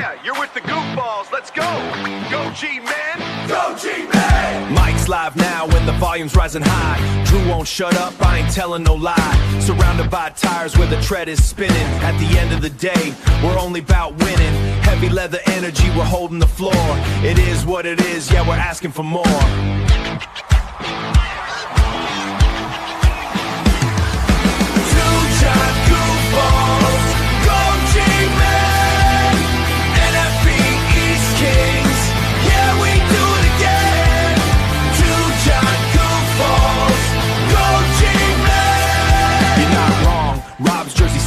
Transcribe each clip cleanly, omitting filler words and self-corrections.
Yeah, you're with the goofballs. Let's go. Go G-Man. Go G-Man. Mike's live now when the volume's rising high. Drew won't shut up, I ain't telling no lie. Surrounded by tires where the tread is spinning. At the end of the day, we're only about winning. Heavy leather energy, we're holding the floor. It is what it is, yeah, we're asking for more.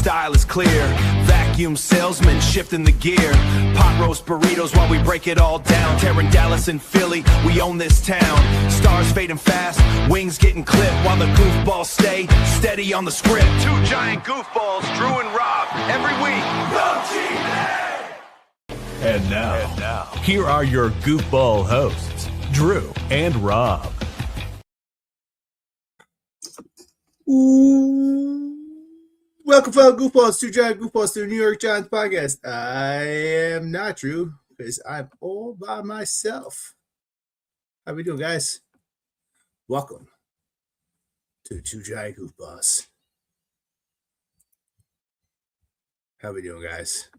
Style is clear. Vacuum salesman shifting the gear. Pot roast burritos while we break it all down. Tearing Dallas and Philly, we own this town. Stars fading fast, wings getting clipped while the goofballs stay steady on the script. Two giant goofballs, Drew and Rob, every week. Go G-Man. And now, here are your goofball hosts, Drew and Rob. Ooh. Welcome, fellow goofballs, to Giant Goofballs, to the New York Giants podcast. I am not Drew because I'm all by myself. How we doing, guys? Welcome to Two Giant Goofballs. How we doing, guys?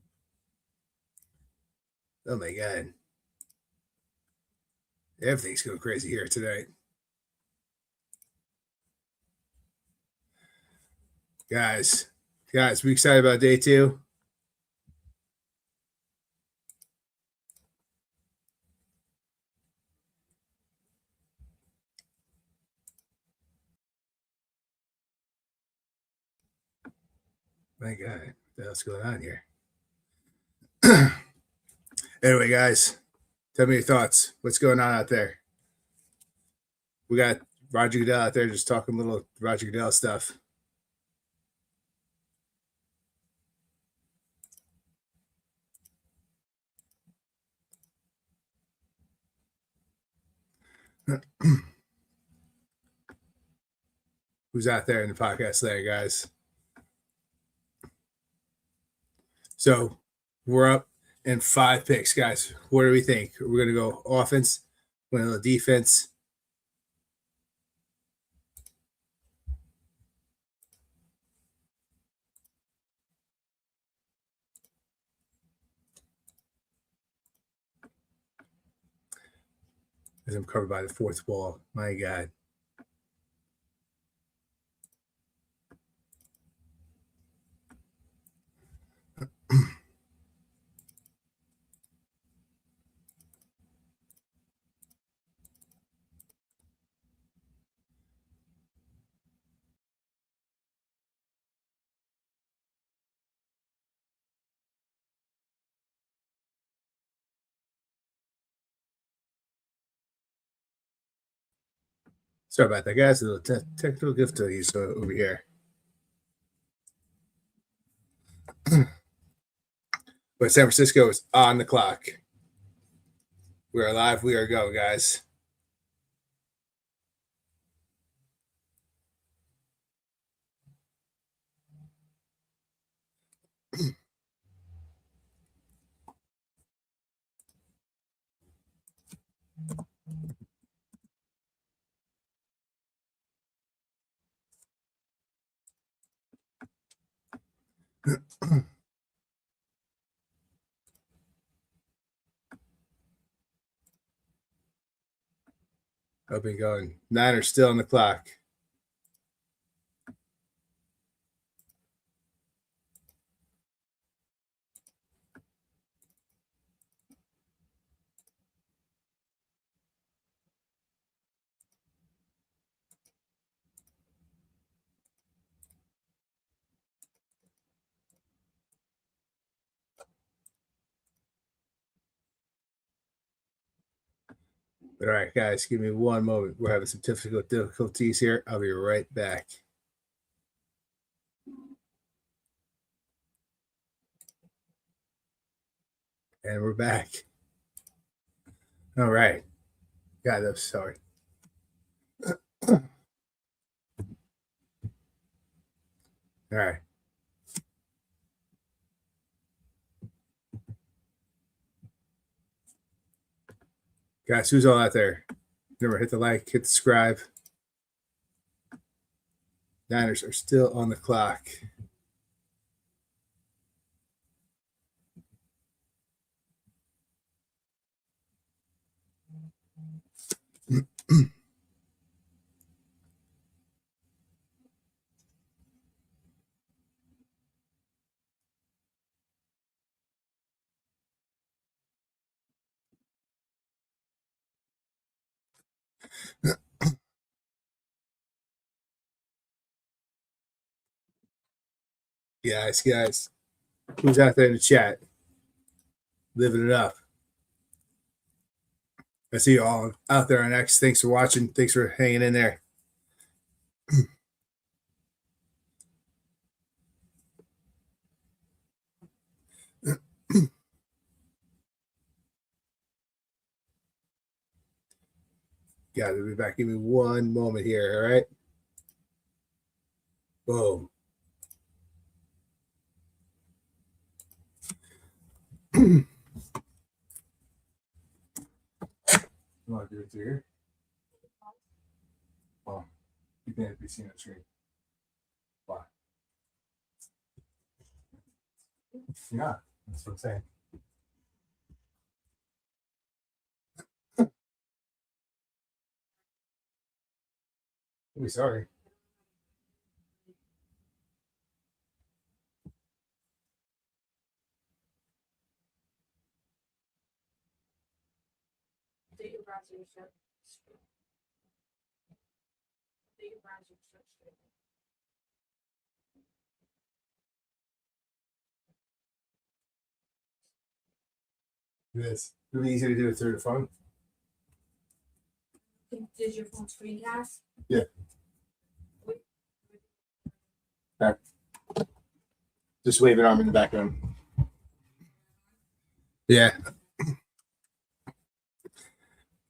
Oh my God, everything's going crazy here tonight, guys. Guys, we excited about day 2? My God, what else going on here? Anyway, guys, tell me your thoughts. What's going on out there? We got Roger Goodell out there just talking a little Roger Goodell stuff. Who's out there in the podcast there, guys? So we're up in 5 picks, guys. What do we think? We're going to go offense, we're going to go defense. As I'm covered by the 4th wall. My God. Sorry about that, guys. A little technical difficulties over here. But San Francisco is on the clock. We are live. We are go, guys. Up and going. Niners still on the clock. But all right, guys, give me one moment. We're having some technical difficulties here. I'll be right back. And we're back. All right. God, I'm sorry. All right. Guys, who's all out there? Remember, hit the like, hit the subscribe. Niners are still on the clock. Guys, who's out there in the chat? Living it up. I see you all out there on X. Thanks for watching. Thanks for hanging in there. Got to be back. Give me one moment here. All right. Boom. You want to do it through here? Well, you can't be seen on screen. Why? Yeah, that's what I'm saying. I'm sorry. Yes. It'll be easy to do it through the phone. Does your phone screencast? Yeah. Okay. Just wave an arm in the background. Yeah.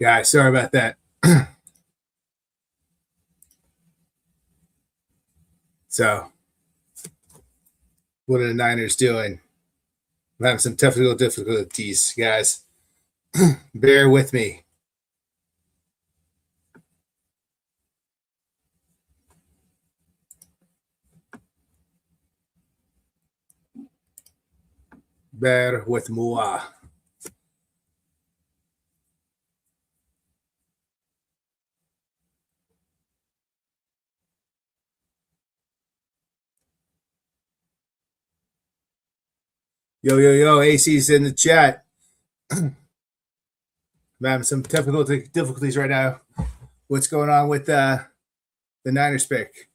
Guys, sorry about that. So, what are the Niners doing? I'm having some technical difficulties, guys. Bear with me. Bear with moi. Yo, AC's in the chat. I'm having some technical difficulties right now. What's going on with the Niners pick?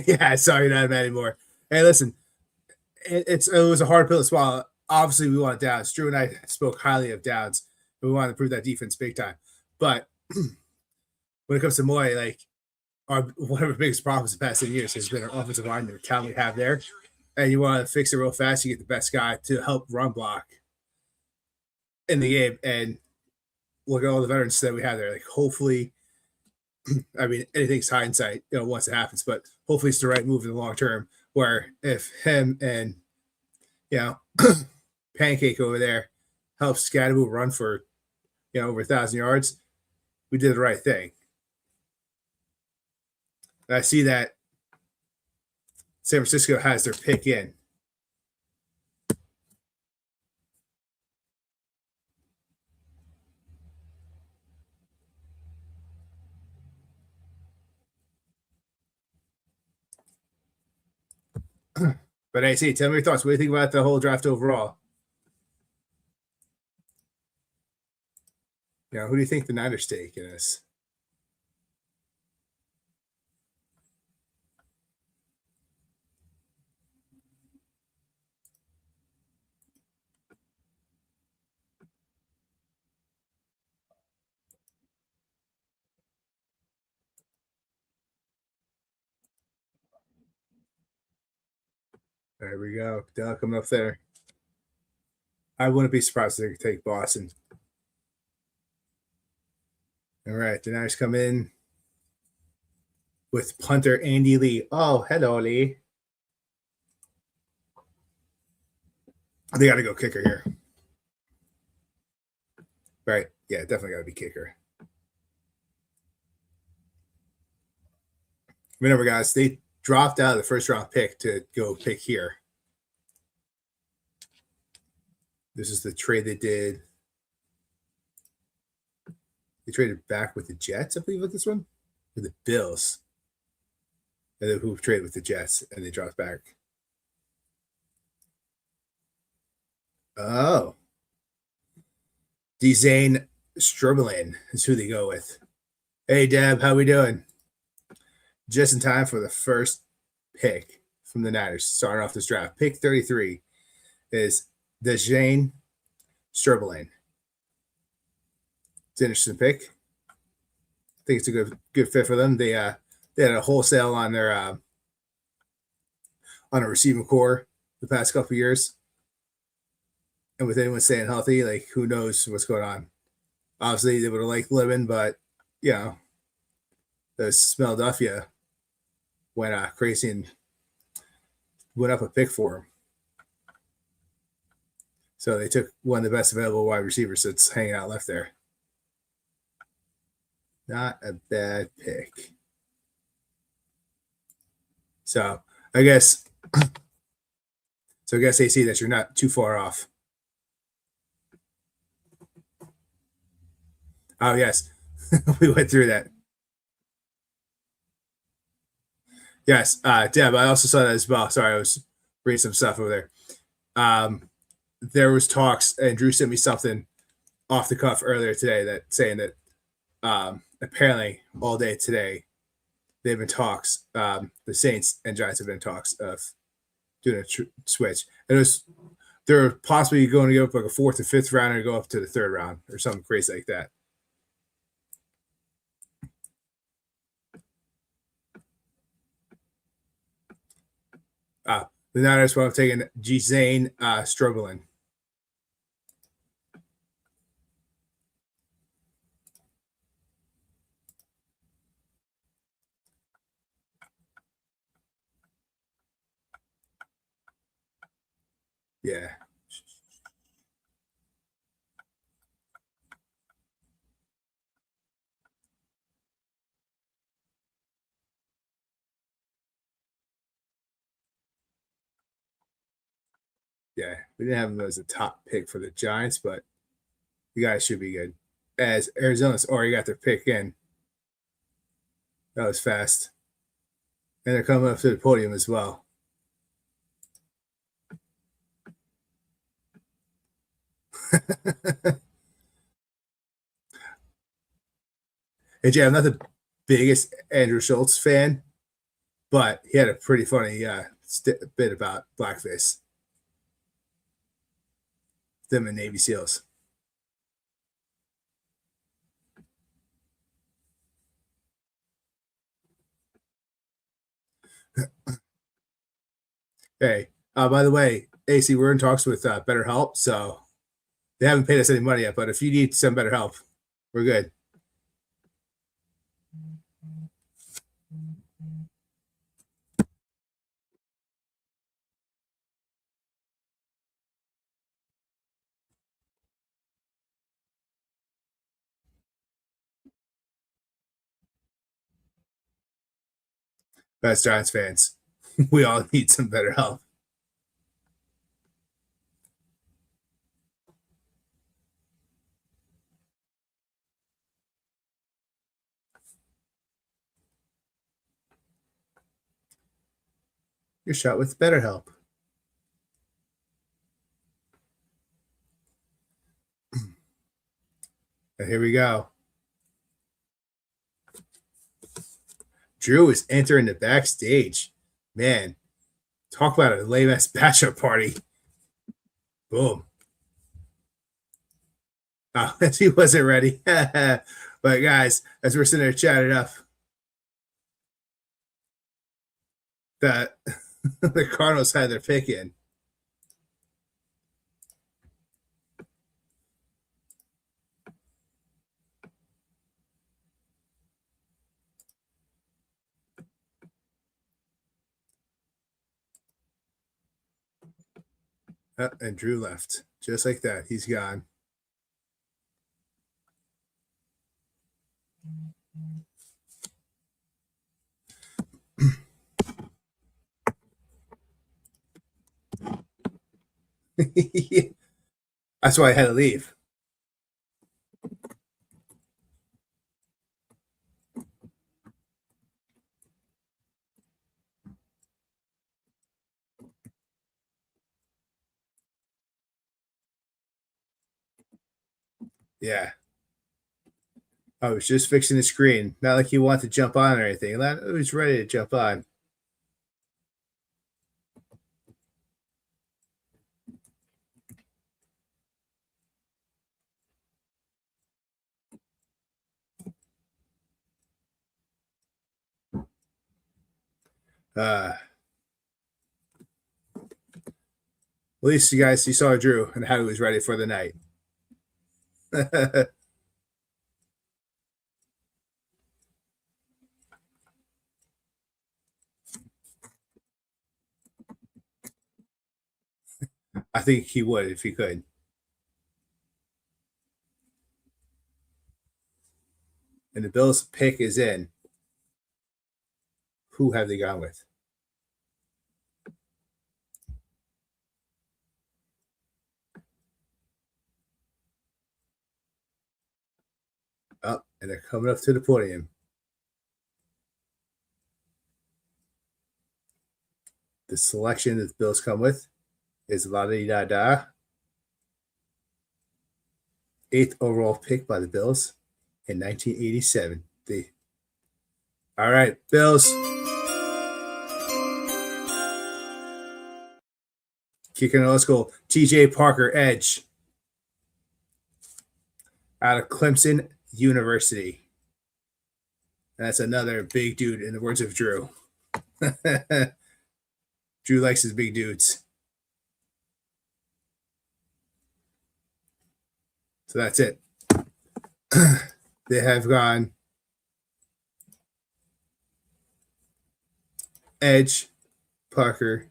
Yeah, sorry, not mad anymore. Hey, listen, it was a hard pill to swallow. Obviously, we want Downs. Drew and I spoke highly of Downs. We wanted to prove that defense big time. But when it comes to Moy, like, one of our biggest problems the past 10 years has been our offensive line, the talent we have there. And you want to fix it real fast, you get the best guy to help run block in the game. And look at all the veterans that we have there. Like, hopefully, I mean, anything's hindsight, once it happens, but hopefully it's the right move in the long term. Where if him and, Pancake over there helps Scadaboo run for, over 1,000 yards, we did the right thing. I see that San Francisco has their pick in. But AC, tell me your thoughts. What do you think about the whole draft overall? Who do you think the Niners take in this? There we go. Doug coming up there. I wouldn't be surprised if they could take Boston. All right. The Niners come in with punter Andy Lee. Oh, hello, Lee. They got to go kicker here. Right. Yeah, definitely got to be kicker. Remember, guys, they dropped out of the first round pick to go pick here. This is the trade they did. They traded back with the Jets, I believe, with this one. With the Bills. And then who traded with the Jets, and they dropped back. Oh. Dzane Strubelin is who they go with. Hey, Deb, how we doing? Just in time for the first pick from the Niners. Starting off this draft. Pick 33 is Dzane Strubelin. It's an interesting pick. I think it's a good fit for them. They had a wholesale on their on a receiving core the past couple of years. And with anyone staying healthy, like who knows what's going on. Obviously, they would have liked living, but you know, the Smeldophia went crazy and went up a pick for him. So they took one of the best available wide receivers that's hanging out left there. Not a bad pick. So I guess AC, that you're not too far off. Oh yes, we went through that. Yes, Deb, I also saw that as well. Sorry, I was reading some stuff over there. There was talks, and Drew sent me something off the cuff earlier today that saying that apparently all day today they've been talks. The Saints and Giants have been talks of doing a switch, and they're possibly going to go up like a 4th or 5th round and go up to the 3rd round or something crazy like that. The Niners will have taken Dzane Strubelin. Yeah. Yeah, we didn't have him as a top pick for the Giants, but you guys should be good. As Arizona's already got their pick in. That was fast. And they're coming up to the podium as well. Hey, Jay, I'm not the biggest Andrew Schultz fan, but he had a pretty funny bit about blackface. Them and Navy SEALs. Hey, by the way, AC, we're in talks with BetterHelp, so they haven't paid us any money yet, but if you need some BetterHelp, we're good. That's Giants fans. We all need some BetterHelp. You're shot with BetterHelp. And here we go. Drew is entering the backstage. Man, talk about a lame-ass bachelor party. Boom. Oh, he wasn't ready. But guys, as we're sitting there chatting up, that the Cardinals had their pick in. And Drew left. Just like that. He's gone. That's why I had to leave. Yeah. I was just fixing the screen. Not like he wanted to jump on or anything. He was ready to jump on. At least you saw Drew and how he was ready for the night. I think he would if he could. And the Bills pick is in. Who have they gone with? Oh, and they're coming up to the podium. The selection that the Bills come with is La Da Da. 8th overall pick by the Bills in 1987. All right, Bills. Kicking old school. TJ Parker, edge. Out of Clemson University. That's another big dude in the words of Drew. Drew likes his big dudes. So that's it. They have gone edge, Parker,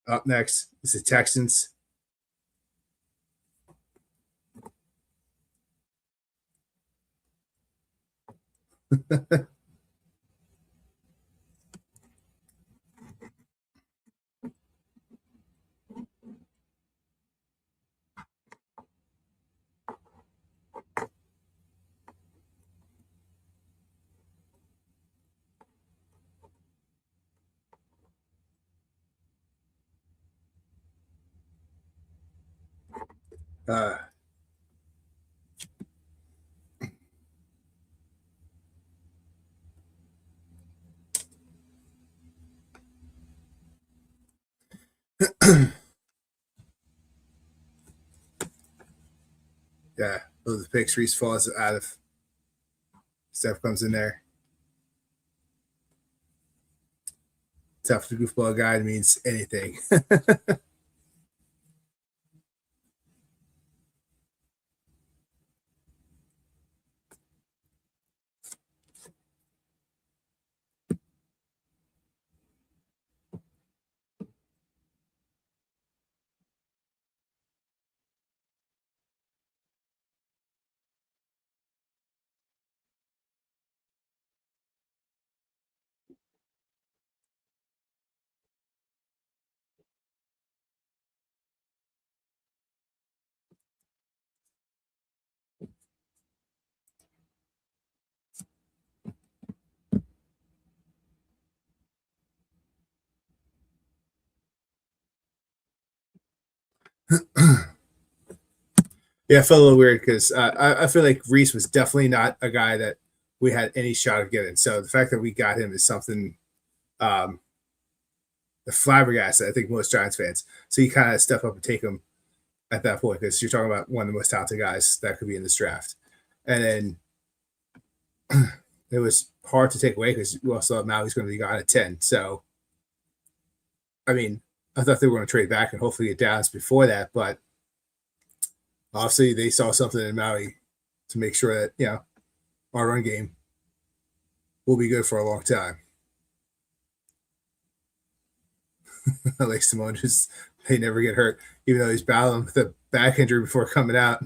up next is the Texans. Yeah, those are the picks. Reese falls out of. Steph comes in there. Tough goofball guide means anything. Yeah, I felt a little weird because I feel like Reese was definitely not a guy that we had any shot of getting. So the fact that we got him is something um, the flabbergasted, I think, most Giants fans. So you kind of step up and take him at that point because you're talking about one of the most talented guys that could be in this draft. And then it was hard to take away because we also thought Maui's going to be gone at 10. So, I mean, I thought they were going to trade back and hopefully get Downs before that, but obviously they saw something in Maui to make sure that, you know, our run game will be good for a long time. Like Simone just they never get hurt, even though he's battling with a back injury before coming out.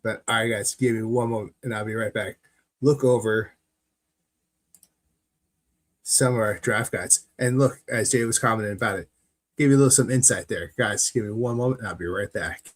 But all right, guys, give me one moment and I'll be right back. Look over some of our draft guides and look, as Jay was commenting about it, give you a little some insight there. Guys, give me one moment and I'll be right back.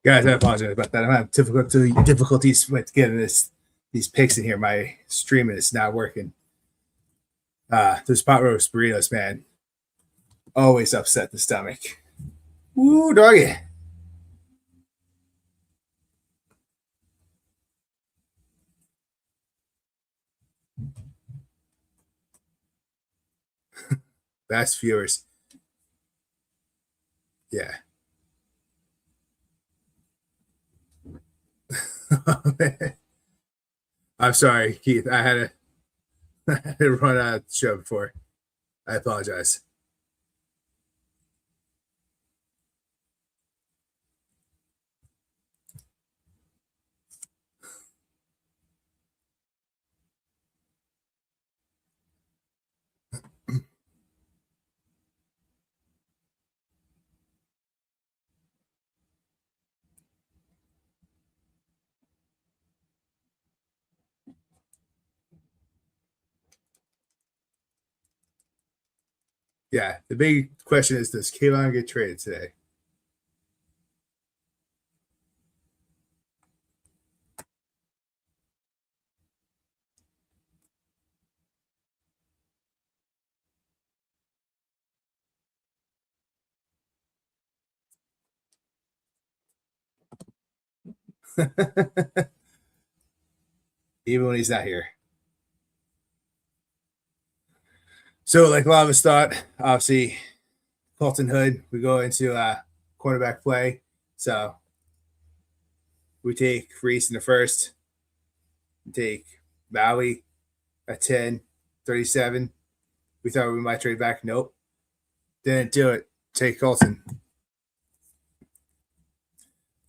Guys, I apologize about that. I'm having difficulties with getting these picks in here. My streaming is not working. Those pot roast burritos, man, always upset the stomach. Ooh, doggy. Best viewers. Yeah. I'm sorry, Keith. I had to run out of the show before. I apologize. Yeah, the big question is, does Kayvon get traded today? Even when he's not here. So, like a lot of us thought, obviously, Colton Hood, we go into cornerback play. So, we take Reese in the first, we take Bowie at 10, 37. We thought we might trade back. Nope. Didn't do it. Take Colton.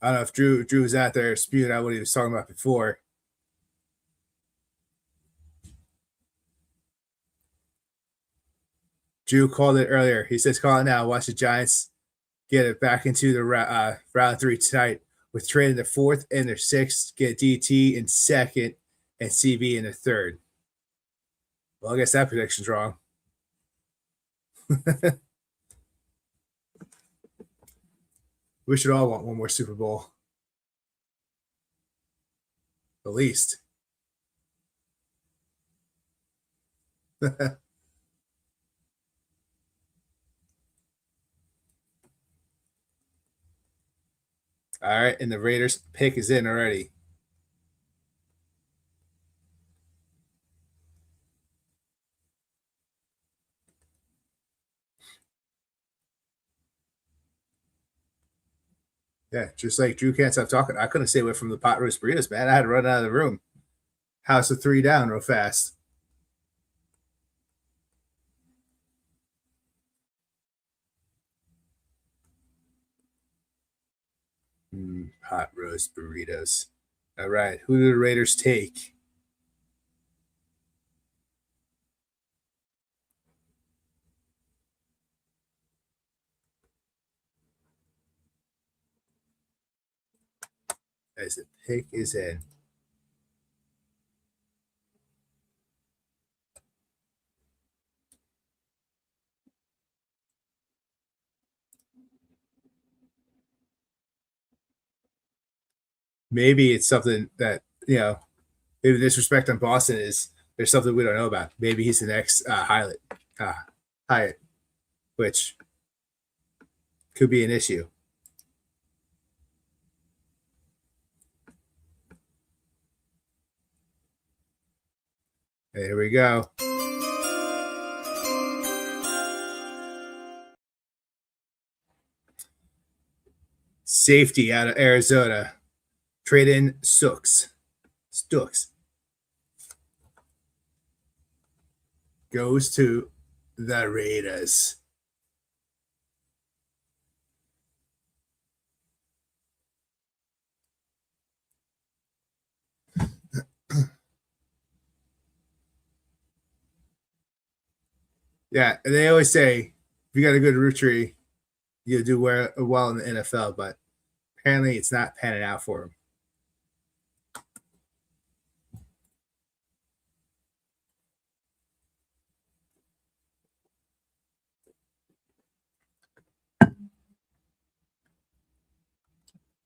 I don't know if Drew was out there spewing out what he was talking about before. Drew called it earlier. He says, call it now. Watch the Giants get it back into the round 3 tonight with trade in the 4th and their 6th, get DT in 2nd and CB in the 3rd. Well, I guess that prediction's wrong. We should all want one more Super Bowl. At least. All right, and the Raiders pick is in already. Yeah, just like Drew can't stop talking. I couldn't stay away from the pot roast burritos, man. I had to run out of the room. House of 3 down real fast. Hot roast burritos. All right. Who do the Raiders take? As the pick is in. Maybe it's something that, maybe the disrespect on Boston is there's something we don't know about. Maybe he's the next Hyatt, which could be an issue. There we go. Safety out of Arizona. Trade in Stooks. Goes to the Raiders. Yeah, and they always say if you got a good root tree, you'll do well in the NFL, but apparently it's not panning out for him.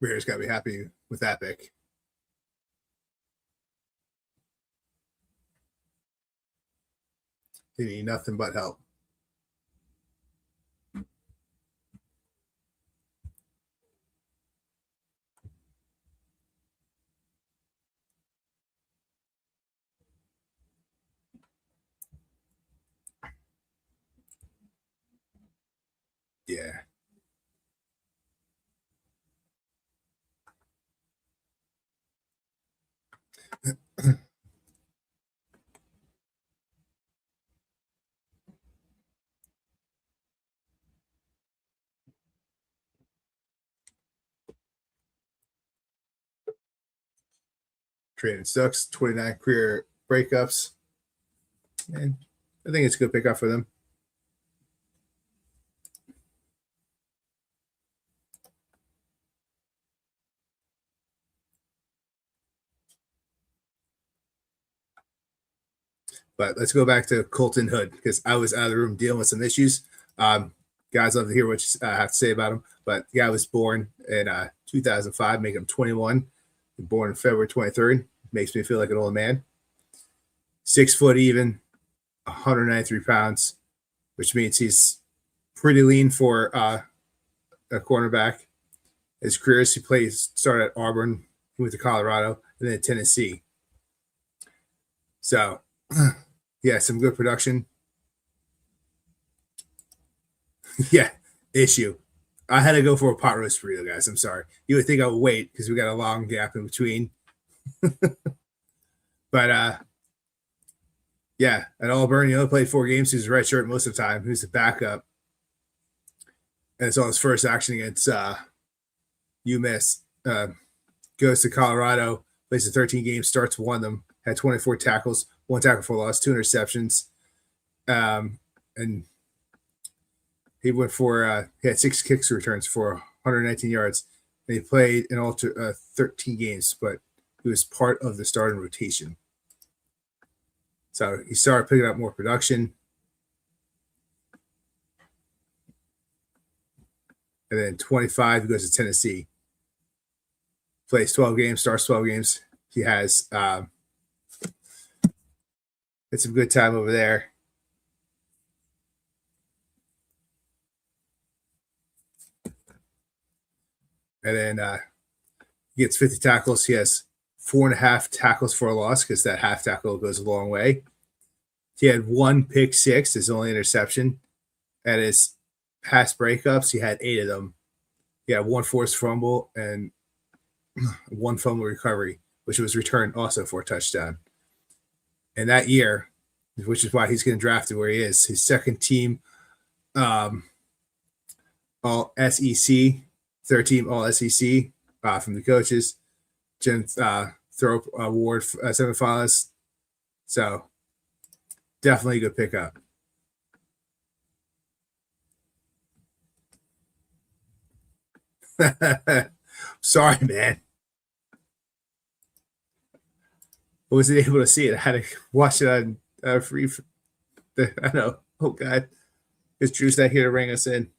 Raiders got to be happy with that pick. They need nothing but help. Yeah. Trading sucks. 29 career breakups. And I think it's a good pickup for them. But let's go back to Colton Hood because I was out of the room dealing with some issues. Guys love to hear what I have to say about him. But the guy was born in 2005, making him 21. Born on February 23rd. Makes me feel like an old man. 6 foot even, 193 pounds, which means he's pretty lean for a cornerback. His career, he started at Auburn, he went to Colorado, and then Tennessee. So, yeah, some good production. Yeah, issue. I had to go for a pot roast burrito, guys. I'm sorry. You would think I would wait because we got a long gap in between. But yeah, at Auburn, he only played 4 games. He was a red shirt most of the time. He was a backup. And it's on his first action against UMass. Goes to Colorado, plays the 13 games, starts one of them, had 24 tackles, 1 tackle for loss, 2 interceptions. And he went for he had 6 kicks returns for 119 yards. And he played in all 13 games, but he was part of the starting rotation. So he started picking up more production. And then 25, he goes to Tennessee. Plays 12 games, starts 12 games. He has had some good time over there. And then he gets 50 tackles. He has 4.5 tackles for a loss because that half tackle goes a long way. He had 1 pick six, his only interception. At his pass breakups, he had 8 of them. He had 1 forced fumble and 1 fumble recovery, which was returned also for a touchdown. And that year, which is why he's getting drafted where he is, his second team all SEC, third team all SEC from the coaches. Jim Thorpe Award semifinalist. So definitely a good pickup. Sorry, man. I wasn't able to see it. I had to watch it on free. I know. Oh, God. Is Drew's not here to ring us in?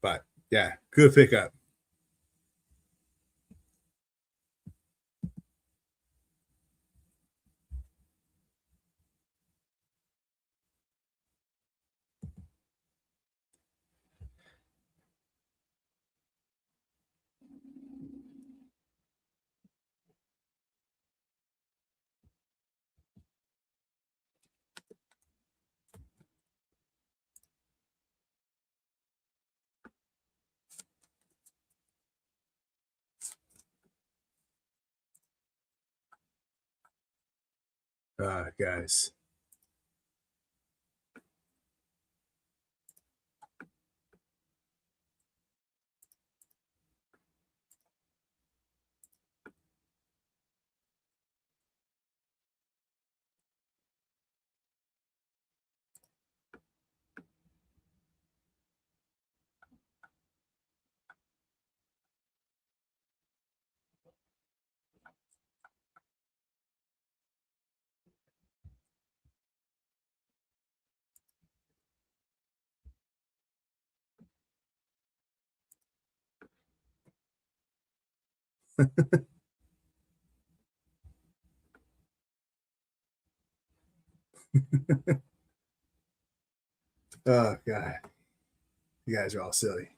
But, yeah, good pickup. Guys. Oh God, you guys are all silly.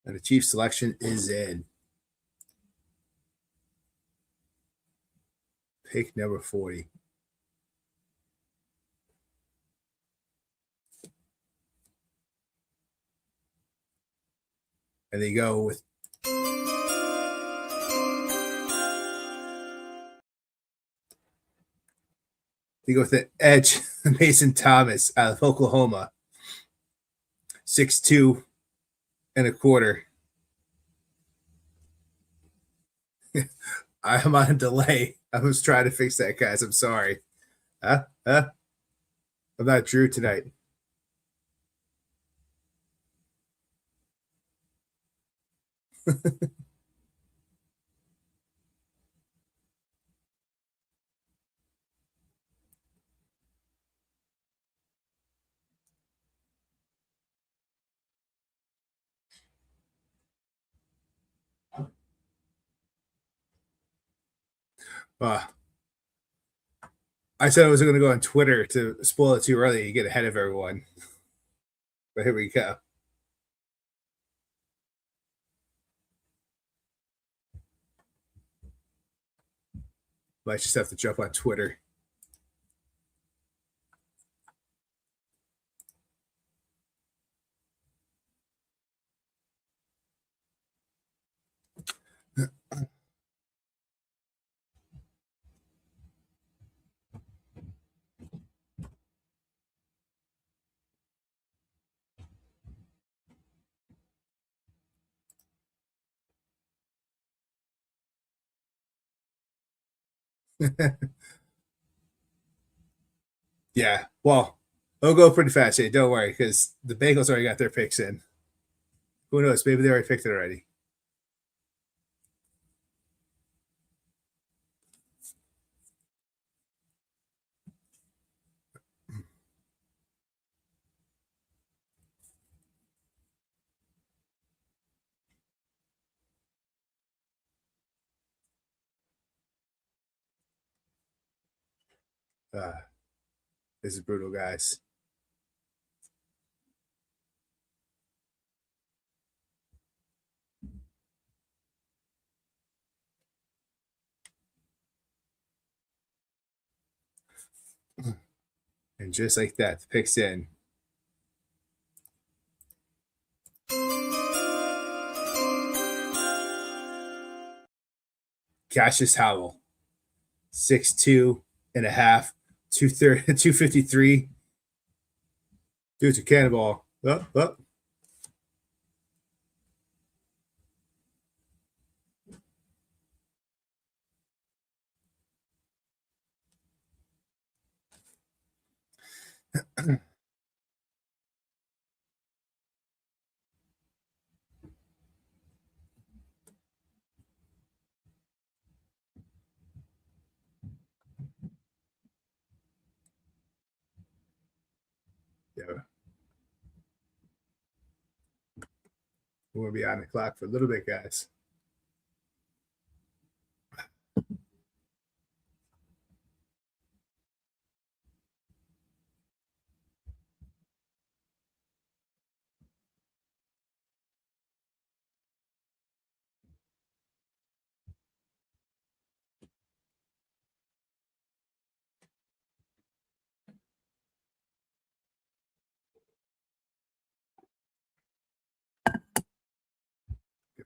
And the Chiefs selection is in. Pick number 40. And they go with the edge, Mason Thomas out of Oklahoma. 6'2" and a quarter. I'm on a delay. I was trying to fix that, guys. I'm sorry. I'm not Drew tonight. I said I was going to go on Twitter to spoil it too early to get ahead of everyone. But here we go. Might just have to jump on Twitter. Yeah, well, it'll go pretty fast. Hey, don't worry, because the Bengals already got their picks in. Who knows? Maybe they already picked it already. This is brutal, guys. And just like that, the pick's in. Cassius Howell, 6'2" and a half, 253. Dude's a cannonball. Up. Yeah. We're going to be on the clock for a little bit, guys.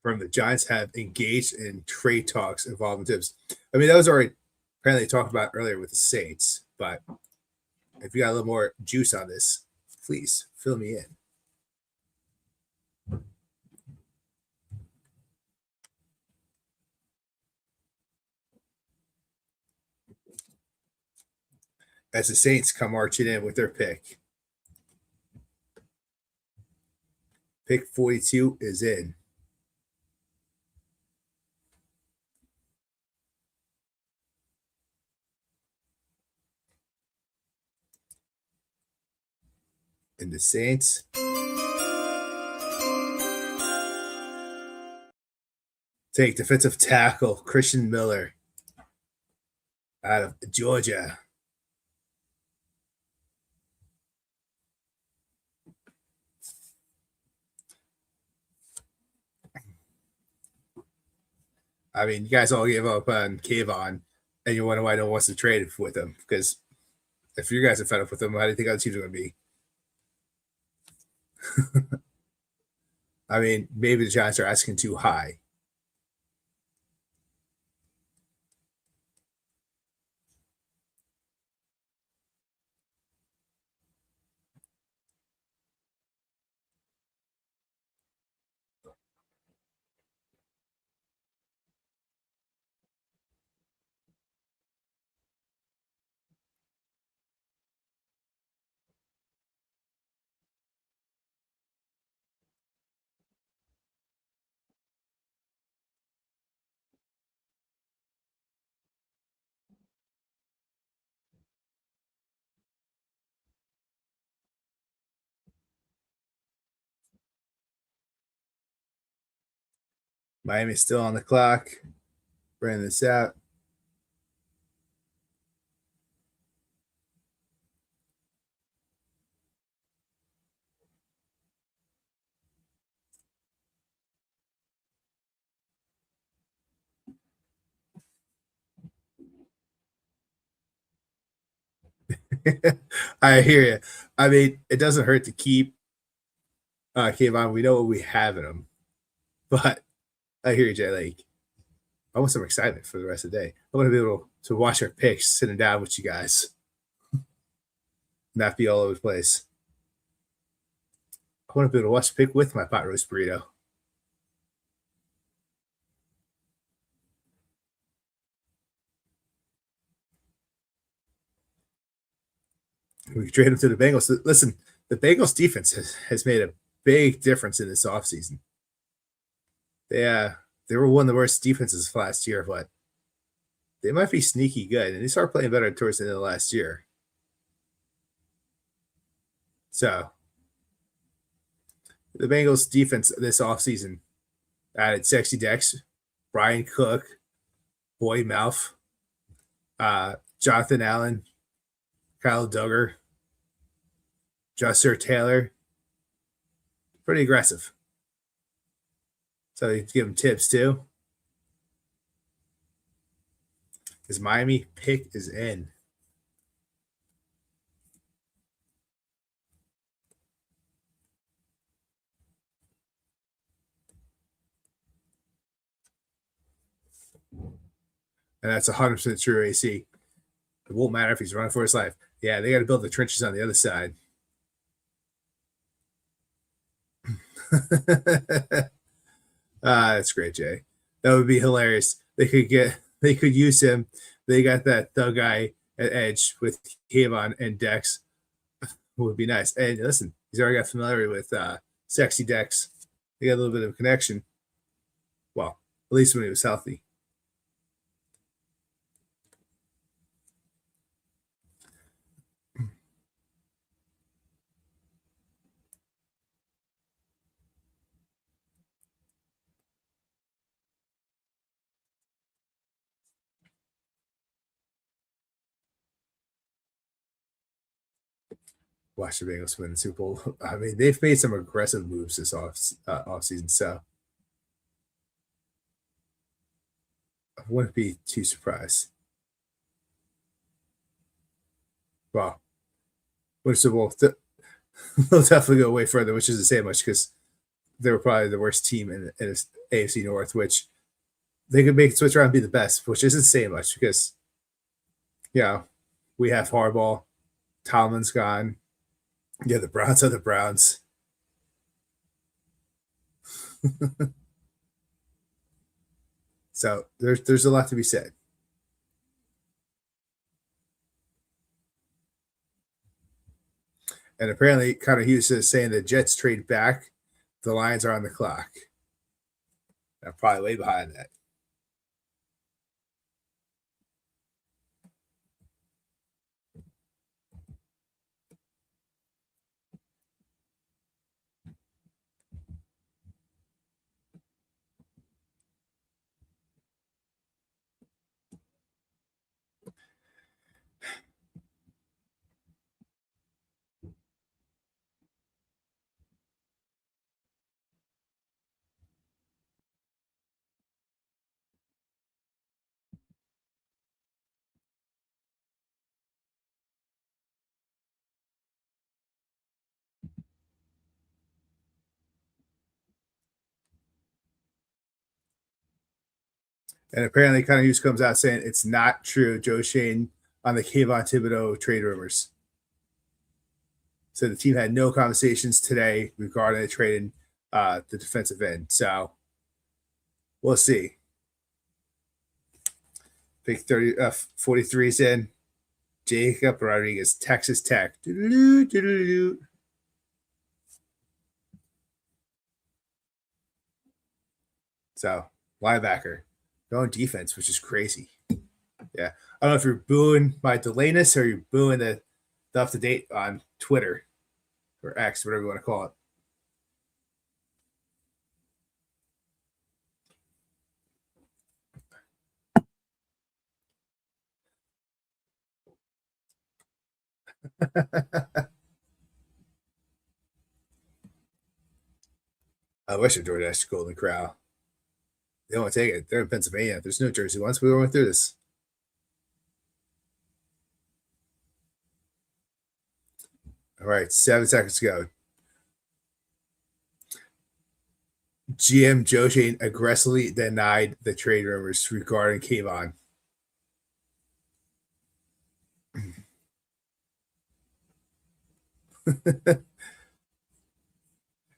confirmed the Giants have engaged in trade talks involving Tibbs. I mean, that was already apparently talked about earlier with the Saints, but if you got a little more juice on this, please fill me in. As the Saints come marching in with their pick. Pick 42 is in. And the Saints take defensive tackle Christian Miller out of Georgia. I mean, you guys all gave up on Kayvon, and you wonder why no one wants to trade with him. Because if you guys are fed up with him, how do you think other teams are going to be? I mean, maybe the Giants are asking too high. Miami's still on the clock. Bringing this out. I hear you. I mean, it doesn't hurt to keep Kayvon. We know what we have in him. But I hear you, Jay. Like, I want some excitement for the rest of the day. I want to be able to watch our picks sitting down with you guys. Not be all over the place. I want to be able to watch the pick with my pot roast burrito. We trade him to the Bengals. Listen, the Bengals defense has made a big difference in this offseason. They were one of the worst defenses last year, but they might be sneaky good, and they started playing better towards the end of the last year. So the Bengals defense this offseason added Sexy Dex, Brian Cook, Boy Mouth, Jonathan Allen, Kyle Duggar, Justin Taylor. Pretty aggressive. So you give him tips too. His Miami pick is in. And that's 100% true, AC. It won't matter if he's running for his life. Yeah, they got to build the trenches on the other side. That's great, Jay. That would be hilarious. They could use him. They got that thug guy at edge with Kayvon and Dex. Would be nice. And listen, he's already got familiar with Sexy Dex. They got a little bit of a connection. Well, at least when he was healthy. Watch the Bengals win the Super Bowl. I mean, they've made some aggressive moves this offseason, so I wouldn't be too surprised. Well, win Super Bowl, they'll definitely go way further, which isn't saying much because they were probably the worst team in AFC North, which they could make switch around and be the best, which isn't saying much because, we have Harbaugh, Tomlin's gone. Yeah, the Browns are the Browns. So there's a lot to be said. And apparently, Connor Hughes is saying the Jets trade back. The Lions are on the clock. I'm probably way behind that. And apparently, Connor Hughes comes out saying it's not true. Joe Shane on the Kayvon Thibodeau trade rumors. So the team had no conversations today regarding the trading the defensive end. So we'll see. Pick 43 is in. Jacob Rodriguez, Texas Tech. So linebacker. Going defense, which is crazy. Yeah. I don't know if you're booing my delayness or you're booing the up to date on Twitter or X, whatever you want to call it. I wish I DoorDash Golden Corral. They don't want to take it. They're in Pennsylvania. There's no Jersey ones. We went through this. All right, 7 seconds to go. GM Joe Shane aggressively denied the trade rumors regarding Kayvon.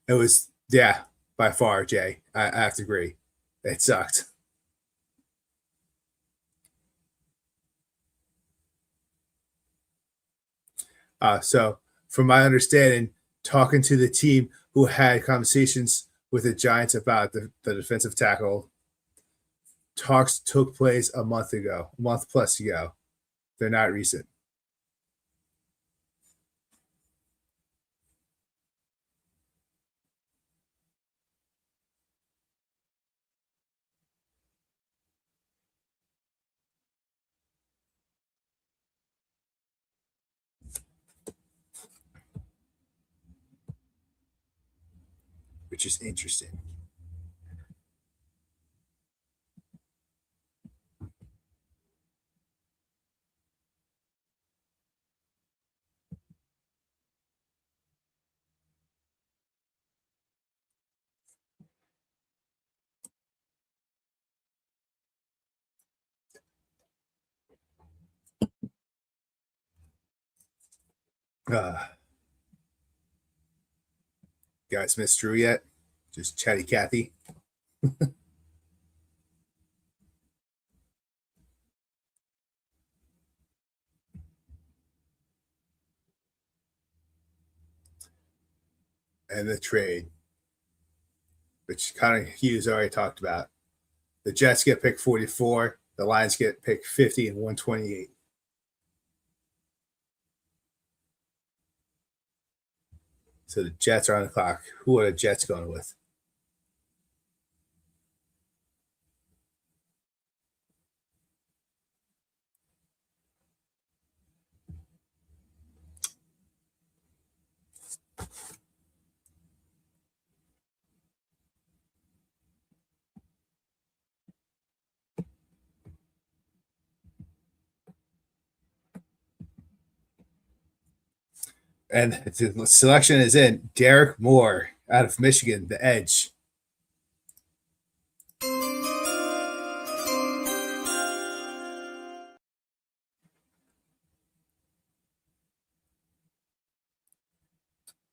It was, by far, Jay. I have to agree. It sucked. So, from my understanding, talking to the team who had conversations with the Giants about the defensive tackle, talks took place a month plus ago. They're not recent. Which is interesting. Guys missed Drew yet? Just chatty Cathy. And the trade, which Connor Hughes already talked about. The Jets get pick 44. The Lions get pick 50 and 128. So the Jets are on the clock. Who are the Jets going with? And the selection is in Derek Moore. out of Michigan, the Edge.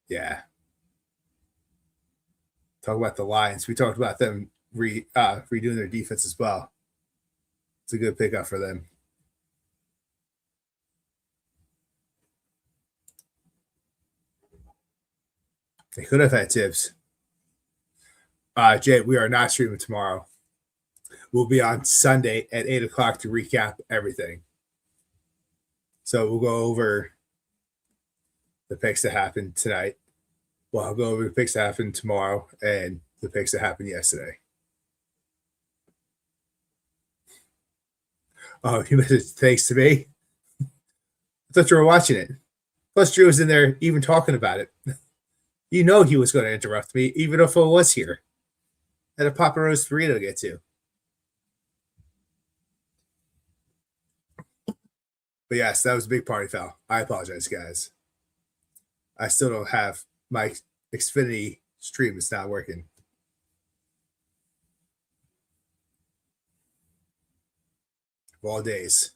Yeah. Talk about the Lions. We talked about them redoing their defense as well. It's a good pickup for them. They could have had Tibbs. Jay, we are not streaming tomorrow. We'll be on Sunday at 8 o'clock to recap everything. So we'll go over the picks that happened tonight. Well, I'll go over the picks that happened tomorrow and the picks that happened yesterday. Oh, you messaged thanks to me? I thought you were watching it. Plus, Drew was in there even talking about it. You know he was going to interrupt me, even if I was here. I had a Papa Roast burrito to get to. But yes, that was a big party foul. I apologize, guys. I still don't have my Xfinity stream. It's not working. Of all days.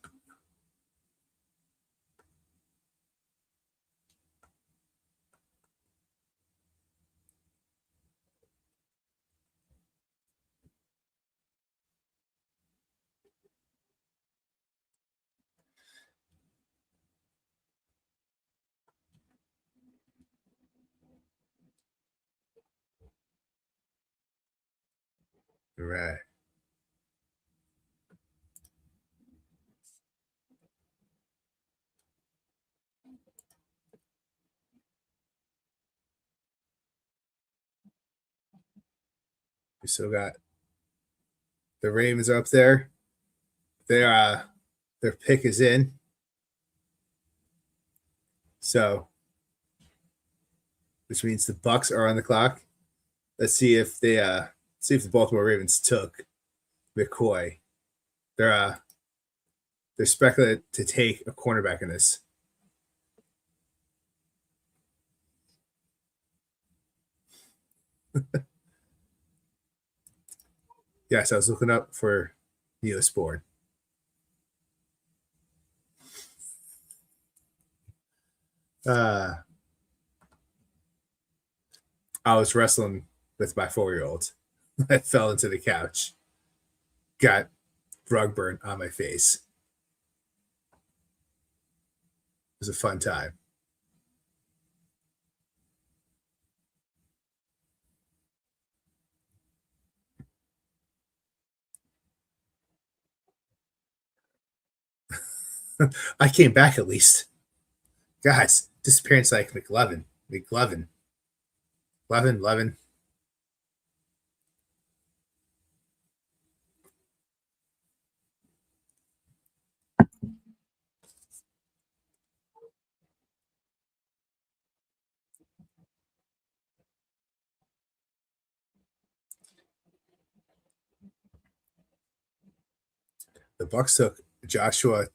All right. We still got the Ravens up there. Their pick is in. So, which means the Bucks are on the clock. Let's see if the Baltimore Ravens took McCoy. They're speculated to take a cornerback in this. Yes, I was looking up for Neosport. I was wrestling with my 4-year-old. I fell into the couch. Got rug burn on my face. It was a fun time. I came back at least. Guys, disappearance like McLovin. Levin. The Bucks took Joshua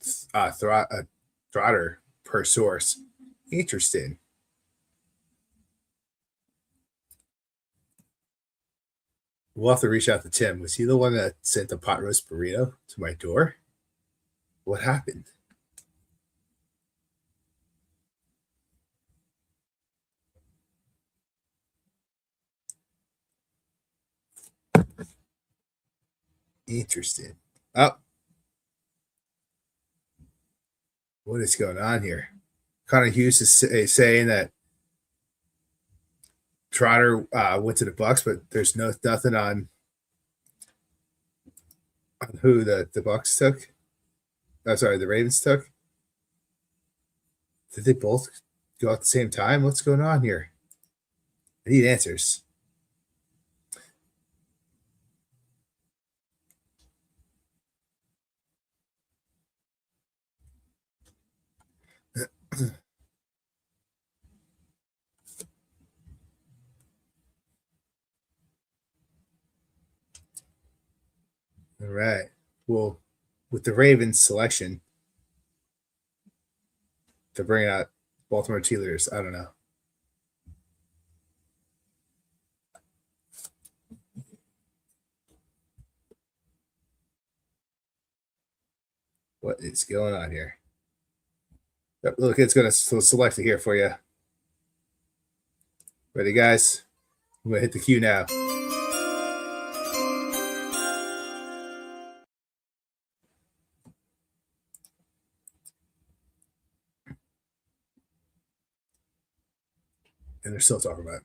Trotter per source. Interesting. We'll have to reach out to Tim. Was he the one that sent the pot roast burrito to my door? What happened? Interesting. Oh. What is going on here? Connor Hughes is saying that Trotter went to the Bucks, but there's nothing on who the Bucks took. Oh, sorry, the Ravens took. Did they both go at the same time? What's going on here? I need answers. All right. Well, with the Ravens selection, they're bringing out Baltimore Steelers. I don't know. What is going on here? Yep, look, it's going to select it here for you. Ready, guys? I'm going to hit the cue now. And they're still talking about it.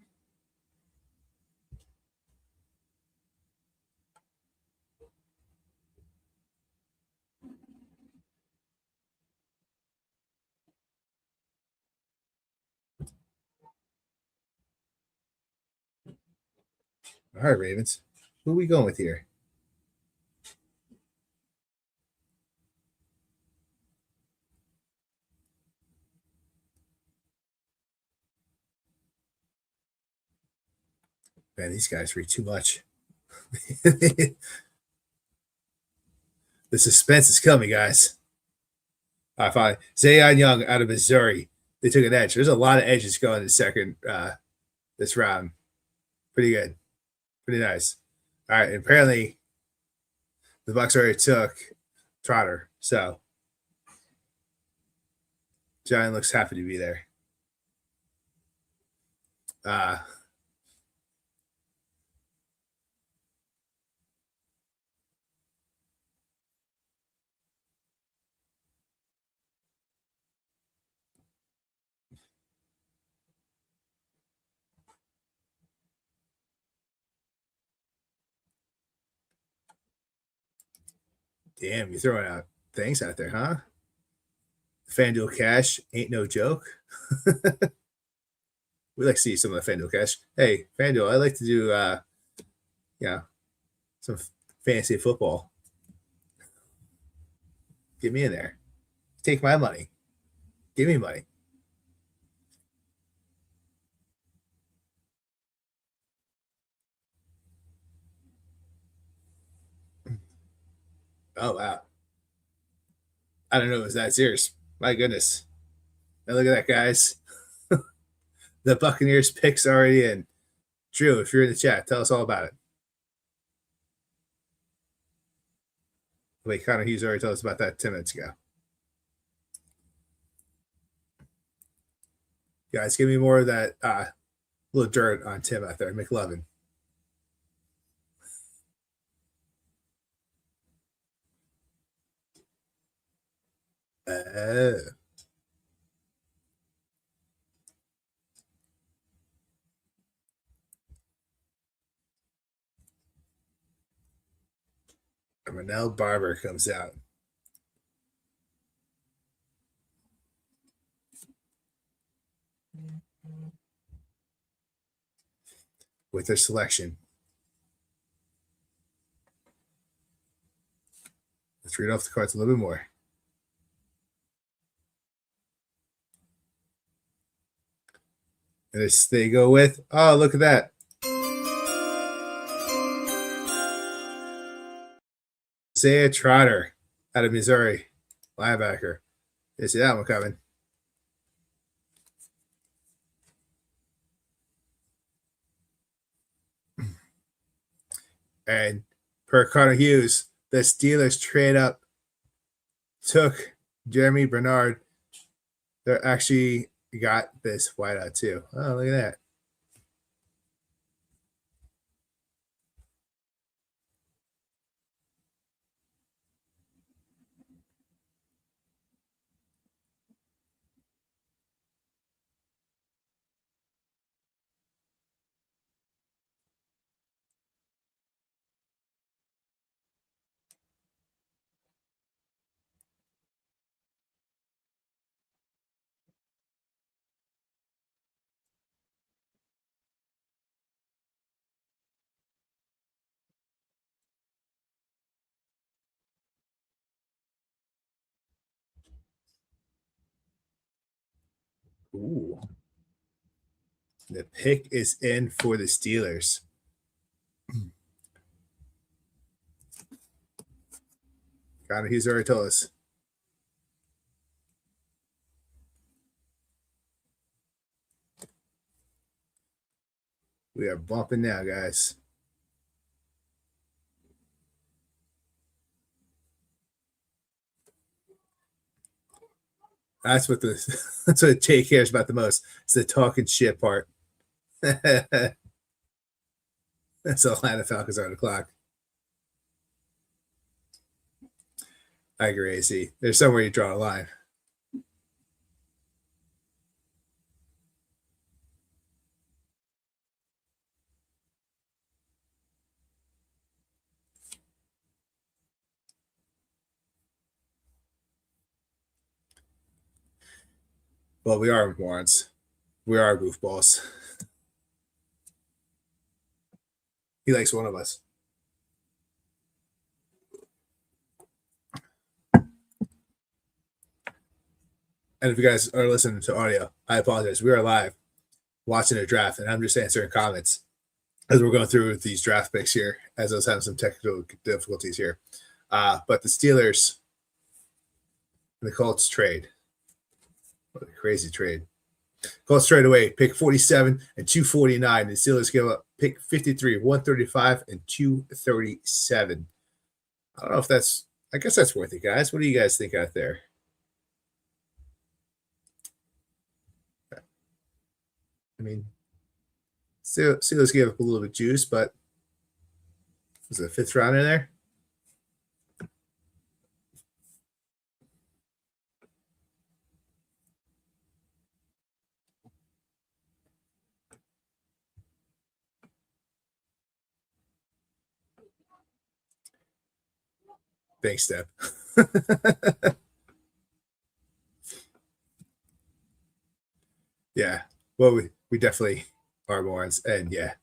All right, Ravens. Who are we going with here? Man, these guys read too much. The suspense is coming, guys. I find Zayon Young out of Missouri. They took an edge. There's a lot of edges going in the second this round. Pretty good. Pretty nice. All right. And apparently the Bucs already took Trotter. So Giant looks happy to be there. Damn, you're throwing out things out there, huh? FanDuel Cash ain't no joke. We like to see some of the FanDuel Cash. Hey, FanDuel, I like to do some fantasy football. Get me in there. Take my money. Give me money. Oh, wow. I don't know if it's that serious. My goodness. Now look at that, guys. The Buccaneers picks already in. Drew, if you're in the chat, tell us all about it. Wait, Connor Hughes already told us about that 10 minutes ago. Guys, give me more of that little dirt on Tim out there, McLovin. Ronell Barber comes out. With their selection. Let's read off the cards a little bit more. And this, they go with, oh, look at that. Isaiah Trotter out of Missouri, linebacker. You see that one coming. And per Connor Hughes, the Steelers trade up, took Jeremy Bernard. They actually got this wideout too. Oh, look at that. Ooh. The pick is in for the Steelers. Connor Hughes already told us. We are bumping now, guys. That's what that's what Jay cares about the most. It's the talking shit part. That's the Atlanta Falcons are on the clock. I agree, AC. There's somewhere you draw a line. Well, we are morons. We are goofballs. He likes one of us. And if you guys are listening to audio, I apologize. We are live watching a draft, and I'm just answering comments as we're going through these draft picks here, as I was having some technical difficulties here. But the Steelers and the Colts trade. What a crazy trade. Colts trade away, pick 47 and 249. The Steelers give up pick 53, 135, and 237. I don't know if that's, I guess that's worth it, guys. What do you guys think out there? I mean, Steelers gave up a little bit of juice, but was it a fifth round in there? Thanks, Step. Yeah. Well, we definitely are morons, and yeah.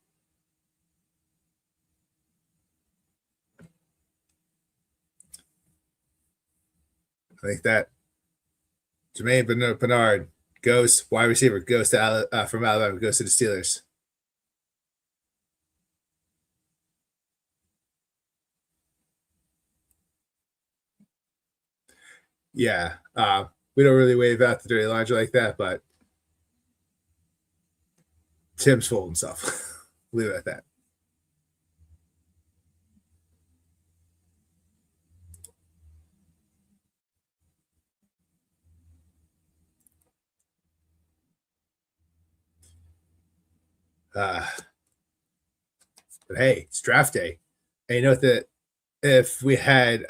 I think that Jermaine Bernard goes, wide receiver, goes to from Alabama, goes to the Steelers. Yeah. We don't really wave out the dirty laundry like that, but Tim's full of himself. Leave it at that. But hey, it's draft day. And you know that if we had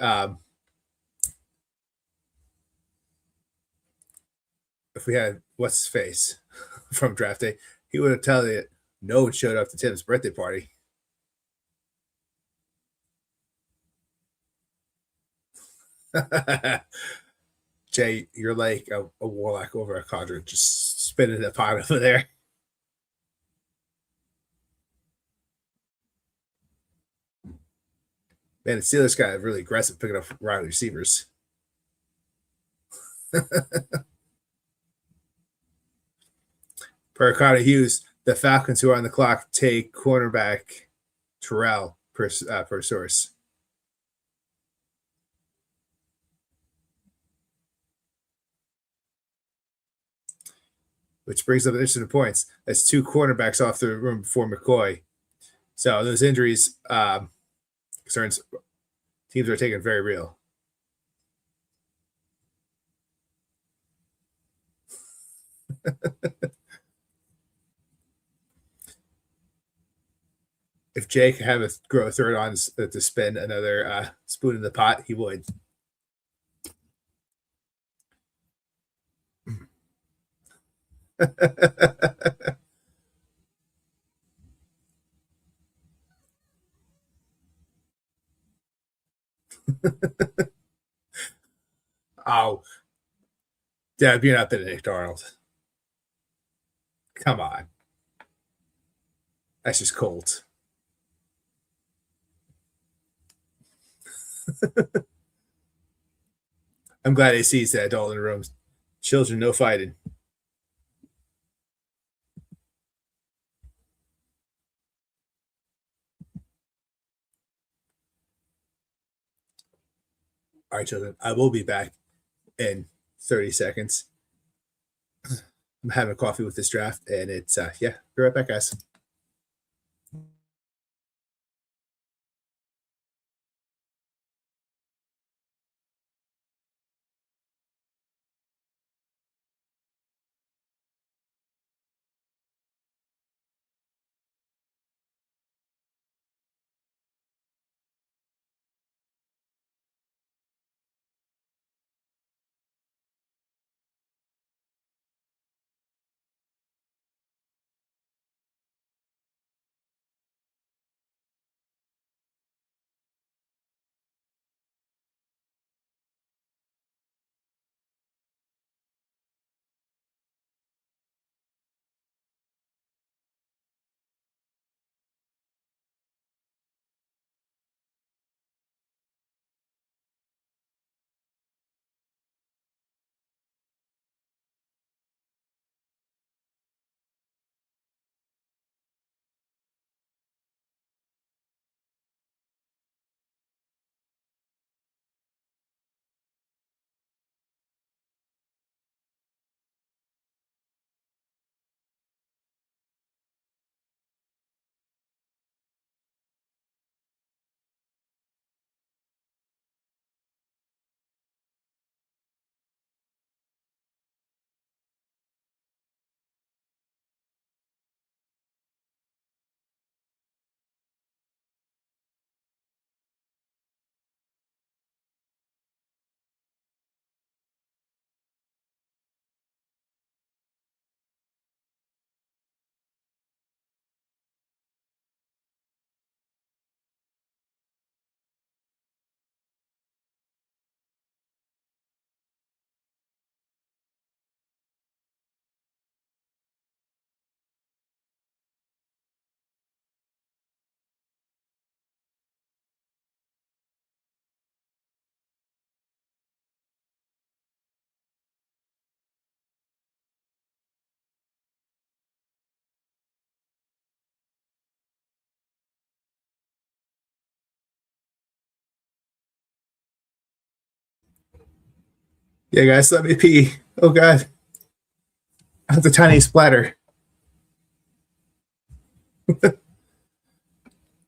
what's his face from draft day, he would have told you no one showed up to Tim's birthday party. Jay, you're like a warlock over a cauldron, just spinning the pot over there. Man, the Steelers got really aggressive picking up wide receivers. Per Carter Hughes, the Falcons, who are on the clock, take cornerback Terrell per source. Which brings up an interesting points. That's two cornerbacks off the room before McCoy. So those injuries concerns teams are taking very real. If Jake had grow a third on to spin another spoon in the pot, he would. Oh, Dad, you're not Benedict Arnold. Come on. That's just cold. I'm glad he sees that adult in the room. Children, no fighting. All right, children, I will be back in 30 seconds. I'm having coffee with this draft, and it's, yeah, be right back, guys. Yeah, guys, let me pee. Oh God, I have the tiny splatter.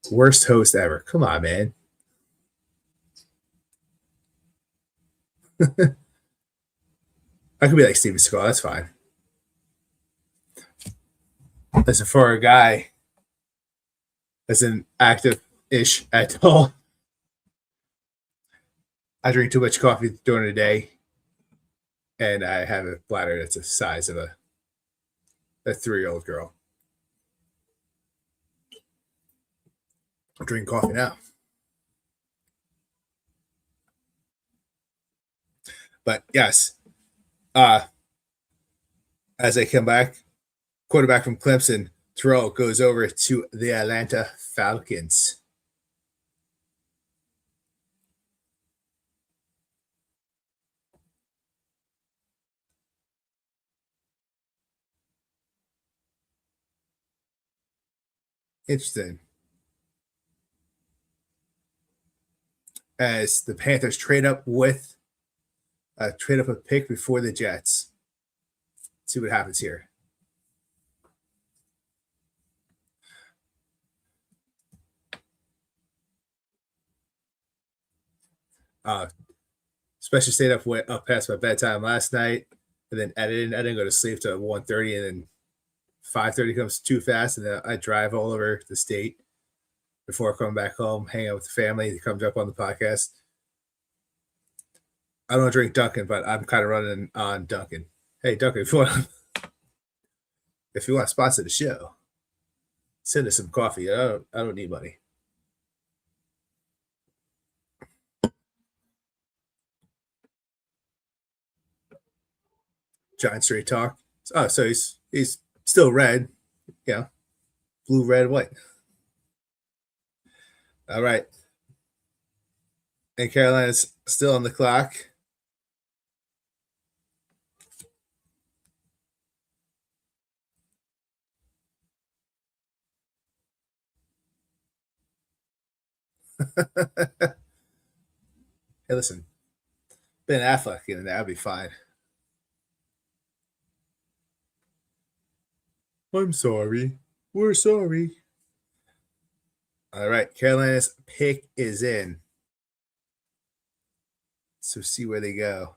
Worst host ever. Come on, man. I could be like Steven Seagal. That's fine. Listen, for a guy that's an active-ish at all, I drink too much coffee during the day, and I have a bladder that's the size of a 3-year-old girl. I'm drinking coffee now. But yes, as I come back, quarterback from Clemson, Terrell goes over to the Atlanta Falcons. Interesting. As the Panthers trade up a pick before the Jets. See what happens here. Especially stayed up past my bedtime last night, and then editing. I didn't go to sleep till 1:30, and then 5:30 comes too fast, and then I drive all over the state before coming back home, hang out with the family. They come up on the podcast. I don't drink Dunkin', but I'm kind of running on Dunkin'. Hey, Dunkin', if you want to sponsor the show, send us some coffee. I don't need money. Giant straight talk. Oh, so he's still red. Yeah. Blue, red, white. All right. And Carolina's still on the clock. Hey, listen. Ben Affleck in there, I'll be fine. I'm sorry. We're sorry. All right. Carolina's pick is in. So see where they go.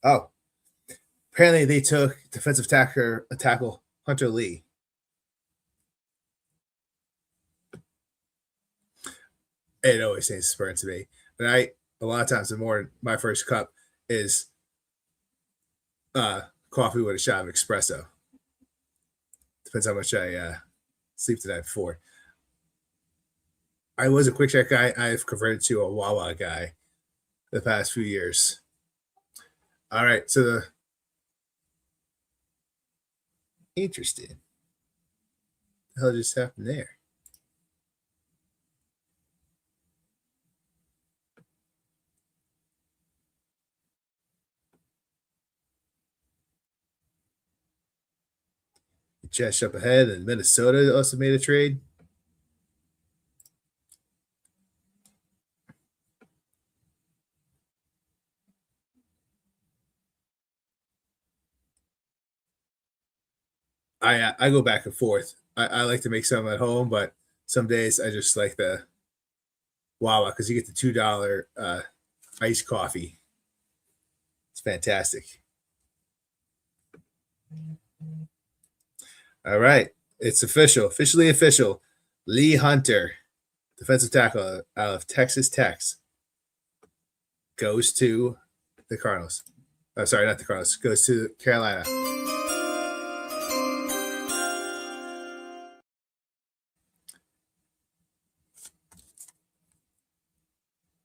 Oh. Apparently they took defensive tackle Hunter Lee. It always tastes Spurs to me. But a lot of times my first cup is coffee with a shot of espresso. Depends how much I sleep the night before. I was a quick check guy. I've converted to a Wawa guy the past few years. All right, so interesting. What the hell just happened there? Jets up ahead, and Minnesota also made a trade. I go back and forth. I like to make some at home, but some days I just like the Wawa because you get the $2 iced coffee. It's fantastic. All right. It's officially official. Lee Hunter, defensive tackle out of Texas Tech, goes to the Cardinals. Oh, sorry, not the Cardinals. Goes to Carolina.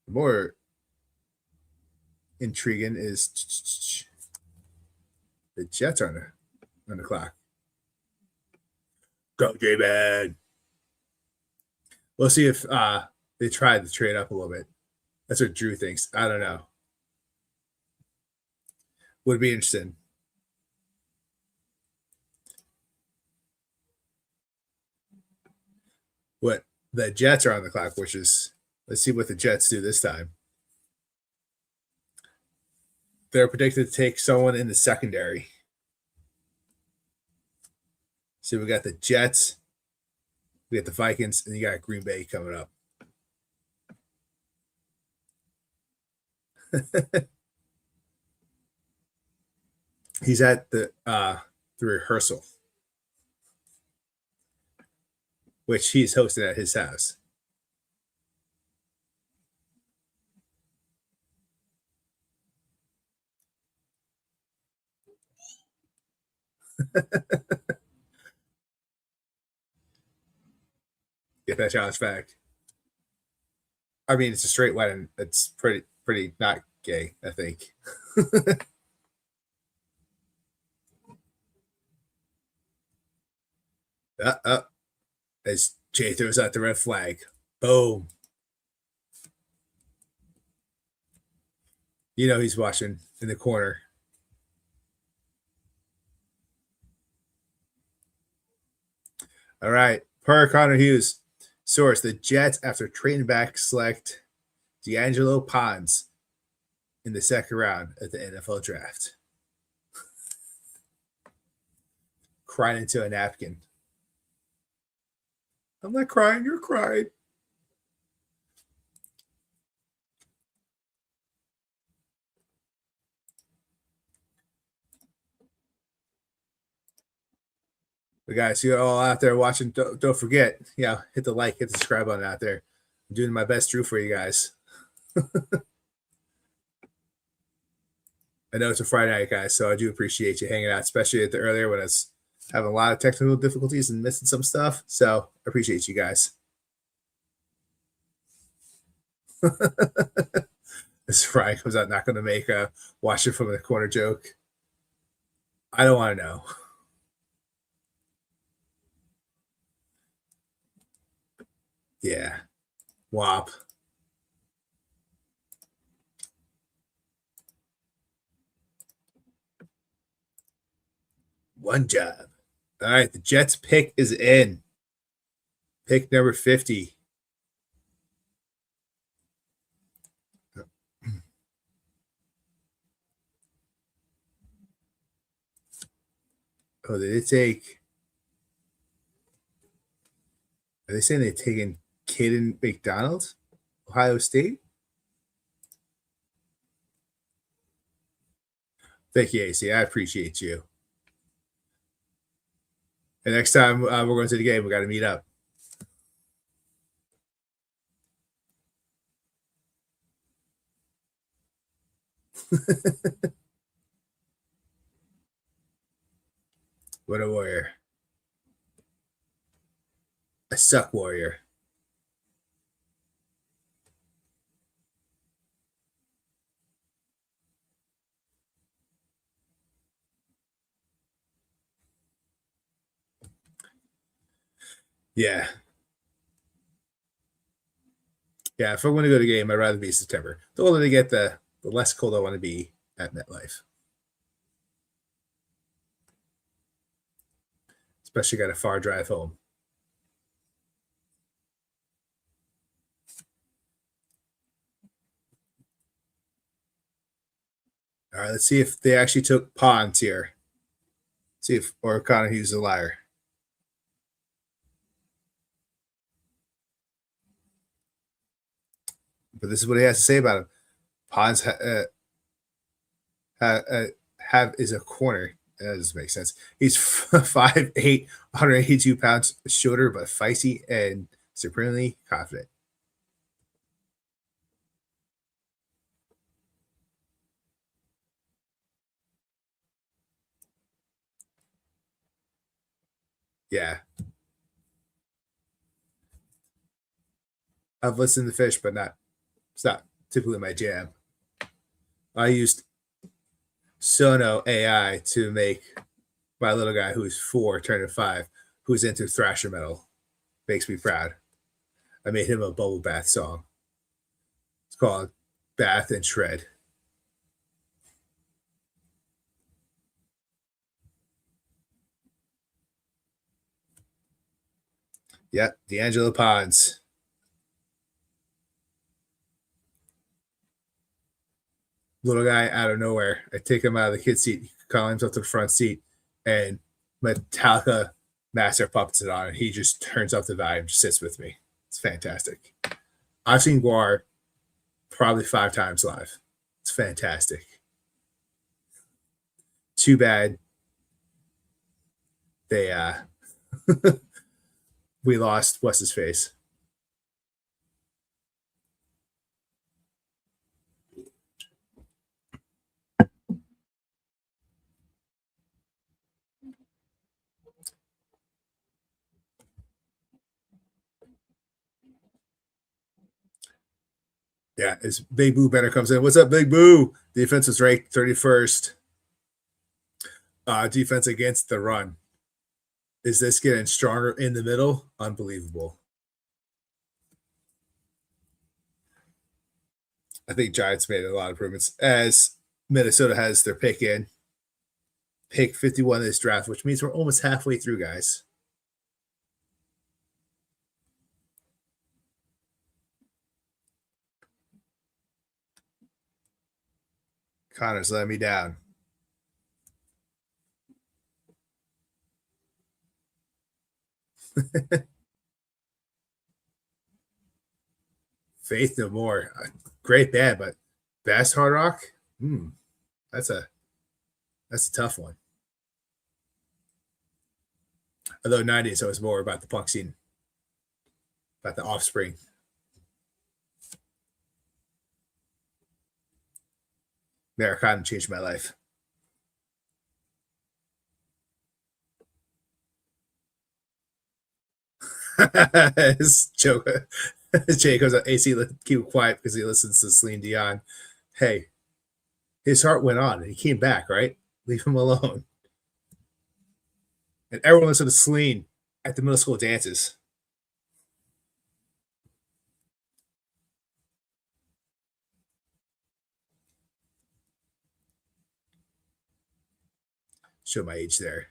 More intriguing is the Jets are on the clock. Go, J-Man. We'll see if they tried to trade up a little bit. That's what Drew thinks. I don't know. Would be interesting. What the Jets are on the clock, which is Let's see what the Jets do this time. They're predicted to take someone in the secondary. So we got the Jets, we got the Vikings, and you got Green Bay coming up. He's at the rehearsal, which he's hosting at his house. Get that challenge fact. I mean, it's a straight wedding. It's pretty not gay, I think. As Jay throws out the red flag. Boom. You know he's watching in the corner. All right. Per Connor Hughes. Source, the Jets, after trading back, select D'Angelo Ponds in the second round at the NFL draft. Crying into a napkin. I'm not crying, you're crying. But guys, you're all out there watching, don't forget, hit the like, hit the subscribe button out there. I'm doing my best, Drew, for you guys. I know it's a Friday night, guys, so I do appreciate you hanging out, especially at the earlier when I was having a lot of technical difficulties and missing some stuff. So I appreciate you guys. This Friday comes out not going to make a watch it from the corner joke. I don't want to know. Yeah. WAP. One job. All right, the Jets pick is in. Pick number 50. Oh, they did take. Are they saying they're taking Caden McDonald, Ohio State? Thank you, AC. I appreciate you. And next time we're going to the game, we got to meet up. What a warrior. A suck warrior. Yeah. Yeah, if I want to go to the game, I'd rather be September. The older they get, the less cold I want to be at MetLife. Especially got a far drive home. All right, let's see if they actually took Ponds here. See if Connor Hughes is a liar. But this is what he has to say about him. Ponds have is a corner. That doesn't make sense. He's 5'8", 182 pounds shorter, but feisty and supremely confident. Yeah. I've listened to Fish, but it's not typically my jam. I used Sono AI to make my little guy who's 4 turning 5, who's into thrasher metal. Makes me proud. I made him a bubble bath song. It's called Bath and Shred. Yep, D'Angelo Ponds. little guy out of nowhere. I take him out of the kid seat, he climbs up to the front seat, and Metallica Master puppets it on, and he just turns up the volume, just sits with me. It's fantastic. I've seen Guar probably 5 times live. It's fantastic. Too bad they we lost what's his face. Yeah, as Big Boo Benner comes in. What's up, Big Boo? Defense is ranked 31st. Defense against the run. Is this getting stronger in the middle? Unbelievable. I think Giants made a lot of improvements as Minnesota has their pick in. Pick 51 of this draft, which means we're almost halfway through, guys. Connor's letting me down. Faith No More. Great band, but best hard rock? That's a tough one. Although 90s, I was more about the punk scene, about the Offspring. Americana changed my life. Jay goes, AC, keep it quiet because he listens to Celine Dion. Hey, his heart went on and he came back, right? Leave him alone. And everyone listened to Celine at the middle school dances. Show my age there.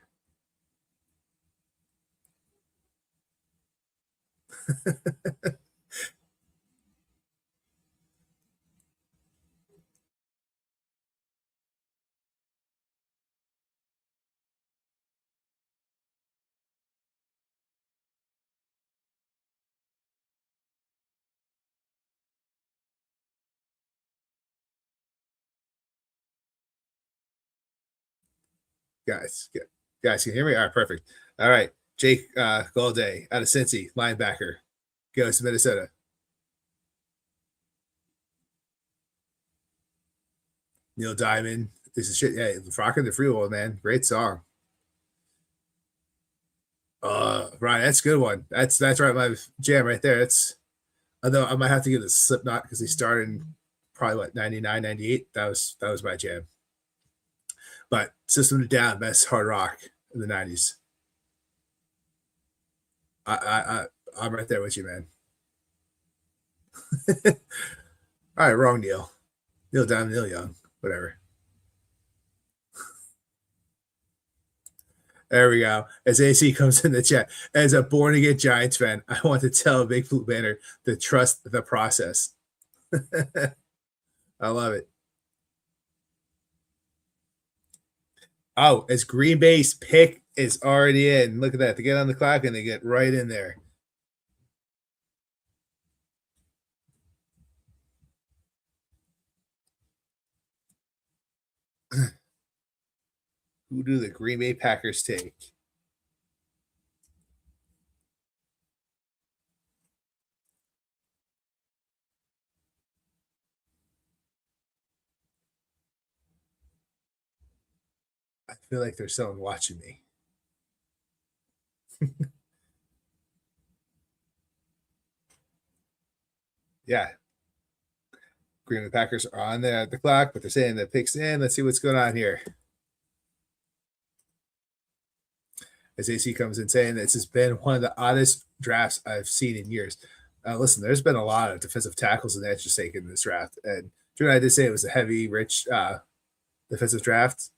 Guys, can you hear me? All right, perfect. All right, Jake Golday out of Cincy, linebacker, goes to Minnesota. Neil Diamond, this is shit. Yeah, rocking the free world, man. Great song. Ryan, that's a good one. That's right, my jam right there. It's although I might have to give it a Slipknot because he started in probably 99, 98. That was my jam. But System of a Down, best hard rock in the 90s. I'm right there with you, man. All right, wrong Neil. Neil Diamond, Neil Young, whatever. There we go. As AC comes in the chat, as a born again Giants fan, I want to tell Big Blue Banner to trust the process. I love it. Oh, as Green Bay's pick is already in. Look at that. They get on the clock and they get right in there. Who do the Green Bay Packers take? I feel like there's someone watching me. Yeah. Green Bay Packers are on the clock, but they're saying the pick's in. Let's see what's going on here. As AC comes in saying this has been one of the oddest drafts I've seen in years. Listen, there's been a lot of defensive tackles and edges taken in this draft. And Drew and I did say it was a heavy, rich defensive draft,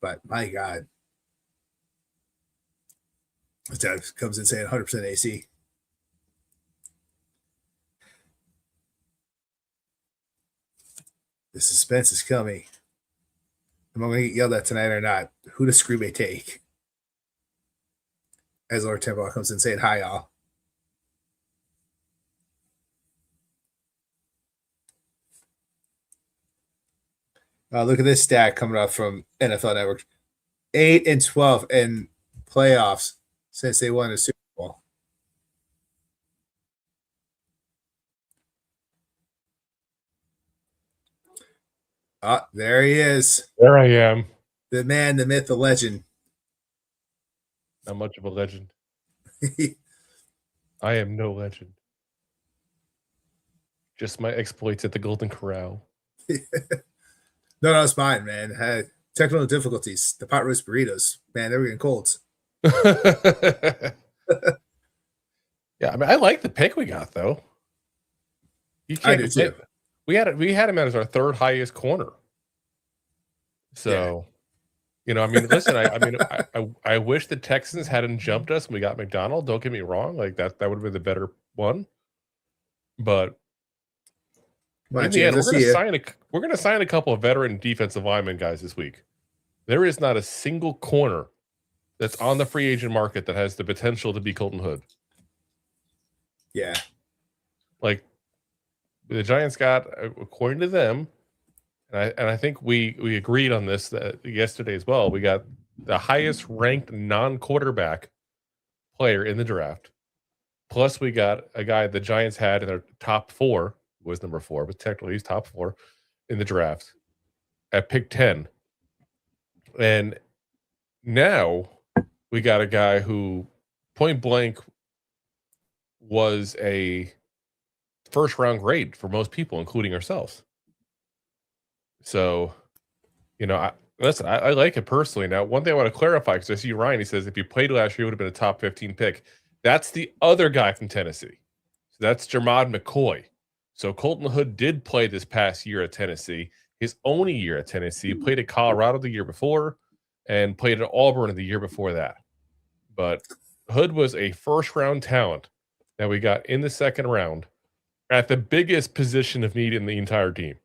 but my God. Dad comes in saying 100% AC. The suspense is coming. Am I going to get yelled at tonight or not? Who does Screw may take? As Lord Temple comes in saying hi, y'all. Look at this stat coming up from NFL Network: 8-12 in playoffs since they won the Super Bowl. There he is. There I am. The man, the myth, the legend. Not much of a legend. I am no legend. Just my exploits at the Golden Corral. No, it's fine, man. Had technical difficulties. The pot roast burritos, man, they were getting cold. Yeah, I mean, I like the pick we got though. You I can't do complain. too. We had him as our third highest corner. So, you know, I mean, listen, I wish the Texans hadn't jumped us and we got McDonald. Don't get me wrong, like that would have been the better one. But in the end, we're going to sign a couple of veteran defensive lineman guys this week. There is not a single corner that's on the free agent market that has the potential to be Colton Hood. Yeah. Like the Giants got, according to them, and I think we agreed on this yesterday as well. We got the highest ranked non-quarterback player in the draft. Plus, we got a guy the Giants had in their top 4. Was number 4, but technically he's top 4 in the draft at pick 10. And now we got a guy who point blank was a first round grade for most people, including ourselves. So, you know, I like it personally. Now, one thing I want to clarify, because I see Ryan, he says if you played last year, it would have been a top 15 pick. That's the other guy from Tennessee. So that's Jermod McCoy. So Colton Hood did play this past year at Tennessee, his only year at Tennessee, played at Colorado the year before, and played at Auburn the year before that. But Hood was a first-round talent that we got in the second round at the biggest position of need in the entire team.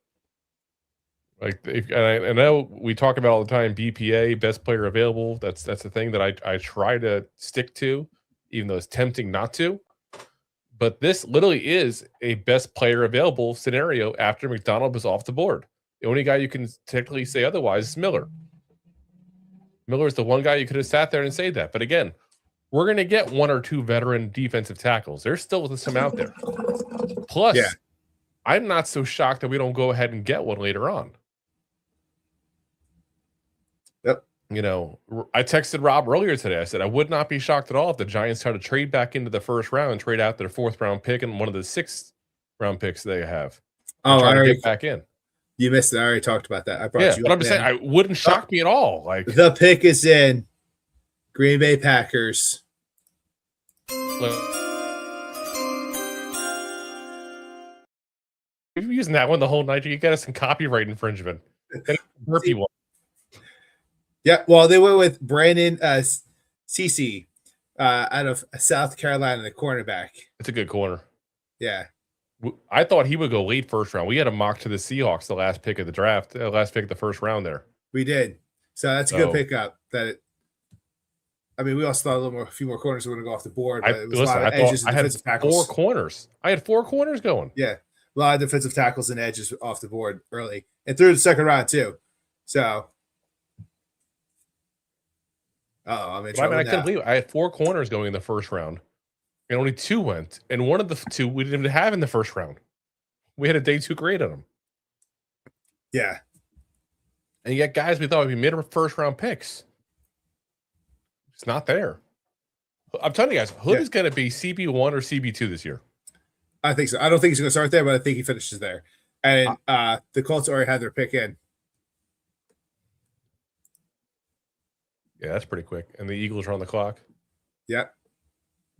Like, I know we talk about all the time BPA, best player available. That's the thing that I try to stick to, even though it's tempting not to. But this literally is a best player available scenario after McDonald was off the board. The only guy you can technically say otherwise is Miller. Miller is the one guy you could have sat there and say that. But again, we're going to get 1 or 2 veteran defensive tackles. There's still some out there. Plus, I'm not so shocked that we don't go ahead and get one later on. Yep. You know, I texted Rob earlier today. I said I would not be shocked at all if the Giants try to trade back into the first round and trade out their 4th round pick and one of the 6th round picks they have. Oh, I already get back in. You missed it. I already talked about that. I brought you but up, I'm just saying, I wouldn't shock me at all. Like the pick is in. Green Bay Packers. If you're using that one the whole night, you get us some copyright infringement. Burpee one. Yeah, well, they went with Brandon Cece out of South Carolina, the cornerback. It's a good corner. Yeah. I thought he would go late first round. We had a mock to the Seahawks the last pick of the draft, last pick of the first round there. We did. So that's a good pickup. We also thought a few more corners were going to go off the board. But it was a lot of edges and defensive tackles. 4 corners. I had 4 corners going. Yeah. A lot of defensive tackles and edges off the board early and through the second round, too. So. I couldn't believe it. I had 4 corners going in the first round, and only 2 went. And one of the 2 we didn't even have in the first round. We had a day 2 grade on them. Yeah. And yet, guys, we thought would be mid-first round picks. It's not there. I'm telling you guys, Hood is going to be CB1 or CB2 this year. I think so. I don't think he's going to start there, but I think he finishes there. And the Colts already had their pick in. Yeah, that's pretty quick. And the Eagles are on the clock. Yeah. I'll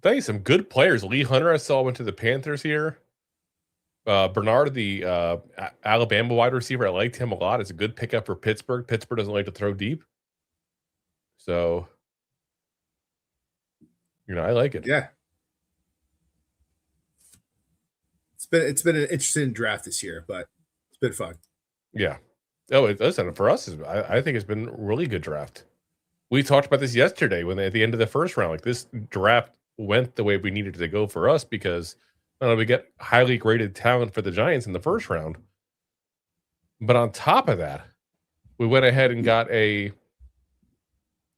tell you some good players. Lee Hunter, I saw, went to the Panthers here. Bernard, the Alabama wide receiver, I liked him a lot. It's a good pickup for Pittsburgh. Pittsburgh doesn't like to throw deep. So, I like it. Yeah. It's been an interesting draft this year, but it's been fun. Yeah. Oh, listen, for us, I think it's been a really good draft. We talked about this yesterday at the end of the first round. Like, this draft went the way we needed it to go for us because we get highly graded talent for the Giants in the first round. But on top of that, we went ahead and got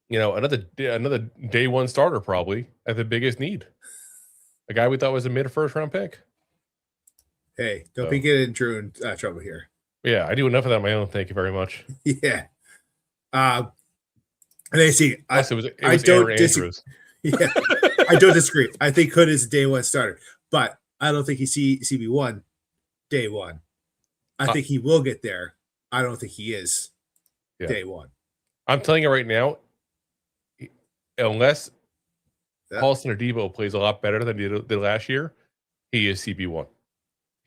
another day one starter probably at the biggest need. A guy we thought was a mid first round pick. Hey, don't be getting Drew in trouble here. Yeah, I do enough of that on my own. Thank you very much. Yeah. And I see. Plus, it was I don't Aaron Andrews. Yeah, I don't disagree. I think Hood is a day one starter, but I don't think he's CB1 day one. I think he will get there. I don't think he is day one. I'm telling you right now, unless Paulson Adebo plays a lot better than he did last year, he is CB1.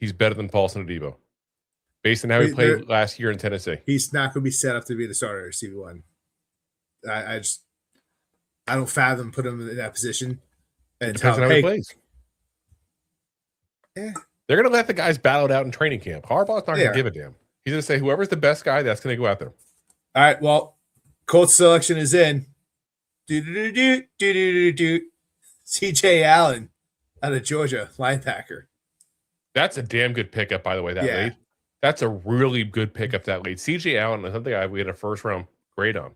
He's better than Paulson Adebo. Based on how he played last year in Tennessee. He's not going to be set up to be the starter at CB1. I don't fathom put him in that position. And depends on how he plays. Yeah. They're going to let the guys battle it out in training camp. Harbaugh's not going to give a damn. He's going to say, whoever's the best guy, that's going to go out there. All right, well, Colts selection is in. CJ Allen out of Georgia, linebacker. That's a damn good pickup, by the way, late. That's a really good pickup that late. CJ Allen is something we had a first round grade on.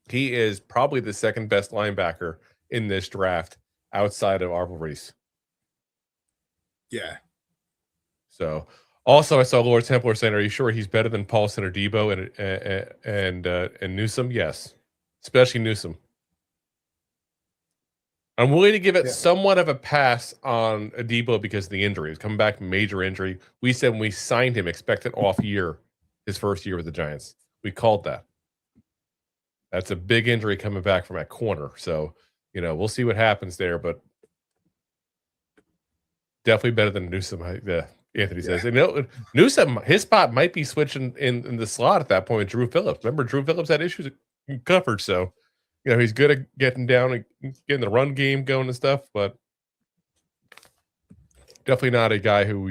He is probably the second best linebacker in this draft outside of Arvel Reese. Yeah. So, also, I saw Lord Templar saying, "Are you sure he's better than Paulson Adebo and Newsome?" Yes, especially Newsome. I'm willing to give it somewhat of a pass on Adebo because of the injury. He's coming back from major injury. We said when we signed him, expect an off year, his first year with the Giants. We called that. That's a big injury coming back from that corner. So, we'll see what happens there, but definitely better than Newsome, Anthony says. And Newsome, his spot might be switching in the slot at that point with Drew Phillips. Remember, Drew Phillips had issues in coverage, so he's good at getting down and getting the run game going and stuff, but definitely not a guy who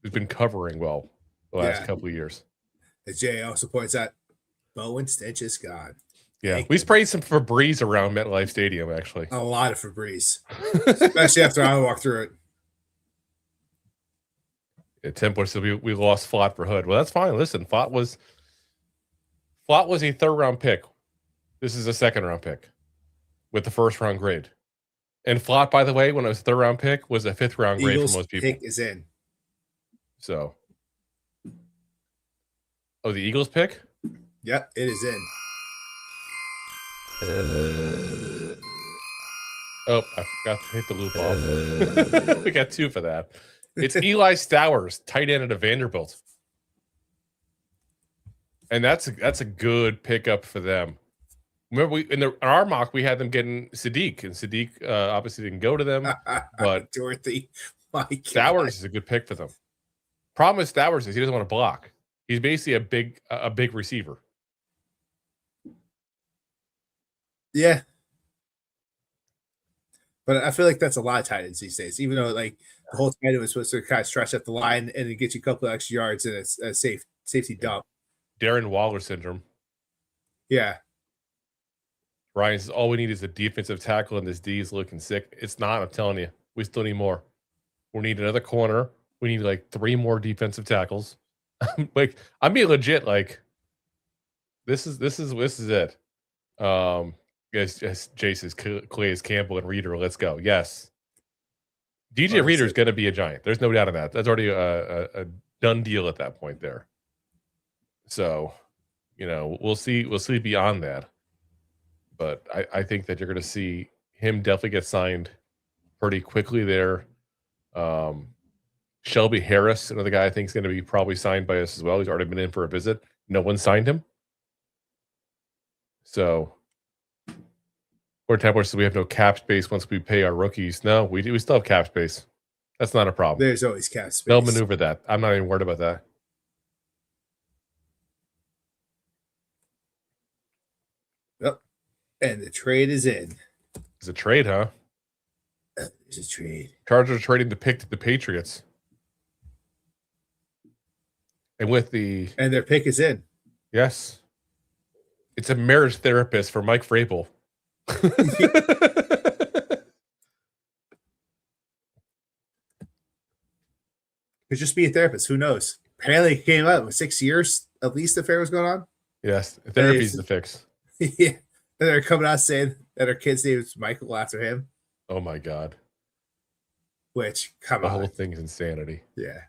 has been covering well the last couple of years. As Jay also points out, Bowen Stitch is gone. Yeah, we sprayed some Febreze around MetLife Stadium, actually. A lot of Febreze, especially after I walked through it. Yeah, Templar said we lost Flott for Hood. Well, that's fine. Listen, Flott was a third-round pick. This is a second-round pick with the first-round grade. And Flott, by the way, when it was a third-round pick, was a fifth-round grade for most people. Pick is in. So, the Eagles pick? Yep, it is in. I forgot to hit the loop off. We got 2 for that. It's Eli Stowers, tight end at Vanderbilt. And that's a good pickup for them. Remember, in our mock, we had them getting Sadiq, and Sadiq obviously didn't go to them. But Dorothy, my God. Stowers is a good pick for them. Problem with Stowers is he doesn't want to block. He's basically a big receiver. Yeah. But I feel like that's a lot of tight ends these days, even though the whole tight end was supposed to kind of stretch up the line and it gets you a couple of extra yards and it's a safety dump. Darren Waller syndrome. Yeah. Ryan says, all we need is a defensive tackle, and this D is looking sick. It's not, I'm telling you. We still need more. We need another corner. We need 3 more defensive tackles. I'm being legit. This is it. Yes, Jay says Calais Campbell and Reader. Let's go. Yes. DJ Reader is going to be a Giant. There's no doubt in that. That's already a done deal at that point there. So, we'll see beyond that. But I think that you're going to see him definitely get signed pretty quickly there. Shelby Harris, another guy I think is going to be probably signed by us as well. He's already been in for a visit. No one signed him. So, or Templar says we have no cap space once we pay our rookies. No, we still have cap space. That's not a problem. There's always cap space. They'll maneuver that. I'm not even worried about that. Yep. And the trade is in. It's a trade, huh? It's a trade. Chargers are trading the pick to the Patriots. And with the And their pick is in. yes, it's a marriage therapist for Mike Vrabel. Could just be a therapist. Who knows? Apparently, it came out with 6 years at least. The affair was going on. Yes, therapy's the fix. Yeah, and they're coming out saying that her kid's name is Michael after him. Oh my god, Which, come the on, whole thing's insanity. yeah.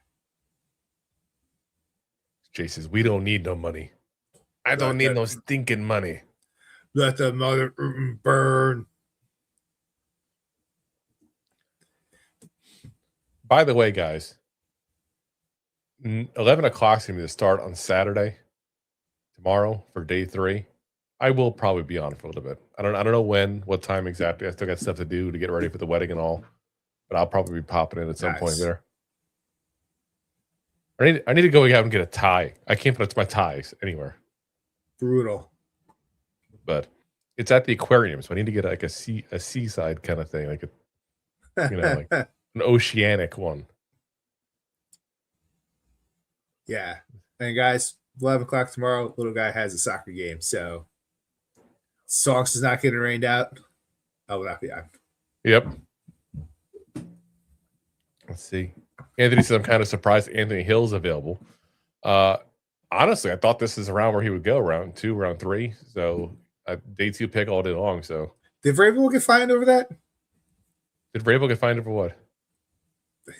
Jay says we don't need no money. I don't need no stinking money. Let the mother burn. By the way, guys, 11 o'clock's gonna be the start on Saturday, tomorrow for day 3. I will probably be on for a little bit. I don't know when, what time exactly. I still got stuff to do to get ready for the wedding and all, but I'll probably be popping in at some point Nice. there. I need to go out and get a tie. I can't put my ties anywhere, Brutal. but it's at the aquarium, so I need to get like a seaside kind of thing, like a like an oceanic one. Yeah. And guys, 11 o'clock tomorrow, little guy has a soccer game. So, Socks is not getting rained out. I will not be on. Yep. Let's see. Anthony says, I'm kind of surprised Anthony Hill's available. Honestly, I thought this is around where he would go, round 2, round 3. So, day 2 pick all day long. So, Did Vrabel get fined over that? did Vrabel get fined for what?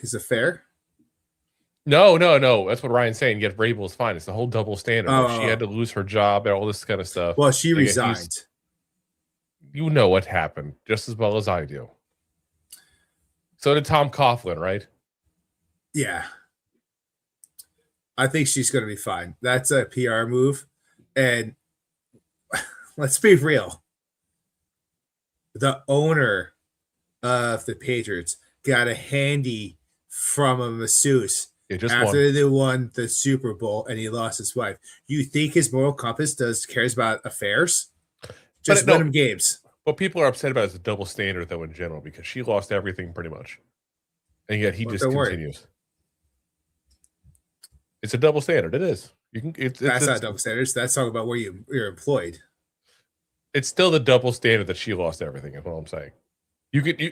His affair? No. That's what Ryan's saying. Yet Vrabel's fine. It's the whole double standard. Oh. She had to lose her job and all this kind of stuff. Well, she Yeah, resigned. You know what happened just as well as I do. So did Tom Coughlin, right? Yeah. I think she's going to be fine. That's a PR move. And let's be real. The owner of the Patriots got a handy from a masseuse Yeah, just after one. they won the Super Bowl and he lost his wife. You think his moral compass cares about affairs? Just no. win him games. What people are upset about is the double standard, though, in general, because she lost everything pretty much, and yet he Well, just don't worry. continues. It's a double standard. It is. You can. That's not double standards. That's talking about where you're employed. It's still the double standard that she lost everything. Is what I'm saying.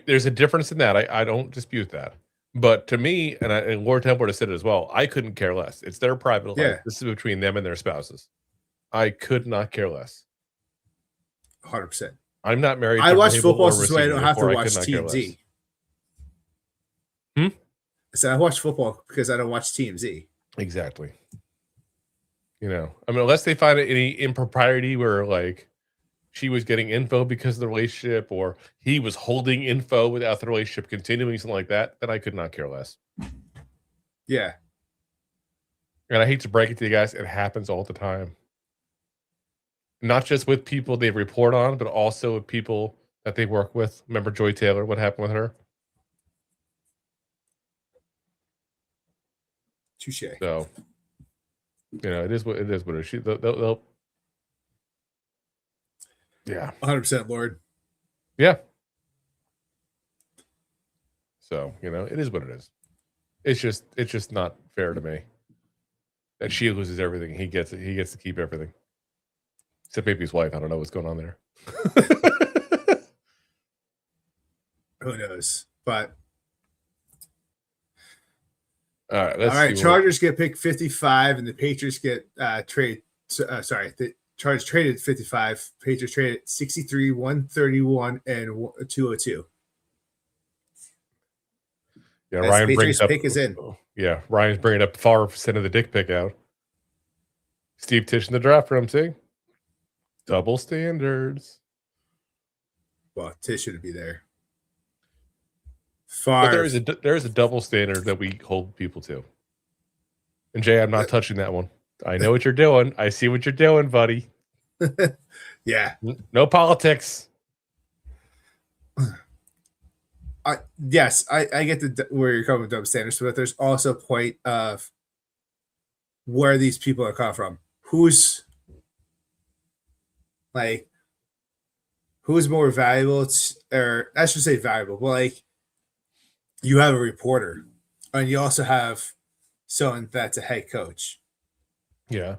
There's a difference in that. I don't dispute that. But to me, and Lord Temple has said it as well, I couldn't care less. It's their private life. Yeah. This is between them and their spouses. I could not care less. 100%. I'm not married. I to watch Vrabel football or so I don't Racine, have to therefore I watch could not care less. TMZ. Hmm? I said I watch football because I don't watch TMZ. Exactly. You know, I mean, unless they find any impropriety where like she was getting info because of the relationship or he was holding info without the relationship continuing, something like that, then I could not care less. Yeah. And I hate to break it to you guys, it happens all the time. Not just with people they report on, but also with people that they work with. Remember Joy Taylor, what happened with her? Touche. So, you know, it is what it is. They'll yeah. 100% Lord. Yeah. So, you know, it is what it is. It's just not fair to me that she loses everything. He gets it. He gets to keep everything. Except maybe his wife. I don't know what's going on there. Who knows? But All right. all right, see Chargers get pick 55 and the Patriots get trade. Sorry, the Chargers traded 55. Patriots traded 63, 131, and 202. Yeah, That's Ryan the brings Patriots up. pick is in. Yeah, Ryan's bringing up far sending the dick pic out. Steve Tisch in the draft for him, see? Double standards. Well, Tish should be there. But Far. there is a double standard that we hold people to. And Jay, I'm not touching that one. I know what you're doing. I see what you're doing, buddy. Yeah. No politics. Yes, I get where you're coming with double standards, but there's also a point of where these people are coming from. Who's more valuable? Or I should say valuable, but like you have a reporter and you also have someone that's a head coach. Yeah,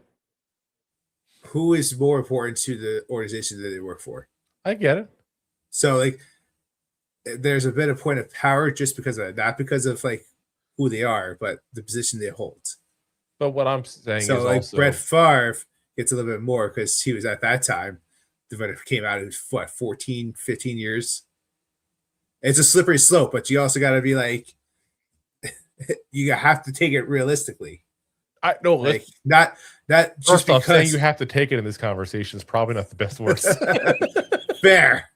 Who is more important to the organization that they work for? I get it. So like there's a bit of point of power just because of not because of like who they are, but the position they hold. But what I'm saying So is like also Brett Favre gets a little bit more because he was at that time when it came out in what 14, 15 years. It's a slippery slope, but you also got to be like, you have to take it realistically. I no. Like not just First off, saying because you have to take it in this conversation is probably not the best words. fair.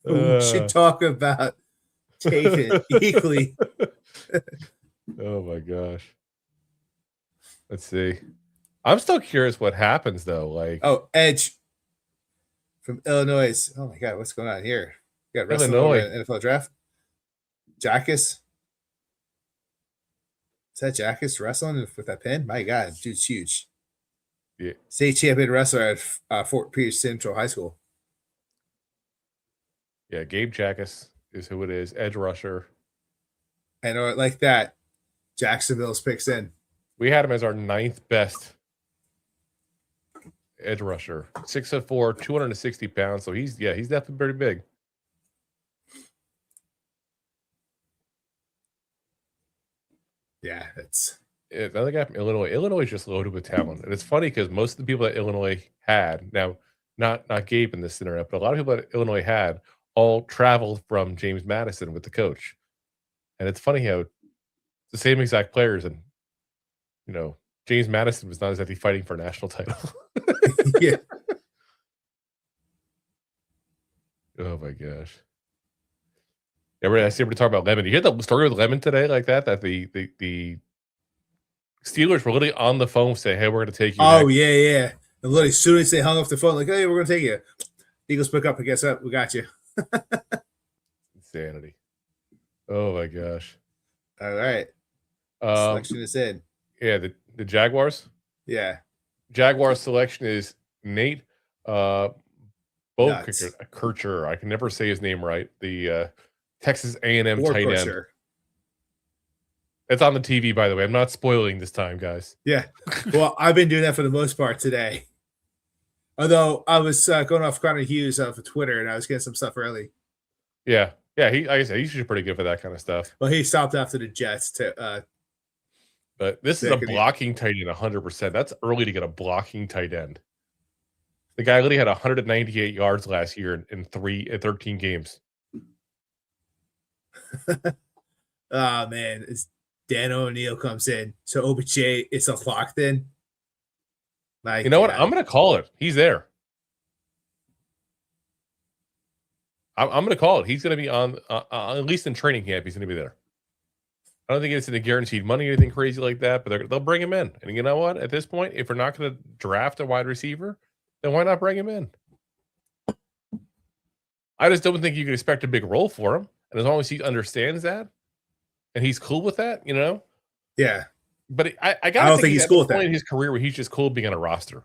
We should talk about taking it equally. Oh my gosh. Let's see. I'm still curious what happens though. Like, Oh, Edge from Illinois. Oh my God, what's going on here? You got wrestling Illinois. over in NFL draft. Jackus. Is that Jackus wrestling with that pin? My God, dude's huge. Yeah. State champion wrestler at Fort Pierce Central High School. yeah, Gabe Jackus is who it is. Edge rusher. And like that, Jacksonville's picks in. We had him as our 9th best edge rusher. 6'4", 260 pounds. So he's definitely pretty big. Yeah, it's Another guy from Illinois. Illinois is just loaded with talent, and it's funny because most of the people that Illinois had now, not Gabe in this scenario, but a lot of people that Illinois had all traveled from James Madison with the coach, and it's funny how the same exact players, and James Madison was not exactly fighting for a national title. yeah. Oh my gosh. I see everybody talk about Lemon. You hear the story with Lemon today like that? That the Steelers were literally on the phone saying, "Hey, we're going to take you." Oh next. yeah. And literally, as soon as they hung off the phone, like, "Hey, we're gonna take you." Eagles pick up and guess what? We got you. Insanity. Oh my gosh. All right. Selection is in. Yeah, the Jaguars. Yeah. Jaguars selection is Nate Nuts. Kircher. I can never say his name right. The Texas A&M Or tight end. Crusher. It's on the TV, by the way. I'm not spoiling this time, guys. Yeah. Well, I've been doing that for the most part today. Although I was going off Connor Hughes off of Twitter, and I was getting some stuff early. Yeah. He, like I said, he's usually pretty good for that kind of stuff. Well, he stopped after the Jets to. But this is a blocking tight end 100%. That's early to get a blocking tight end. The guy literally had 198 yards last year in 13 games. Oh man, it's Dan O'Neill comes in, so OBJ is a locked in. You know what? I'm going to call it. He's there. I'm going to call it. He's going to be on at least in training camp. He's going to be there. I don't think it's in the guaranteed money or anything crazy like that, but they'll bring him in. And you know what? At this point, if we're not going to draft a wide receiver, then why not bring him in? I just don't think you can expect a big role for him. And as long as he understands that and he's cool with that, Yeah. But I don't think he's cool with that in his career where he's just cool being on a roster.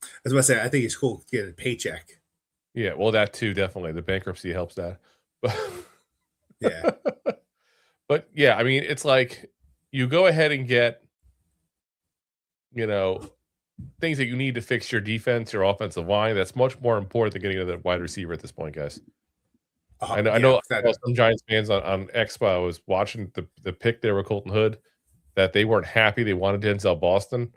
I was about to say, I think he's cool getting a paycheck. Yeah, well, that too, definitely. The bankruptcy helps that. But yeah. But yeah, I mean, it's like you go ahead and get, things that you need to fix your defense, your offensive line. That's much more important than getting a wide receiver at this point, guys. I know some Giants fans on Expo was watching the pick there with Colton Hood that they weren't happy. They wanted Denzel Boston.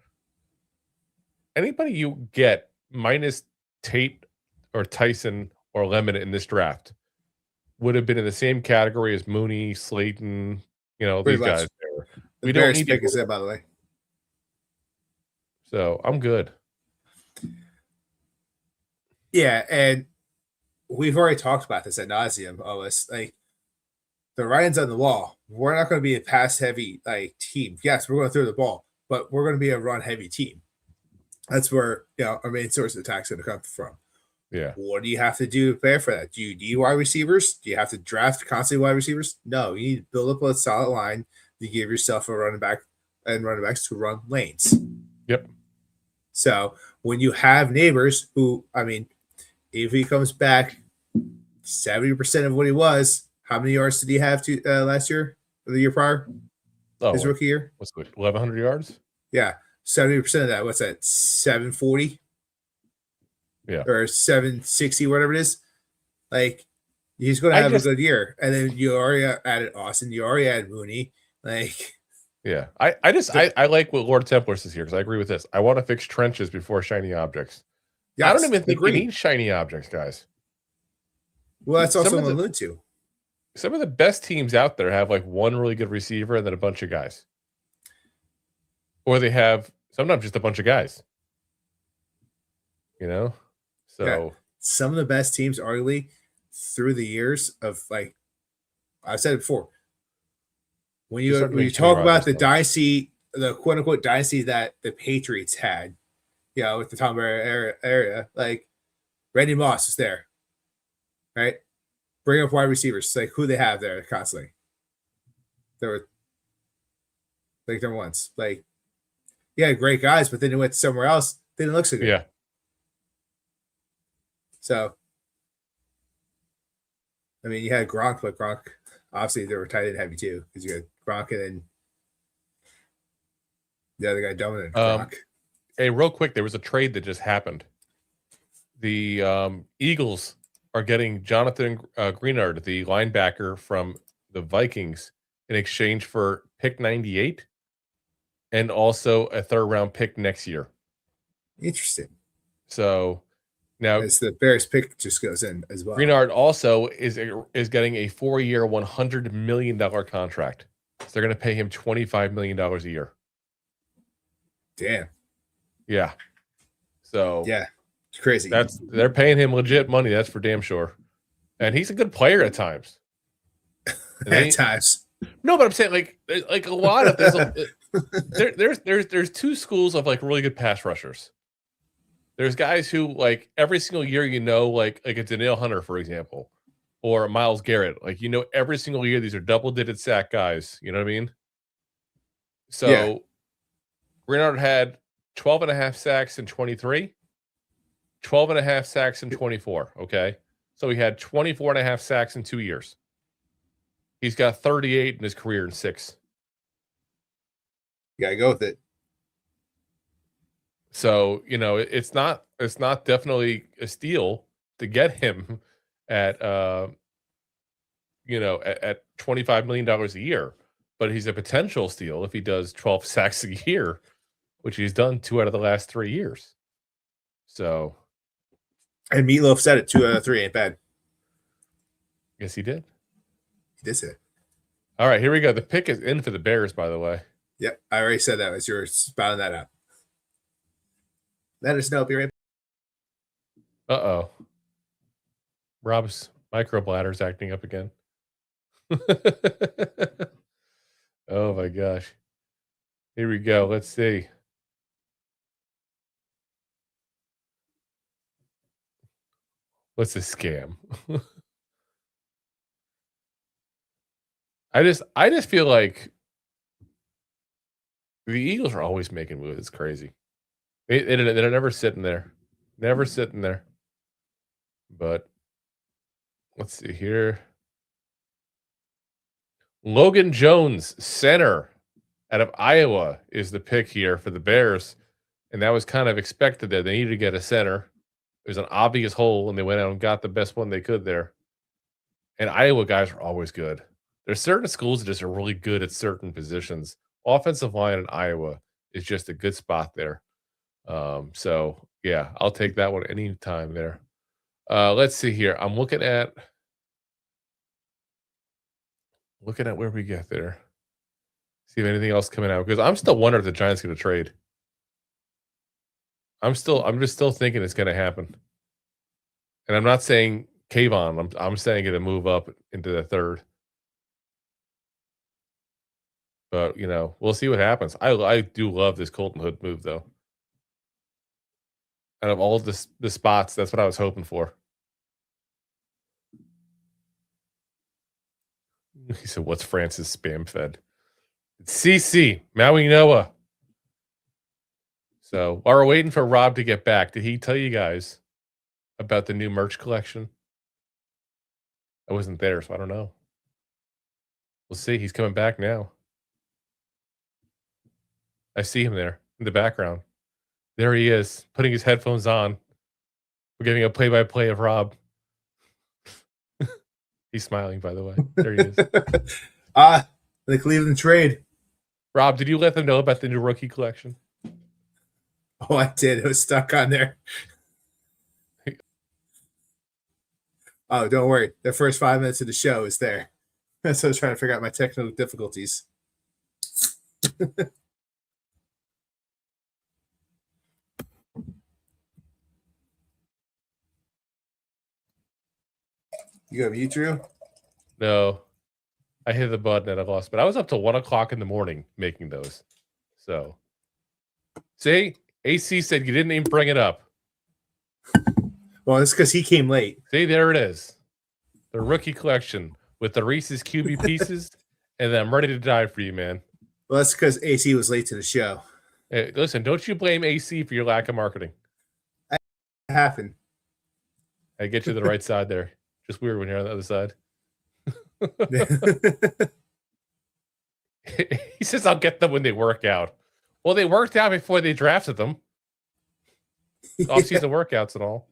Anybody you get minus Tate or Tyson or Lemon in this draft would have been in the same category as Mooney, Slayton, these guys. We don't need to say, by the way. So I'm good. Yeah, and we've already talked about this ad nauseum. Almost like the writing's on the wall. We're not going to be a pass-heavy team. Yes, we're going to throw the ball, but we're going to be a run-heavy team. That's where our main source of attack is going to come from. Yeah. What do you have to do to prepare for that? Do you need wide receivers? Do you have to draft constantly wide receivers? No, you need to build up a solid line to give yourself a running back and running backs to run lanes. Yep. So when you have Neighbors who, if he comes back 70% of what he was, how many yards did he have last year or the year prior? Oh, his rookie year. what's it? 1,100 yards? Yeah, 70% of that. What's that? 740. Yeah. Or 760, whatever it is. Like he's going to have a good year, and then you already added Austin. You already added Mooney. Like, yeah, I like what Lord Templar says here because I agree with this. I want to fix trenches before shiny objects. yes, I don't even think we agreed. need shiny objects, guys. Well, that's also Some what of I'm the- alluding to. Some of the best teams out there have like one really good receiver and then a bunch of guys, or they have sometimes just a bunch of guys. You know, so Yeah. Some of the best teams, arguably, through the years of like I've said it before. When you talk about the dynasty, the quote unquote dynasty that the Patriots had, you know, with the Tom Brady area, like Randy Moss was there, right? Bring up wide receivers, like who they have there constantly. There were like number ones, like yeah, great guys, but then they went somewhere else, they didn't look so good. yeah. So, I mean, you had Gronk, but Gronk, obviously, they were tight end heavy too, because you had Gronk and then the other guy dominated Gronk. Hey, real quick, there was a trade that just happened. The Eagles are getting Jonathan Greenard, the linebacker from the Vikings, in exchange for pick 98 and also a third-round pick next year. Interesting. So now As the Bears pick just goes in as well. Greenard also is getting a 4-year, $100 million contract. So they're going to pay him $25 million a year. Damn. Yeah. So Yeah. It's crazy. they're paying him legit money. That's for damn sure. And he's a good player at times. at times. No, but I'm saying like a lot of there's two schools of like really good pass rushers. There's guys who like every single year, you know, like a Danielle Hunter, for example, or Myles Garrett. Like, you know, every single year these are double-digit sack guys. You know what I mean? So Yeah. Greenard had 12 and a half sacks in 23, 12 and a half sacks in 24. Okay. So he had 24 and a half sacks in 2 years. He's got 38 in his career in 6. You gotta go with it. So, you know, it's not definitely a steal to get him at you know, at $25 million a year, but he's a potential steal if he does 12 sacks a year, which he's done 2 out of the last 3 years. So, And Meatloaf said it 2 out of 3 ain't bad. yes, he did. He did say it. All right, here we go. The pick is in for the Bears, by the way. Yep. I already said that as you were spouting that out. Let us know. Be right back. Uh-oh. Rob's microbladder's acting up again. Oh my gosh. Here we go. Let's see. What's a scam? I just feel like the Eagles are always making moves. It's crazy. They're never sitting there. Never sitting there. But let's see here. Logan Jones, center out of Iowa, is the pick here for the Bears. And that was kind of expected there. They needed to get a center. There's an obvious hole, and they went out and got the best one they could there. And Iowa guys are always good. There's certain schools that just are really good at certain positions. Offensive line in Iowa is just a good spot there. So, yeah, I'll take that one anytime there. Let's see here. I'm looking at where we get there. See if anything else coming out, because I'm still wondering if the Giants going to trade. I'm just still thinking it's going to happen. And I'm not saying Kayvon. I'm saying it'll move up into the third. But, you know, we'll see what happens. I do love this Colton Hood move, though. Out of all the spots, that's what I was hoping for. He said, "What's Francis spam fed?" It's CC Maui Noah. So while we're waiting for Rob to get back, did he tell you guys about the new merch collection? I wasn't there, so I don't know. We'll see. He's coming back now. I see him there in the background. There he is, putting his headphones on. We're giving a play-by-play of Rob. He's smiling, by the way. There he is. The Cleveland trade. Rob, did you let them know about the new rookie collection? Oh, I did. It was stuck on there. Oh, don't worry. The first 5 minutes of the show is there. So I was trying to figure out my technical difficulties. You got mute, Drew? No. I hit the button and I lost, but I was up till 1 o'clock in the morning making those. So, see, AC said you didn't even bring it up. Well, it's because he came late. See, there it is. The rookie collection with the Reese's QB pieces, and then I'm ready to die for you, man. Well, that's because AC was late to the show. Hey, listen, don't you blame AC for your lack of marketing. It happened. I get you to the right side there. Just weird when you're on the other side. He says, I'll get them when they work out. Well, they worked out before they drafted them. Off-season workouts and all.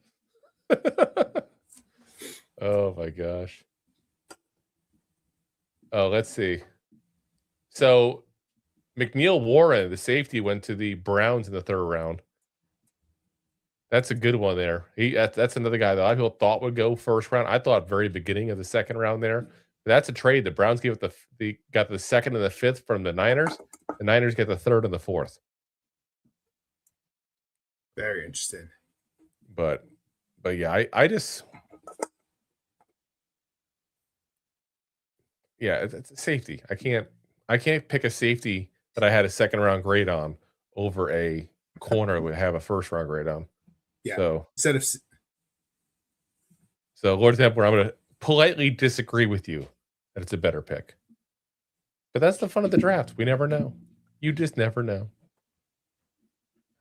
Oh, my gosh. Oh, let's see. So, McNeil Warren, the safety, went to the Browns in the 3rd round. That's a good one there. That's another guy that a lot of people thought would go 1st round. I thought very beginning of the 2nd round there. But that's a trade. The Browns got the 2nd and the 5th from the Niners. The Niners get the 3rd and the 4th. Very interesting. But yeah, I just it's safety. I can't pick a safety that I had a 2nd round grade on over a corner that would have a 1st round grade on. Yeah. So Instead of Lord Templar, I'm going to politely disagree with you that it's a better pick. But that's the fun of the draft. We never know. You just never know.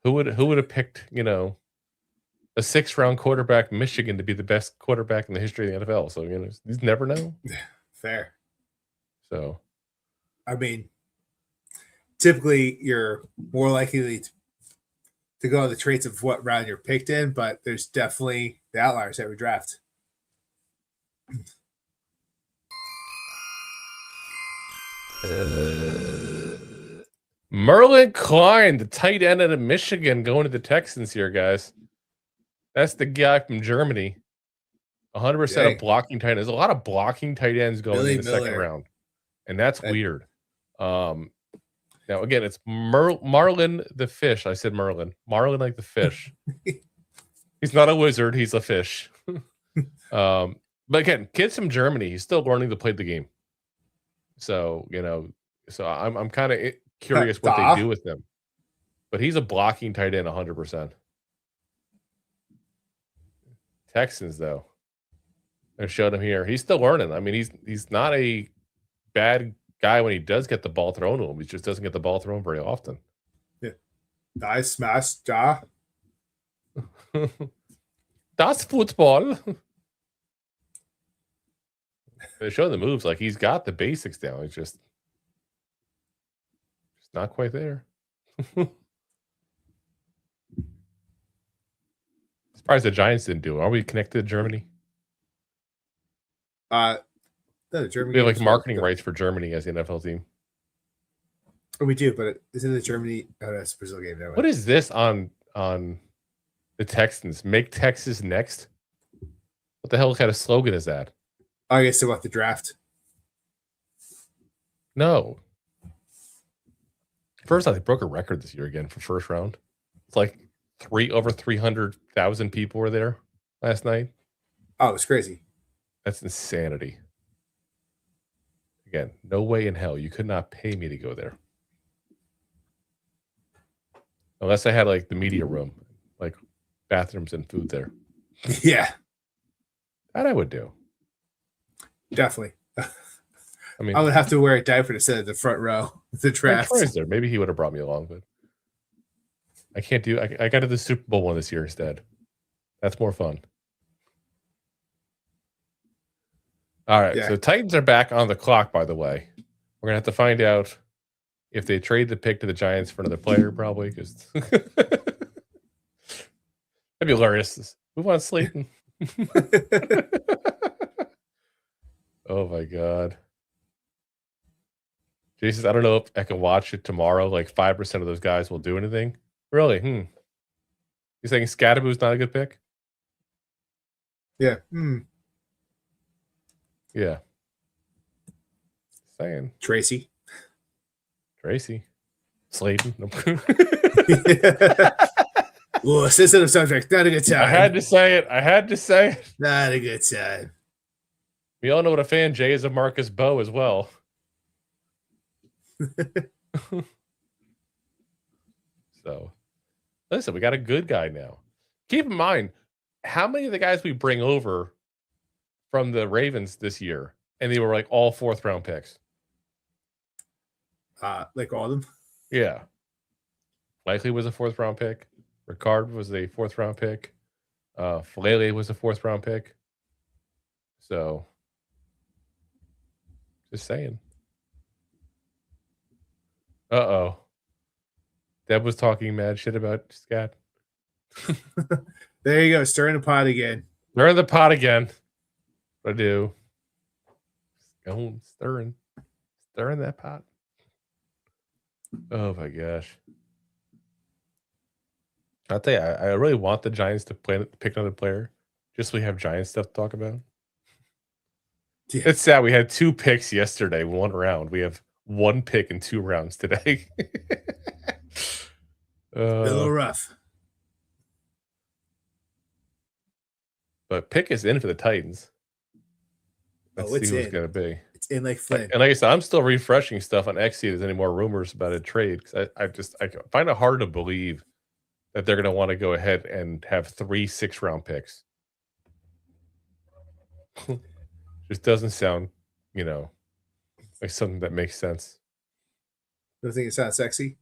Who would have picked, a 6th round quarterback, Michigan, to be the best quarterback in the history of the NFL? So, you just never know. fair. So, I mean, typically you're more likely to go on the traits of what round you're picked in, but there's definitely the outliers every draft. Merlin Klein, the tight end out of Michigan, going to the Texans here, guys. That's the guy from Germany. 100% of blocking tight ends. There's a lot of blocking tight ends going in the 2nd round, and that's weird. Now, again, it's Marlin the fish. I said Merlin. Marlin like the fish. He's not a wizard. He's a fish. But again, kid's from Germany. He's still learning to play the game. So, so I'm kind of curious what they do with him. But he's a blocking tight end 100%. Texans, though. I showed him here. He's still learning. I mean, he's not a bad guy when he does get the ball thrown to him. He just doesn't get the ball thrown very often. Yeah. Nice smash, ja. That's football. They show the moves like he's got the basics down. It's just not quite there. Surprised the Giants didn't do it. Are we connected to Germany? No, Germany. We have like marketing rights for Germany as the NFL team. Oh, we do, but isn't it Germany? Oh, that's a Brazil game. What is this on the Texans? Make Texas next? What the hell kind of slogan is that? Oh, I guess about the draft. No. First off, they broke a record this year again for 1st round. It's like over 300,000 people were there last night. Oh, it's crazy. That's insanity. Again, no way in hell you could not pay me to go there. Unless I had like the media room, like bathrooms and food there. Yeah. That I would do. Definitely. I mean, I would have to wear a diaper to sit at the front row of the draft. There. Maybe he would have brought me along, but I can't do. I got to the Super Bowl one this year instead. That's more fun. All right, so Titans are back on the clock. By the way, we're gonna have to find out if they trade the pick to the Giants for another player, probably because that'd be hilarious. Move on, Slayton. Oh my god. Jason, I don't know if I can watch it tomorrow. Like 5% of those guys will do anything. Really? You saying Scadaboo's not a good pick? Yeah. Yeah. Saying Tracy. Slayton. Oh, sensitive subject. Not a good time. I had to say it. Not a good time. We all know what a fan Jay is of Marcus Bowe as well. So, listen, we got a good guy now. Keep in mind, how many of the guys we bring over from the Ravens this year, and they were like all 4th round picks? Like all of them? Yeah. Likely was a 4th round pick. Ricard was a 4th round pick. Falele was a 4th round pick. So, just saying. Uh-oh. Deb was talking mad shit about Scat. There you go. Stirring the pot again. They're in the pot again. What I do? Going stirring that pot. Oh my gosh. I'll tell you, I really want the Giants to pick another player, just so we have Giants stuff to talk about. Yeah. It's sad. We had 2 picks yesterday, 1 round. We have 1 pick in 2 rounds today. A little rough. But pick is in for the Titans. Let's It's see who it's in. going to be. It's in like Flint. And like I said, I'm still refreshing stuff on X. If there's any more rumors about a trade, because I find it hard to believe that they're going to want to go ahead and have 3 6-round picks. Just doesn't sound, like something that makes sense. Don't think it sounds sexy.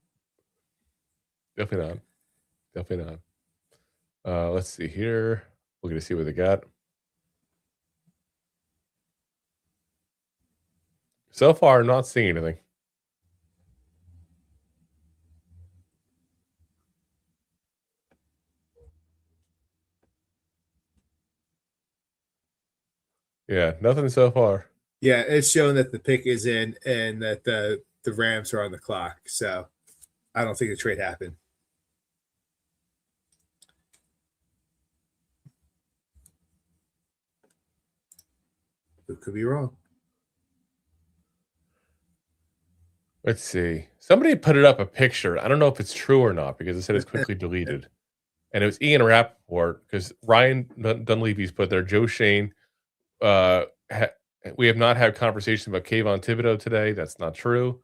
Definitely not. Let's see here. We're going to see what they got. So far, not seeing anything. Yeah, nothing so far. Yeah, it's showing that the pick is in and that the Rams are on the clock. So I don't think the trade happened. It could be wrong. Let's see. Somebody put it up a picture. I don't know if it's true or not because it said it's quickly deleted. And it was Ian Rappaport because Ryan Dunleavy's put there. Joe Shane. We have not had conversations about Kayvon Thibodeau today. That's not true.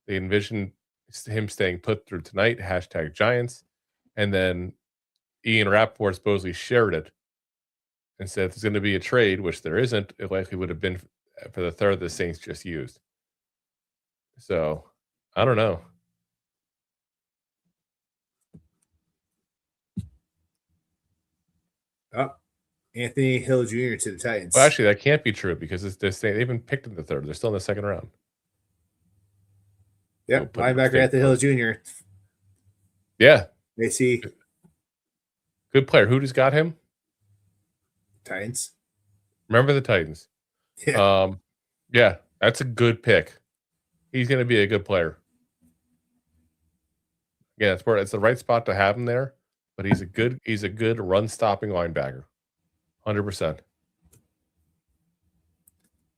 They envision him staying put through tonight. # Giants. And then Ian Rappaport supposedly shared it and said if there's going to be a trade, which there isn't, it likely would have been for the third the Saints just used. So, I don't know. Oh, Anthony Hill Jr. to the Titans. Well, actually, that can't be true because they've been picked in the third. They're still in the 2nd round. Yep, linebacker Anthony Hill Jr. Yeah. They see Good player. Who just got him? Titans. Remember the Titans. Yeah. Yeah, that's a good pick. He's going to be a good player. Yeah, it's the right spot to have him there, but he's a good run stopping linebacker. 100%.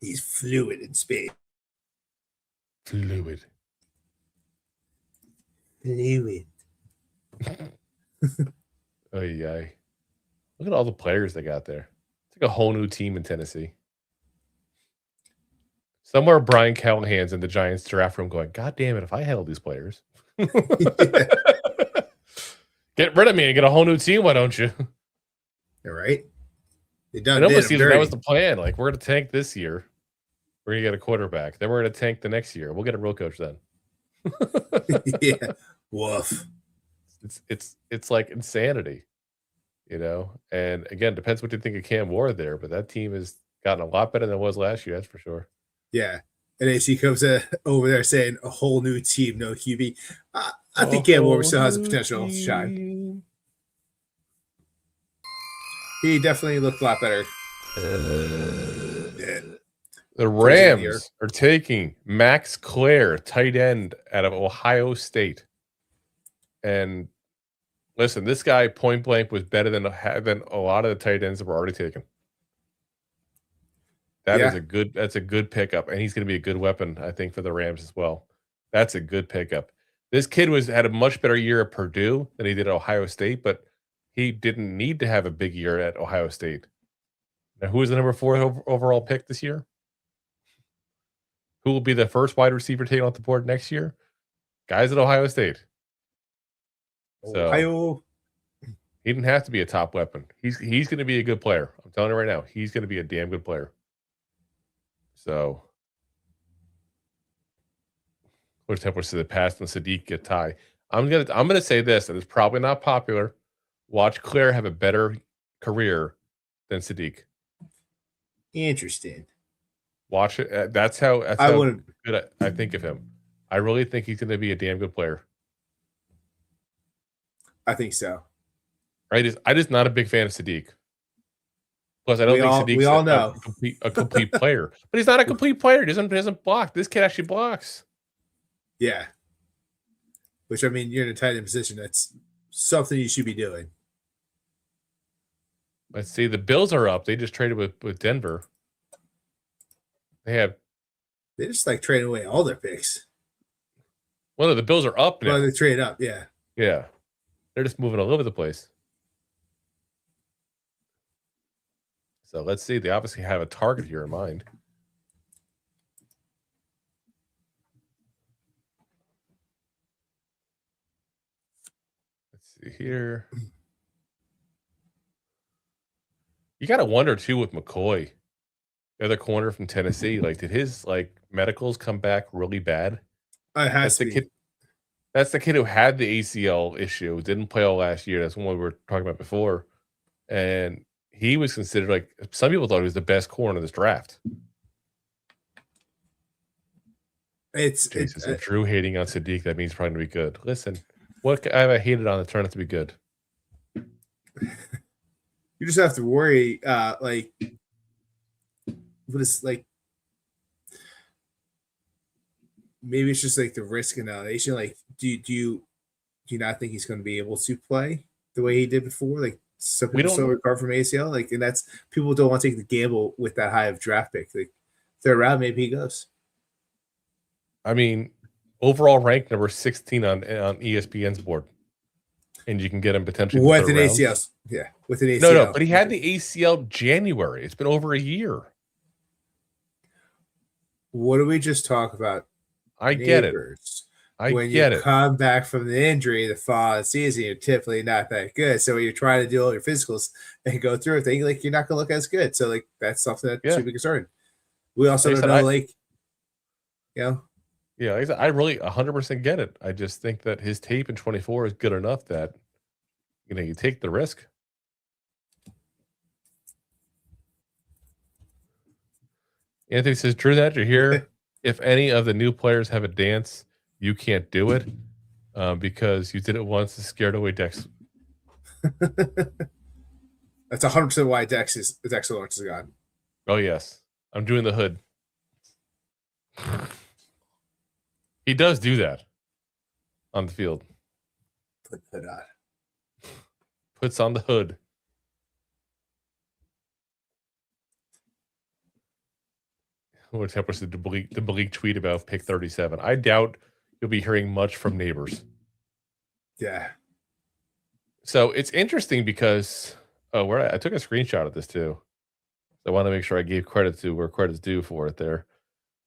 He's fluid in space. Fluid. Oh yeah. Look at all the players they got there. It's like a whole new team in Tennessee. Somewhere Brian Callahan's in the Giants draft room going, God damn it, if I had all these players. Get rid of me and get a whole new team, why don't you? All right. It almost seems that was the plan. Like, we're going to tank this year. We're going to get a quarterback. Then we're going to tank the next year. We'll get a real coach then. Yeah. Woof. It's like insanity, And again, depends what you think of Cam Ward there, but that team has gotten a lot better than it was last year. That's for sure. Yeah. And AC comes over there saying a whole new team, no QB. I think Cam Warner still has the potential to shine. He definitely looked a lot better. The Rams are taking Max Clare, tight end out of Ohio State. And listen, this guy point blank was better than a lot of the tight ends that were already taken. That's a good pickup, and he's going to be a good weapon, I think, for the Rams as well. That's a good pickup. This kid had a much better year at Purdue than he did at Ohio State, but he didn't need to have a big year at Ohio State. Now, who is the number 4 overall pick this year? Who will be the first wide receiver taken off the board next year? Guys at Ohio State. So Ohio. He didn't have to be a top weapon. He's going to be a good player. I'm telling you right now, he's going to be a damn good player. So, which temper to the past and Sadiq get tie. I'm gonna say this, and it's probably not popular. Watch Claire have a better career than Sadiq. Interesting. Watch it. That's how good I think of him. I really think he's going to be a damn good player. I think so. I'm just not a big fan of Sadiq. Plus, I don't think Sadiq's a complete player. But he's not a complete player. He doesn't block. This kid actually blocks. Yeah. Which, I mean, you're in a tight end position. That's something you should be doing. Let's see. The Bills are up. They just traded with Denver. They just like trading away all their picks. Well, no, the Bills are up now. Well, they trade up, yeah. Yeah. They're just moving all over the place. So let's see. They obviously have a target here in mind. Let's see here. You got to wonder, too, with McCoy, the other corner from Tennessee. Like, did his medicals come back really bad? It has to be. That's the kid who had the ACL issue, didn't play all last year. That's one we were talking about before. And he was considered, some people thought he was the best corner of this draft. It's Drew hating on Sadiq. That means probably going to be good. Listen, what have I hated on it turned out to be good? You just have to worry, what is maybe it's just the risk annihilation. Do you not think he's going to be able to play the way he did before? Some people still recover from ACL, and that's people don't want to take the gamble with that high of draft pick. Third round, maybe he goes. I mean, overall rank number 16 on ESPN's board, and you can get him potentially with an ACL. Yeah, with an ACL. No, but he had the ACL January. It's been over a year. What did we just talk about? I get it. When you come back from the injury the following season, you're typically not that good. So when you're trying to do all your physicals and go through everything, you're not going to look as good. So that's something that should be concerning. We also don't know, Yeah, I really 100% get it. I just think that his tape in 24 is good enough that you take the risk. Anthony says, Drew, that you're here. If any of the new players have a dance, you can't do it because you did it once and scared away Dex. That's 100% why Dex Lawrence is gone. Oh, yes. I'm doing the hood. He does do that on the field. Put the hood on. Puts on the hood. What happens to the Malik tweet about pick 37? I doubt you'll be hearing much from neighbors. Yeah. So it's interesting because I took a screenshot of this too. I want to make sure I gave credit to where credit's due for it there.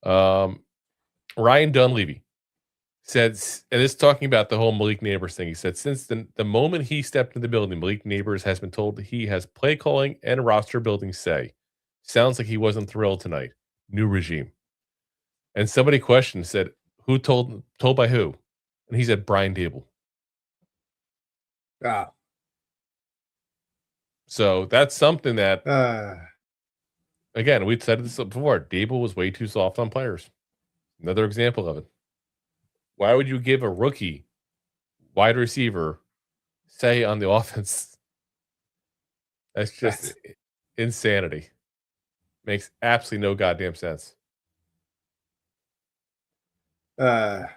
Ryan Dunleavy said, and this is talking about the whole Malik Neighbors thing. He said, since the moment he stepped in the building, Malik Neighbors has been told that he has play calling and roster building say. Sounds like he wasn't thrilled tonight. New regime. And somebody questioned, said, who told by who? And he said, Brian Dable. Ah. So that's something that, again, we'd said this before. Dable was way too soft on players. Another example of it. Why would you give a rookie wide receiver say on the offense? That's just insanity. Makes absolutely no goddamn sense. Yeah.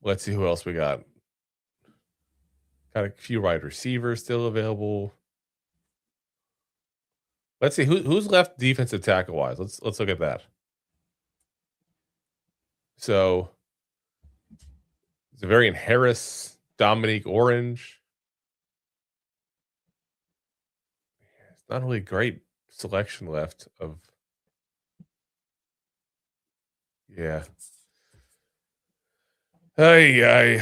Let's see who else we got. Got a few wide receivers still available. Let's see who's left defensive tackle wise. Let's look at that. So Zavarian Harris, Dominique Orange. It's not really great selection left of. Yeah. Hey.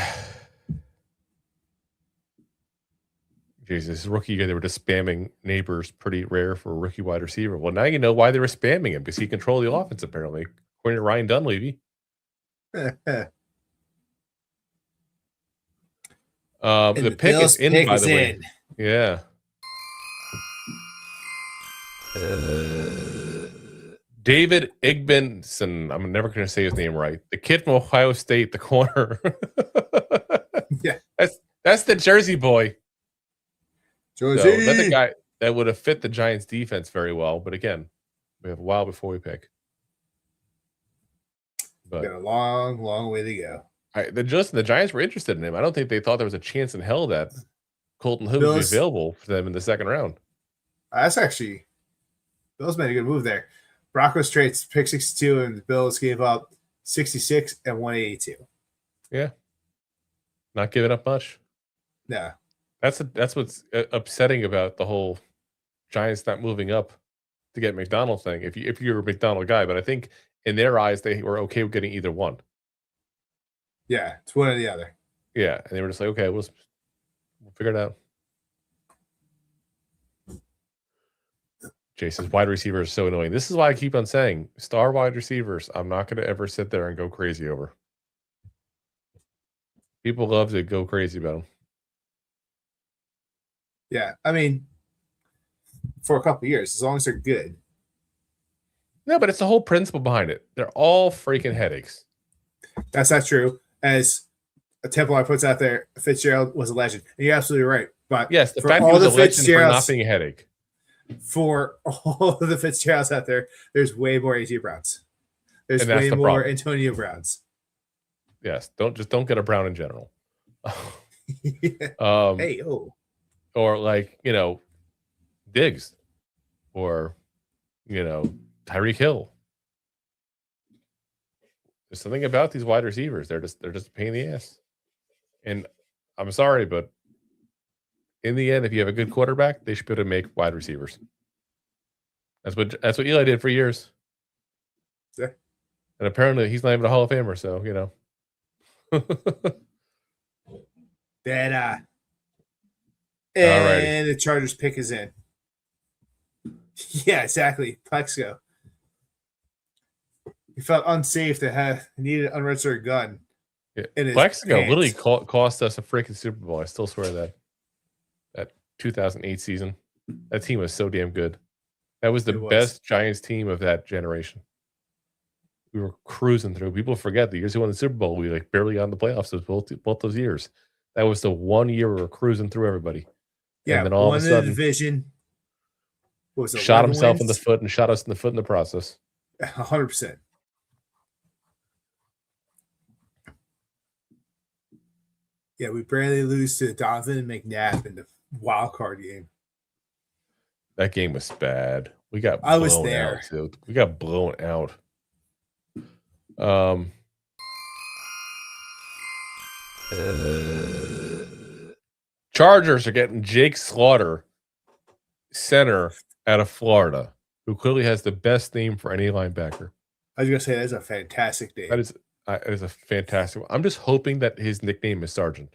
Jesus, rookie year, they were just spamming Neighbors, pretty rare for a rookie wide receiver. Well, now you know why they were spamming him, because he controlled the offense, apparently, according to Ryan Dunleavy. The pick is in, by the way. Yeah. David Igbenson. I'm never going to say his name right. The kid from Ohio State, the corner. Yeah. That's the Jersey boy. Jersey. So that's a guy that would have fit the Giants defense very well. But again, we have a while before we pick. But got a long, long way to go. The Giants were interested in him. I don't think they thought there was a chance in hell that Colton Hood would be available for them in the second round. That's actually Bills made a good move there. Broncos trades pick 62, and the Bills gave up 66 and 182. Yeah, not giving up much. No, that's what's upsetting about the whole Giants not moving up to get McDonald thing. If you're a McDonald guy, but I think in their eyes they were okay with getting either one. Yeah, it's one or the other. Yeah, and they were just like, okay, we'll figure it out. Jason's wide receiver is so annoying. This is why I keep on saying star wide receivers. I'm not going to ever sit there and go crazy over. People love to go crazy about them. Yeah, I mean, for a couple of years, as long as they're good. No, but it's the whole principle behind it. They're all freaking headaches. That's not true. As a Templar puts out there, Fitzgerald was a legend. And you're absolutely right. But yes, the for fact all he was the a legend for not Fitzgeralds, being a headache. for all of the Fitzgeralds out there, there's way more A.J. Browns. There's And that's way the more problem. Antonio Browns. Yes, don't get a Brown in general. Yeah. Hey, oh. Or like, Diggs or Tyreek Hill. There's something about these wide receivers. They're just a pain in the ass. And I'm sorry, but in the end, if you have a good quarterback, they should be able to make wide receivers. That's what Eli did for years. Yeah. And apparently he's not even a Hall of Famer, so And Alrighty. the Chargers pick is in. Yeah, exactly. Plexico. He felt unsafe to needed an unregistered gun. Yeah. In his Plexico pants. literally cost us a freaking Super Bowl. I still swear that 2008 season. That team was so damn good. That was the best Giants team of that generation. We were cruising through. People forget the years we won the Super Bowl. We barely got in the playoffs both those years. That was the one year we were cruising through everybody. Yeah, and then all of a sudden, the division. Shot himself in the foot and shot us in the foot in the process. 100%. Yeah, we barely lose to Donovan McNabb in the wild card game. That game was bad. We got I was blown there. out, too. We got blown out. Chargers are getting Jake Slaughter, center out of Florida, who clearly has the best name for any linebacker. I was going to say that's a fantastic name. That is a fantastic one. I'm just hoping that his nickname is Sergeant.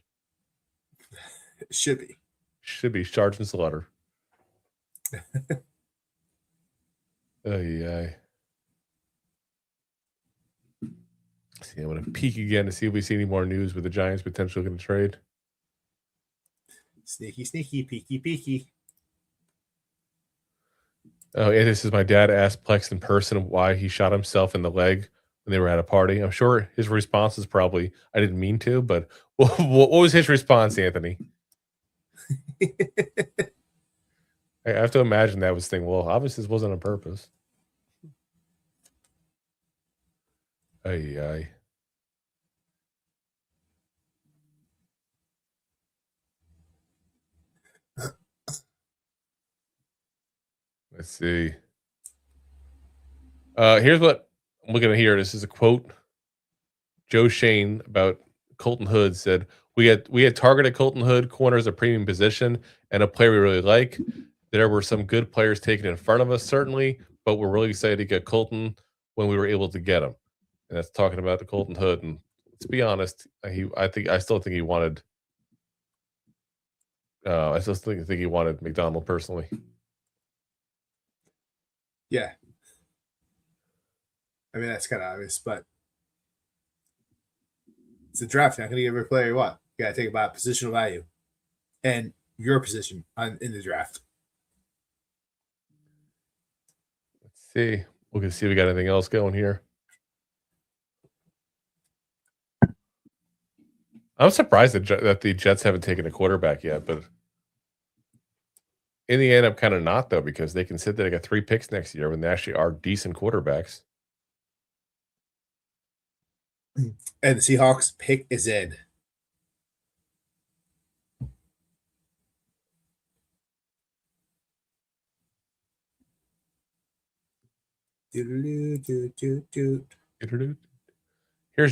It should be. Should be Sergeant Slaughter. See, I'm going to peek again to see if we see any more news with the Giants potentially going to trade. Sneaky, sneaky, peeky, peeky. Oh, yeah, this is my dad asked Plex in person why he shot himself in the leg when they were at a party. I'm sure his response is probably, I didn't mean to, but what was his response, Anthony? I have to imagine that was thing. Well, obviously this wasn't on purpose. Ay, ay. Let's see. Here's what I'm looking at here. This is a quote. Joe Shane about Colton Hood said, we had targeted Colton Hood corner as a premium position and a player we really like. There were some good players taken in front of us, certainly, but we're really excited to get Colton when we were able to get him. And that's talking about the Colton Hood. And let's be honest, I still think he wanted McDonald personally. Yeah. I mean, that's kind of obvious, but it's a draft. You're not going to give every player what? You got to think about positional value and your position in the draft. Let's see. We're going to see if we got anything else going here. I'm surprised that the Jets haven't taken a quarterback yet, but in the end, I'm kind of not, though, because they can sit there. They got 3 picks next year when they actually are decent quarterbacks. And the Seahawks pick is in. Here's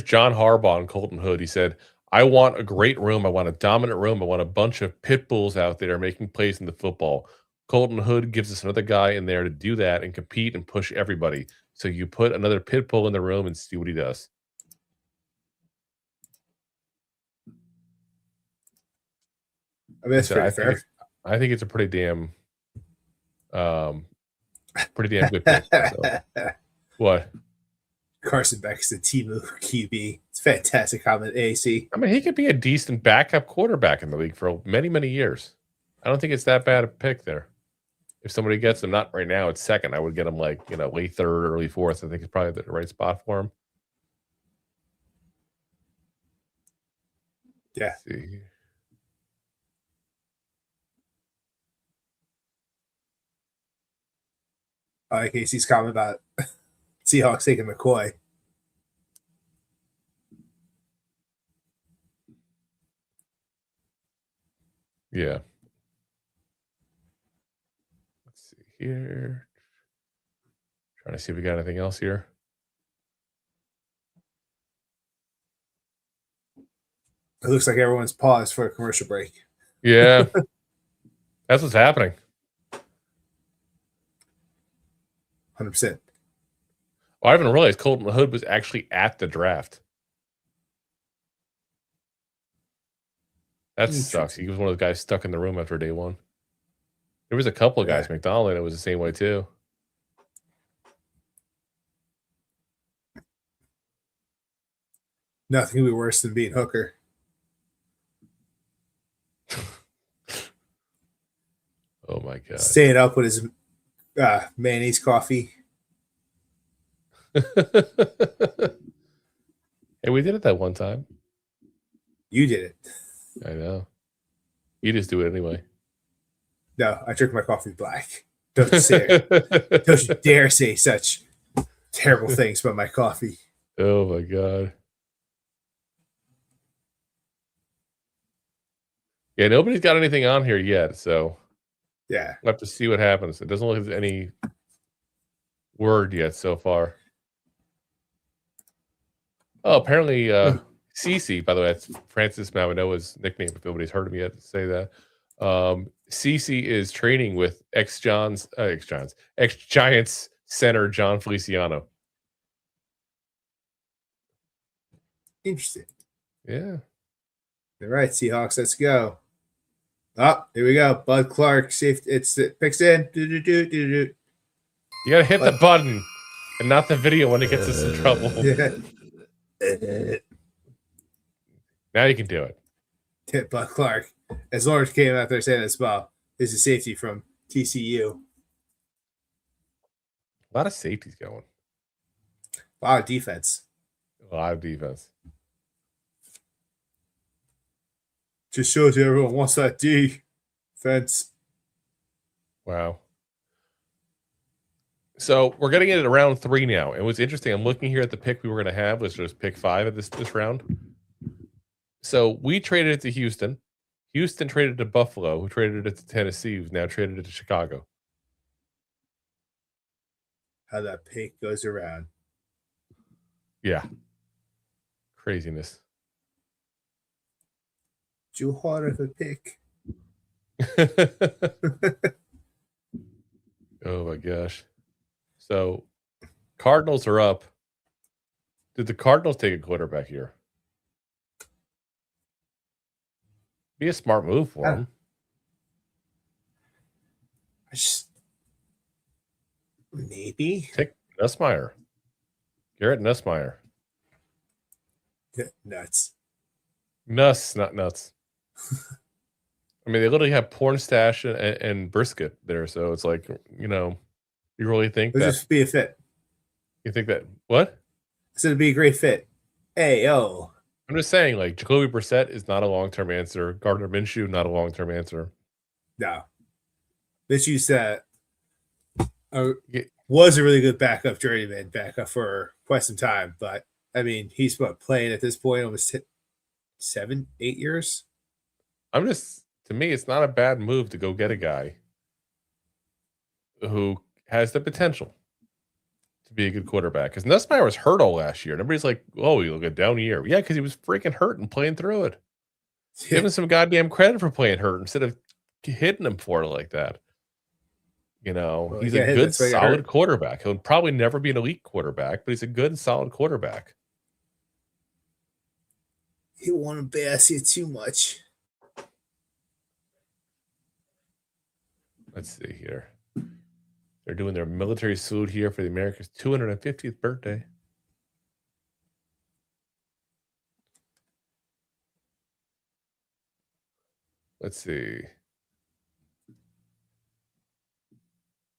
John Harbaugh and Colton Hood. He said, I want a great room. I want a dominant room. I want a bunch of pit bulls out there making plays in the football. Colton Hood gives us another guy in there to do that and compete and push everybody. So you put another pit bull in the room and see what he does. I mean, that's pretty fair. I think it's a pretty damn good pick. So. What? Carson Beck's the Temu QB. It's fantastic comment, AC. I mean, he could be a decent backup quarterback in the league for many, many years. I don't think it's that bad a pick there. If somebody gets him, not right now, it's second. I would get him like, late third, early fourth. I think it's probably the right spot for him. Yeah. Let's see. I like AC's comment about Seahawks taking McCoy. Yeah. Let's see here. Trying to see if we got anything else here. It looks like everyone's paused for a commercial break. Yeah. That's what's happening. 100%. Oh, I haven't realized Colton Hood was actually at the draft. That sucks. He was one of the guys stuck in the room after day one. There was a couple of guys, McDonald, it was the same way too. Nothing could be worse than being Hooker. Oh my God. Staying up with his mayonnaise coffee. Hey, we did it that one time. You did it. I know. You just do it anyway. No, I drink my coffee black. Don't you dare say such terrible things about my coffee. Oh my God. Yeah, nobody's got anything on here yet, so yeah, we'll have to see what happens. It doesn't look like there's any word yet so far. Oh, apparently Cece, by the way, that's Francis Mamanoa's nickname, if nobody's heard him yet say that. Cece is training with ex-Giants center John Feliciano. Interesting. Yeah. All right, Seahawks, let's go. Oh, here we go. Bud Clark, safe. It picks in. You gotta hit the button and not the video when it gets us in trouble. Now you can do it. Hit Bud Clark. As Lawrence came out there saying as well, this is safety from TCU. A lot of safeties going. A lot of defense. A lot of defense. Just shows you everyone wants that defense. Wow. So we're getting it at round 3 now. And what's interesting, I'm looking here at the pick we were going to have, was just pick 5 of this round. So we traded it to Houston. Houston traded it to Buffalo, who traded it to Tennessee, who's now traded it to Chicago. How that pick goes around. Yeah. Craziness. Too hard of a pick. Oh my gosh. So Cardinals are up. Did the Cardinals take a quarterback here? Be a smart move for them. Maybe. Take Nussmeier. Garrett Nussmeier. Yeah, nuts. Nuss, not nuts. I mean, they literally have Pornstash and Brisket there, so it's like, you know, you really think It'll that just be a fit. you think that what? I said it'd be a great fit. Hey, yo. I'm just saying, like, Jacoby Brissett is not a long-term answer. Gardner Minshew, not a long-term answer. No. This you said Yeah. was a really good backup journeyman backup for quite some time, but I mean, he's playing at this point almost 7, 8 years. I'm just, to me, it's not a bad move to go get a guy who has the potential to be a good quarterback. Because Nussmeier was hurt all last year. And everybody's like, oh, you look a down year. Yeah, because he was freaking hurt and playing through it. Give him some goddamn credit for playing hurt instead of hitting him for it like that. You know, Well, he's yeah, a hey, good, that's why he got solid hurt. quarterback. He'll probably never be an elite quarterback, but he's a good, solid quarterback. He want to bass you too much. Let's see here. They're doing their military salute here for the America's 250th birthday. Let's see.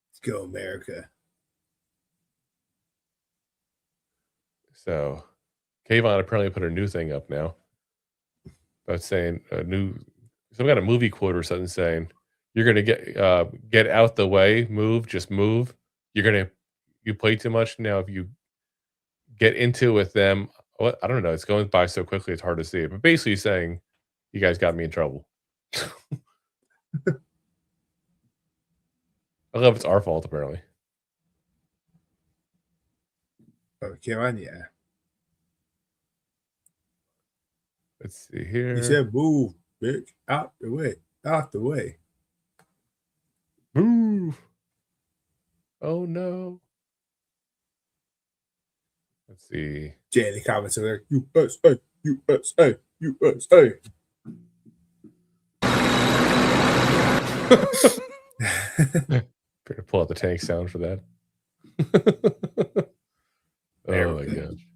Let's go, America. So, Kayvon apparently put a new thing up now. About saying some kind of movie quote or something saying, you're gonna get out the way, just move. You play too much now. If you get into with them, what I don't know, it's going by so quickly it's hard to see it. But basically saying, you guys got me in trouble. I love it's our fault apparently. Okay, on, yeah. Let's see here. He said, move, bitch, out the way, out the way. Move. Oh no. Let's see. Jay in the comments over there, USA, USA, USA. Better pull out the tank sound for that. There Oh we my go. gosh.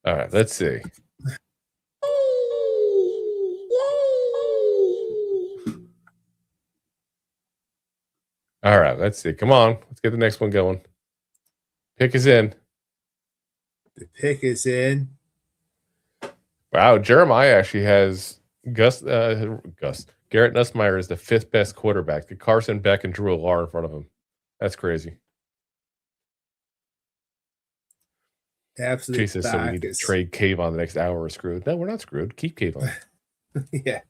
All right, let's see. All right, let's see. Come on. Let's get the next one going. Pick is in. The pick is in. Wow, Jeremiah actually has Garrett Nussmeier is the 5th best quarterback. The Carson Beck and Drew Alar in front of him. That's crazy. Absolutely. Jesus, so we need to trade Kayvon the next hour. We're screwed. No, we're not screwed. Keep Kayvon. Yeah.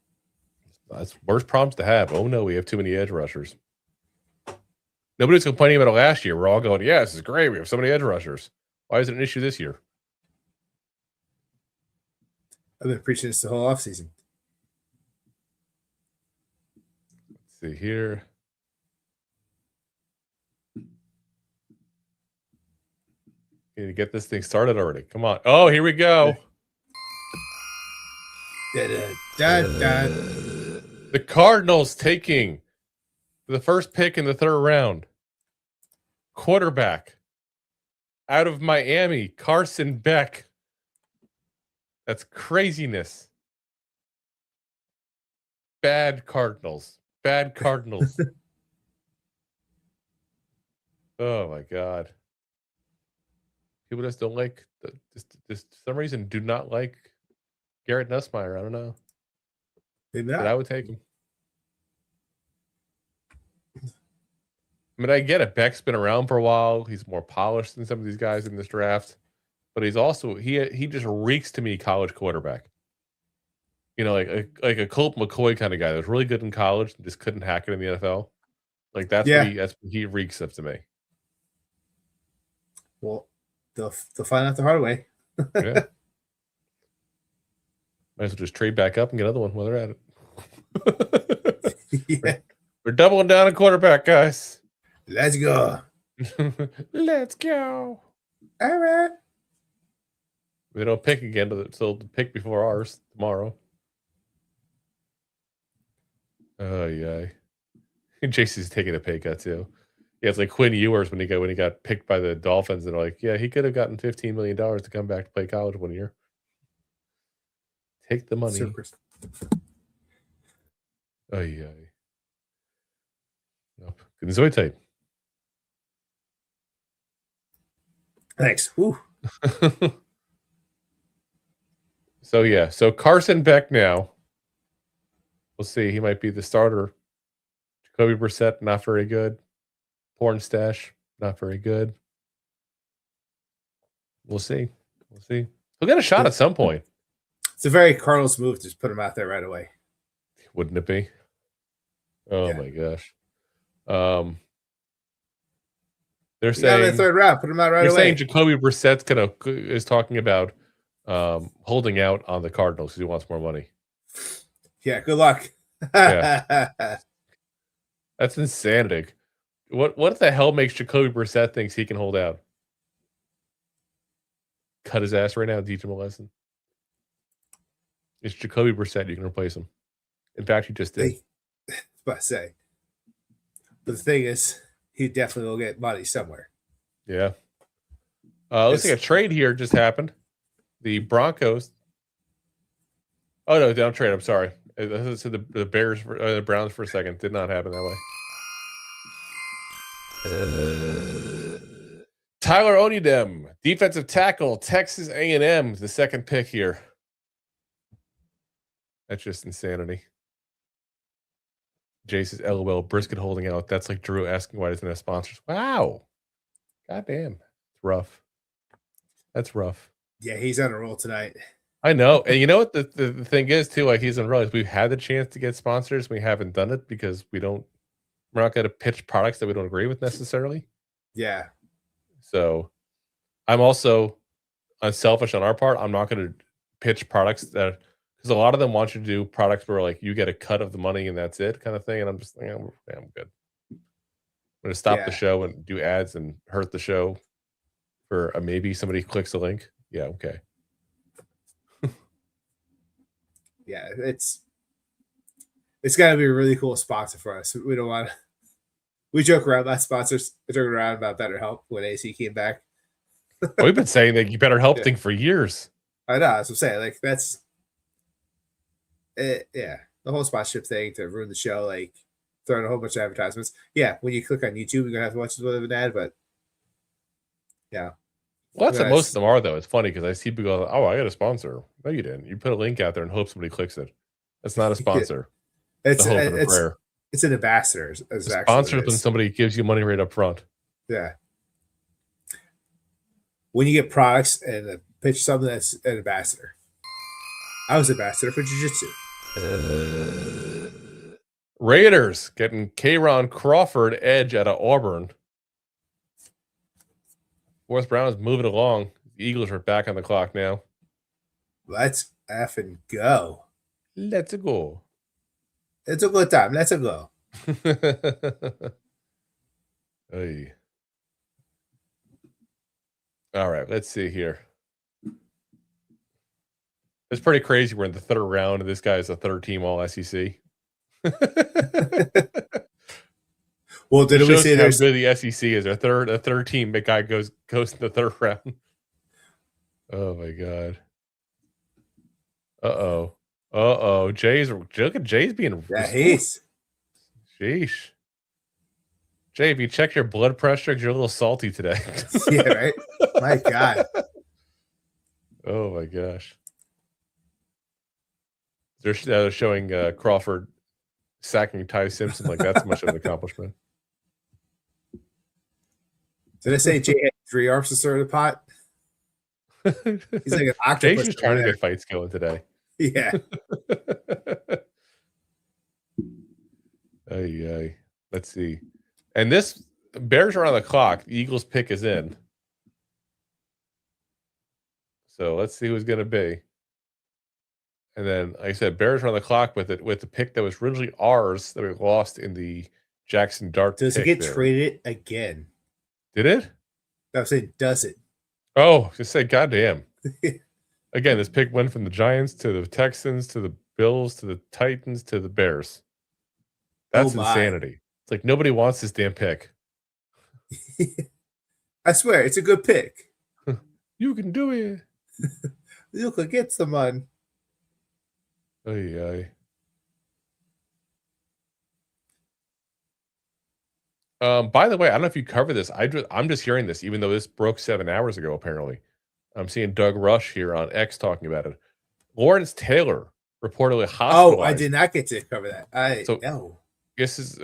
That's worst problems to have. Oh no, we have too many edge rushers. Nobody's complaining about it last year. We're all going, yeah, this is great. We have so many edge rushers. Why is it an issue this year? I've been preaching this the whole offseason. Let's see here. Need to get this thing started already. Come on. Oh, here we go. The Cardinals taking the first pick in the 3rd round. Quarterback out of Miami, Carson Beck. That's craziness. Bad Cardinals. Bad Cardinals. Oh my god. People just don't like just for some reason do not like Garrett Nussmeier. I don't know. Maybe But not. I would take him. I mean, I get it. Beck's been around for a while. He's more polished than some of these guys in this draft. But he's also he just reeks to me college quarterback. You know, like a Colt McCoy kind of guy that was really good in college and just couldn't hack it in the NFL. Like that's Yeah. what he reeks of to me. Well, they'll find out the hard way. Yeah. Might as well just trade back up and get another one while they're at it. Yeah. We're doubling down on quarterback, guys. Let's go. Let's go. All right. They don't pick again until the pick before ours tomorrow. Oh yeah. JC's taking a pay cut too. Yeah, it's like Quinn Ewers when he got picked by the Dolphins, and they're like, yeah, he could have gotten $15 million to come back to play college 1 year. Take the money. Circus. Oh yeah. Nope. Gesundheit. Thanks. Whew. So yeah, so Carson Beck now. We'll see. He might be the starter. Jacoby Brissett, not very good. Porn stash, not very good. We'll see. We'll see. He'll get a shot at some point. It's a very Cardinals move to just put him out there right away. Wouldn't it be? Oh Yeah. my gosh. They're You got him in saying the third round. Put him out right they're away. saying Jacoby Brissett's is talking about holding out on the Cardinals because he wants more money. Yeah. Good luck. Yeah. That's insanity. What the hell makes Jacoby Brissett thinks he can hold out? Cut his ass right now and teach him a lesson. It's Jacoby Brissett. You can replace him. In fact, he just did. Hey, I was about to say. But the thing is, he definitely will get money somewhere. Yeah. Looks like a trade here just happened. The Broncos. Oh no, don't trade. I'm sorry. I said the Bears, the Browns for a second. Did not happen that way. Tyler Onidem, defensive tackle, Texas A&M, the second pick here. That's just insanity. Jace says, LOL, brisket holding out. That's like Drew asking why doesn't have sponsors. Wow. Goddamn. It's rough. That's rough. Yeah, he's on a roll tonight. I know. And you know what the thing is too, like he doesn't realize we've had the chance to get sponsors. We haven't done it because we're not going to pitch products that we don't agree with necessarily. Yeah. So I'm also unselfish on our part. I'm not going to pitch products that, because a lot of them want you to do products where like you get a cut of the money and that's it kind of thing. And I'm just like, I'm good. I'm going to stop the show and do ads and hurt the show for maybe somebody clicks a link. Yeah. Okay. Yeah. It's got to be a really cool sponsor for us. We don't want to. We joke around about sponsors. We joke around about BetterHelp when AC came back. We've been saying that you better help thing for years. I know. That's what I'm saying. Like that's it. Yeah. The whole sponsorship thing to ruin the show, like throwing a whole bunch of advertisements. Yeah. When you click on YouTube, you're going to have to watch a little bit of an ad, but yeah. Well, that's what most of them are, though. It's funny because I see people go, "Oh, I got a sponsor." No, you didn't. You put a link out there and hope somebody clicks it. That's not a sponsor. It's a hope and a prayer. It's an ambassador. A sponsor when somebody gives you money right up front. Yeah. When you get products and pitch something that's an ambassador. I was ambassador for jiu-jitsu. Raiders getting K'Ron Crawford edge out of Auburn. Fourth Browns moving along. The Eagles are back on the clock now. Let's effing go. Let's go. It's a good time. Let's go. Hey. All right, let's see here. It's pretty crazy. We're in the third round, and this guy is a third team All SEC. Well, did we say how there's good the SEC is? A third team, the guy goes in the third round. Oh my god. Look at Jay's being he's sheesh. Jay, if you check your blood pressure, 'cause you're a little salty today. Yeah, right. My God. Oh my gosh. They're showing Crawford sacking Ty Simpson like that's much of an accomplishment. Did I say Jay had 3 arms to stir the pot? He's like an octopus. Jay's just trying to over get fights going today. there. Yeah. Ay. Let's see. And this Bears are on the clock. The Eagles pick is in. So let's see who's going to be. And then, like I said, Bears are on the clock with the pick that was originally ours that we lost in the Jackson Dart. Does it pick get there. traded again? Did it? I was saying, does it? Oh, just say goddamn. Again, this pick went from the Giants to the Texans to the Bills to the Titans to the Bears. That's Oh my. insanity. It's like nobody wants this damn pick. I swear, it's a good pick. You can do it. You could get someone. Ay. By the way, I don't know if you cover this. I'm just hearing this, even though this broke 7 hours ago. Apparently, I'm seeing Doug Rush here on X talking about it. Lawrence Taylor reportedly hospitalized. Oh, I did not get to cover that. So- no. This is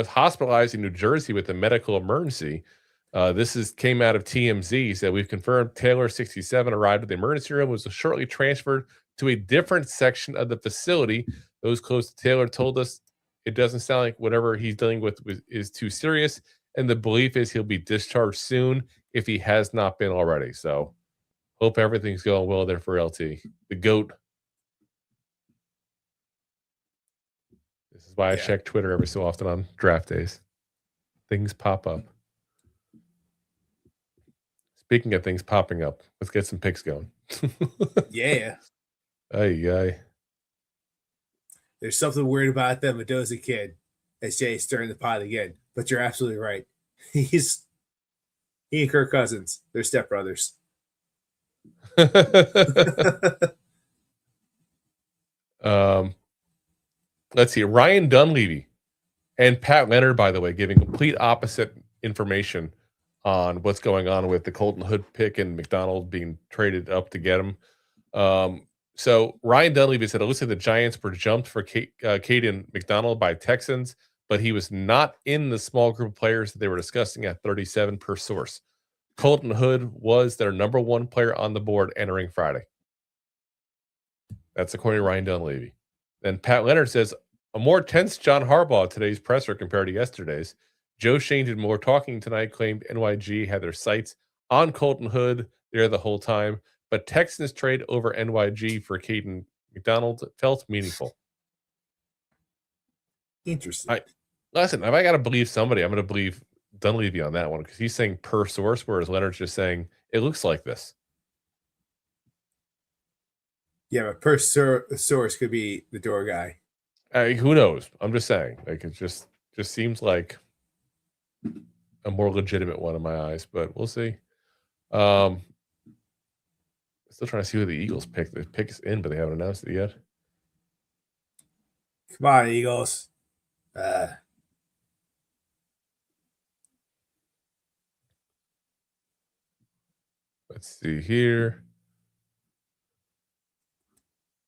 hospitalized in New Jersey with a medical emergency. This came out of TMZ. Said we've confirmed Taylor, 67, arrived at the emergency room, was shortly transferred to a different section of the facility. Those close to Taylor told us it doesn't sound like whatever he's dealing with is too serious, and the belief is he'll be discharged soon if he has not been already. So, hope everything's going well there for LT, the GOAT. This is why I check Twitter every so often on draft days. Things pop up. Speaking of things popping up, let's get some picks going. Yeah. Ay. There's something weird about that Mendoza kid, as Jay's stirring the pot again. But you're absolutely right. He and Kirk Cousins, they're stepbrothers. Let's see. Ryan Dunleavy and Pat Leonard, by the way, giving complete opposite information on what's going on with the Colton Hood pick and McDonald being traded up to get him. So Ryan Dunleavy said it looks like the Giants were jumped for Caden McDonald by Texans, but he was not in the small group of players that they were discussing at 37 per source. Colton Hood was their number 1 player on the board entering Friday. That's according to Ryan Dunleavy. Then Pat Leonard says, a more tense John Harbaugh today's presser compared to yesterday's. Joe Shane did more talking tonight, claimed NYG had their sights on Colton Hood there the whole time, but Texans trade over NYG for Caden McDonald felt meaningful. Interesting. Listen, if I got to believe somebody, I'm going to believe Dunleavy on that one because he's saying per source, whereas Leonard's just saying it looks like this. Yeah, but per source could be the door guy. Who knows? I'm just saying. Like it just seems like a more legitimate one in my eyes, but we'll see. Still trying to see who the Eagles pick. The pick is in, but they haven't announced it yet. Come on, Eagles. Let's see here.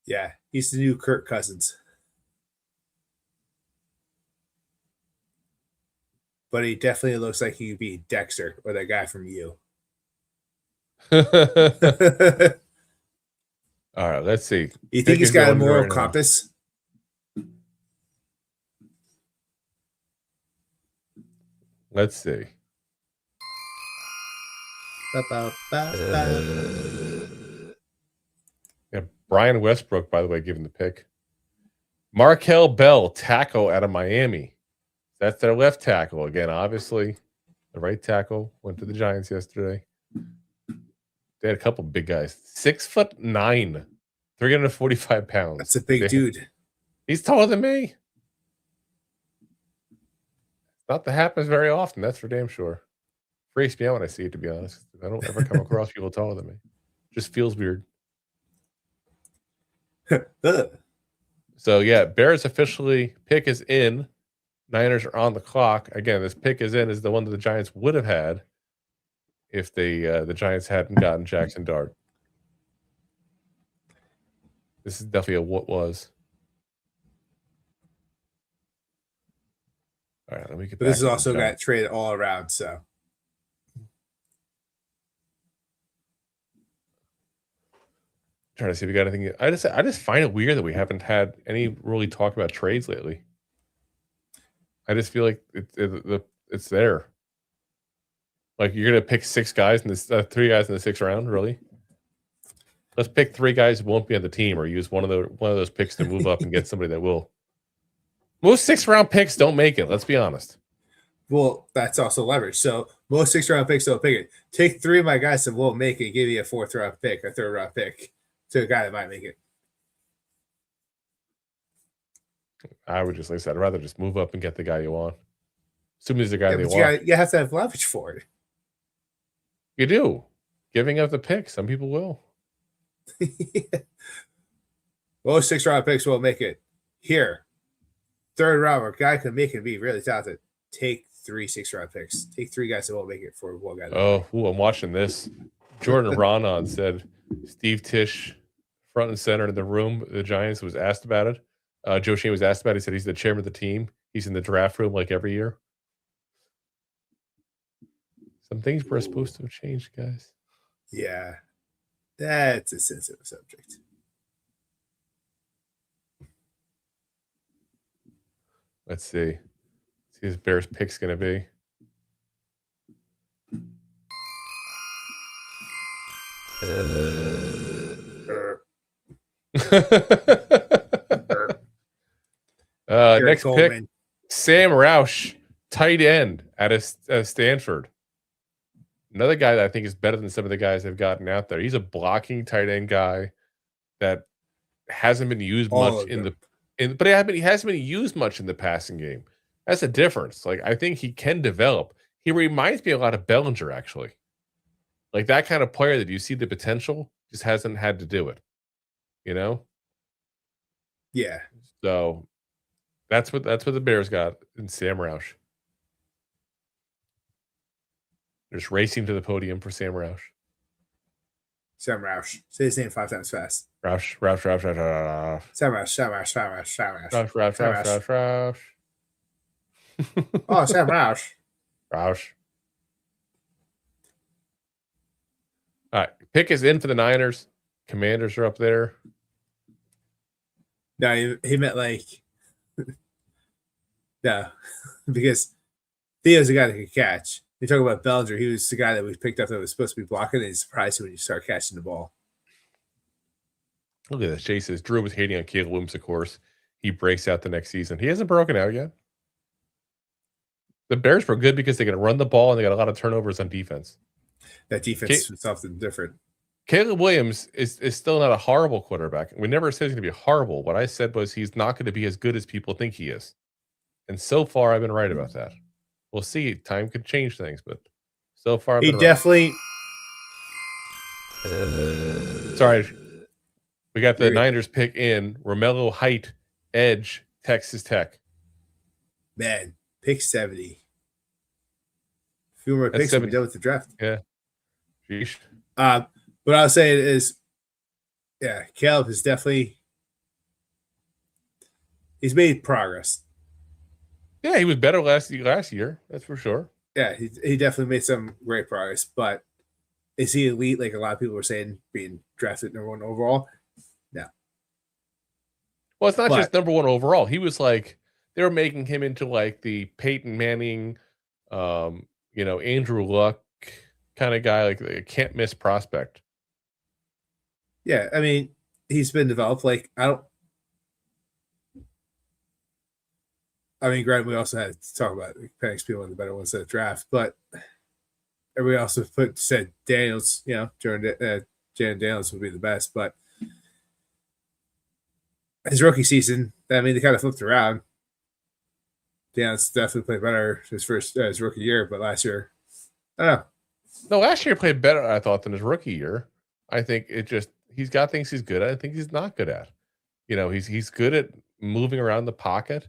Yeah, he's the new Kirk Cousins. But he definitely looks like he could be Dexter or that guy from You. All right, let's see. You think he's is got a going moral right now. compass? Let's see. Yeah, Brian Westbrook, by the way, giving the pick. Markel Bell, tackle out of Miami. That's their left tackle. Again, obviously, the right tackle went to the Giants yesterday. They had a couple big guys. 6'9", 345 pounds. That's a big dude. He's taller than me. Not that happens very often, that's for damn sure. Freaks me out when I see it, to be honest. I don't ever come across people taller than me. Just feels weird. So yeah, Bears officially pick is in. Niners are on the clock. Again, this pick is the one that the Giants would have had if the Giants hadn't gotten Jackson Dart. This is definitely a what was. All right, let me get But back this is to the also got Giants. traded all around. So Trying to see if we got anything. I just find it weird that we haven't had any really talk about trades lately. I just feel like it's there. Like you're gonna pick 6 guys in this 3 guys in the 6th round, really? Let's pick 3 guys who won't be on the team, or use one of those picks to move up and get somebody that will. Most 6th round picks don't make it. Let's be honest. well, that's also leverage. So most 6th round picks don't pick it. Take 3 of my guys that won't make it, give you a 4th round pick, a 3rd round pick to a guy that might make it. I would just, like I said, I'd rather just move up and get the guy you want. Assuming he's the guy Yeah, they but want. you have to have leverage for it. You do. Giving up the pick. Some people will. Most 6th round picks won't make it. Here, 3rd round, where a guy can make it be really talented. Take 3 6th round picks. Take 3 guys that won't make it for one guy. I'm watching this. Jordan Ronan said Steve Tisch, front and center in the room, the Giants, was asked about it. Joe Shane was asked about it. He said he's the chairman of the team. He's in the draft room like every year. Some things were supposed to have changed, guys. Yeah, that's a sensitive subject. Let's see. See his Bears pick's going to be. Next pick, Sam Roush, tight end out of Stanford. Another guy that I think is better than some of the guys they've gotten out there. He's a blocking tight end guy that hasn't been used much but he hasn't been used much in the passing game. That's a difference. Like, I think he can develop. He reminds me a lot of Bellinger, actually. Like that kind of player that you see the potential, just hasn't had to do it. You know? Yeah. So that's what the Bears got in Sam Roush. They're just racing to the podium for Sam Roush. Sam Roush. Say his name 5 times fast. Roush. Sam Roush. Roush. Oh, Sam Roush. Roush. All right. Pick is in for the Niners. Commanders are up there. No, he meant like no, because Theo's the guy that could catch. You talk about Bellinger, he was the guy that we picked up that was supposed to be blocking, and he's surprised when you start catching the ball. Look at this. Jay says Drew was hating on Caleb Williams, of course. He breaks out the next season. He hasn't broken out yet. The Bears were good because they can run the ball and they got a lot of turnovers on defense. That defense is something different. Caleb Williams is still not a horrible quarterback. We never said he's going to be horrible. What I said was he's not going to be as good as people think he is. And so far, I've been right about that. We'll see. Time could change things, but so far, I've He been definitely. right. Sorry. We got the Niners pick in. Romello Height, edge, Texas Tech. Man, pick 70. A few more picks to be done with the draft. Yeah. Sheesh. What I was saying is, yeah, Caleb is definitely. He's made progress. Yeah, he was better last year. That's for sure. Yeah, he definitely made some great progress. But is he elite? Like a lot of people were saying, being drafted #1 overall. No. Well, it's not just #1 overall. He was like they were making him into like the Peyton Manning, Andrew Luck kind of guy, like a can't miss prospect. Yeah, I mean, he's been developed. Like granted, we also had to talk about Penix being one of the better ones at the draft, but we also said Daniels, Jordan Daniels would be the best, but his rookie season, I mean, they kind of flipped around. Daniels definitely played better his rookie year, but last year, I don't know. No, last year he played better, I thought, than his rookie year. I think he's got things he's good at. I think he's not good at. He's good at moving around the pocket.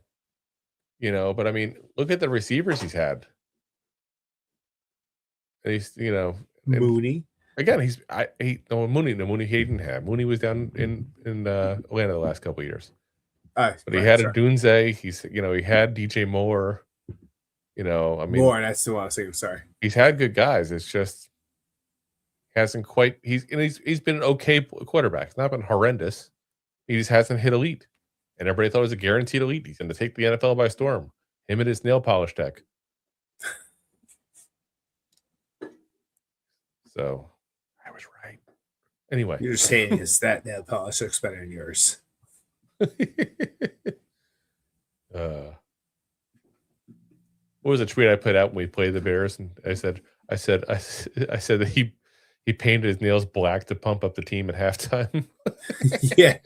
But I mean, look at the receivers he's had. And and Mooney. again, Mooney he didn't have. Mooney was down in Atlanta the last couple of years. But he had a Dunze. He had DJ Moore. I mean, Moore. That's the one I was saying. Sorry. he's had good guys. It's just hasn't quite. He's been an okay quarterback. It's not been horrendous. He just hasn't hit elite, and everybody thought it was a guaranteed elite. He's going to take the NFL by storm. Him and his nail polish tech. So I was right. Anyway, You're saying his that nail polish looks better than yours. What was a tweet I put out when we played the Bears? And I said that he painted his nails black to pump up the team at halftime. Yeah.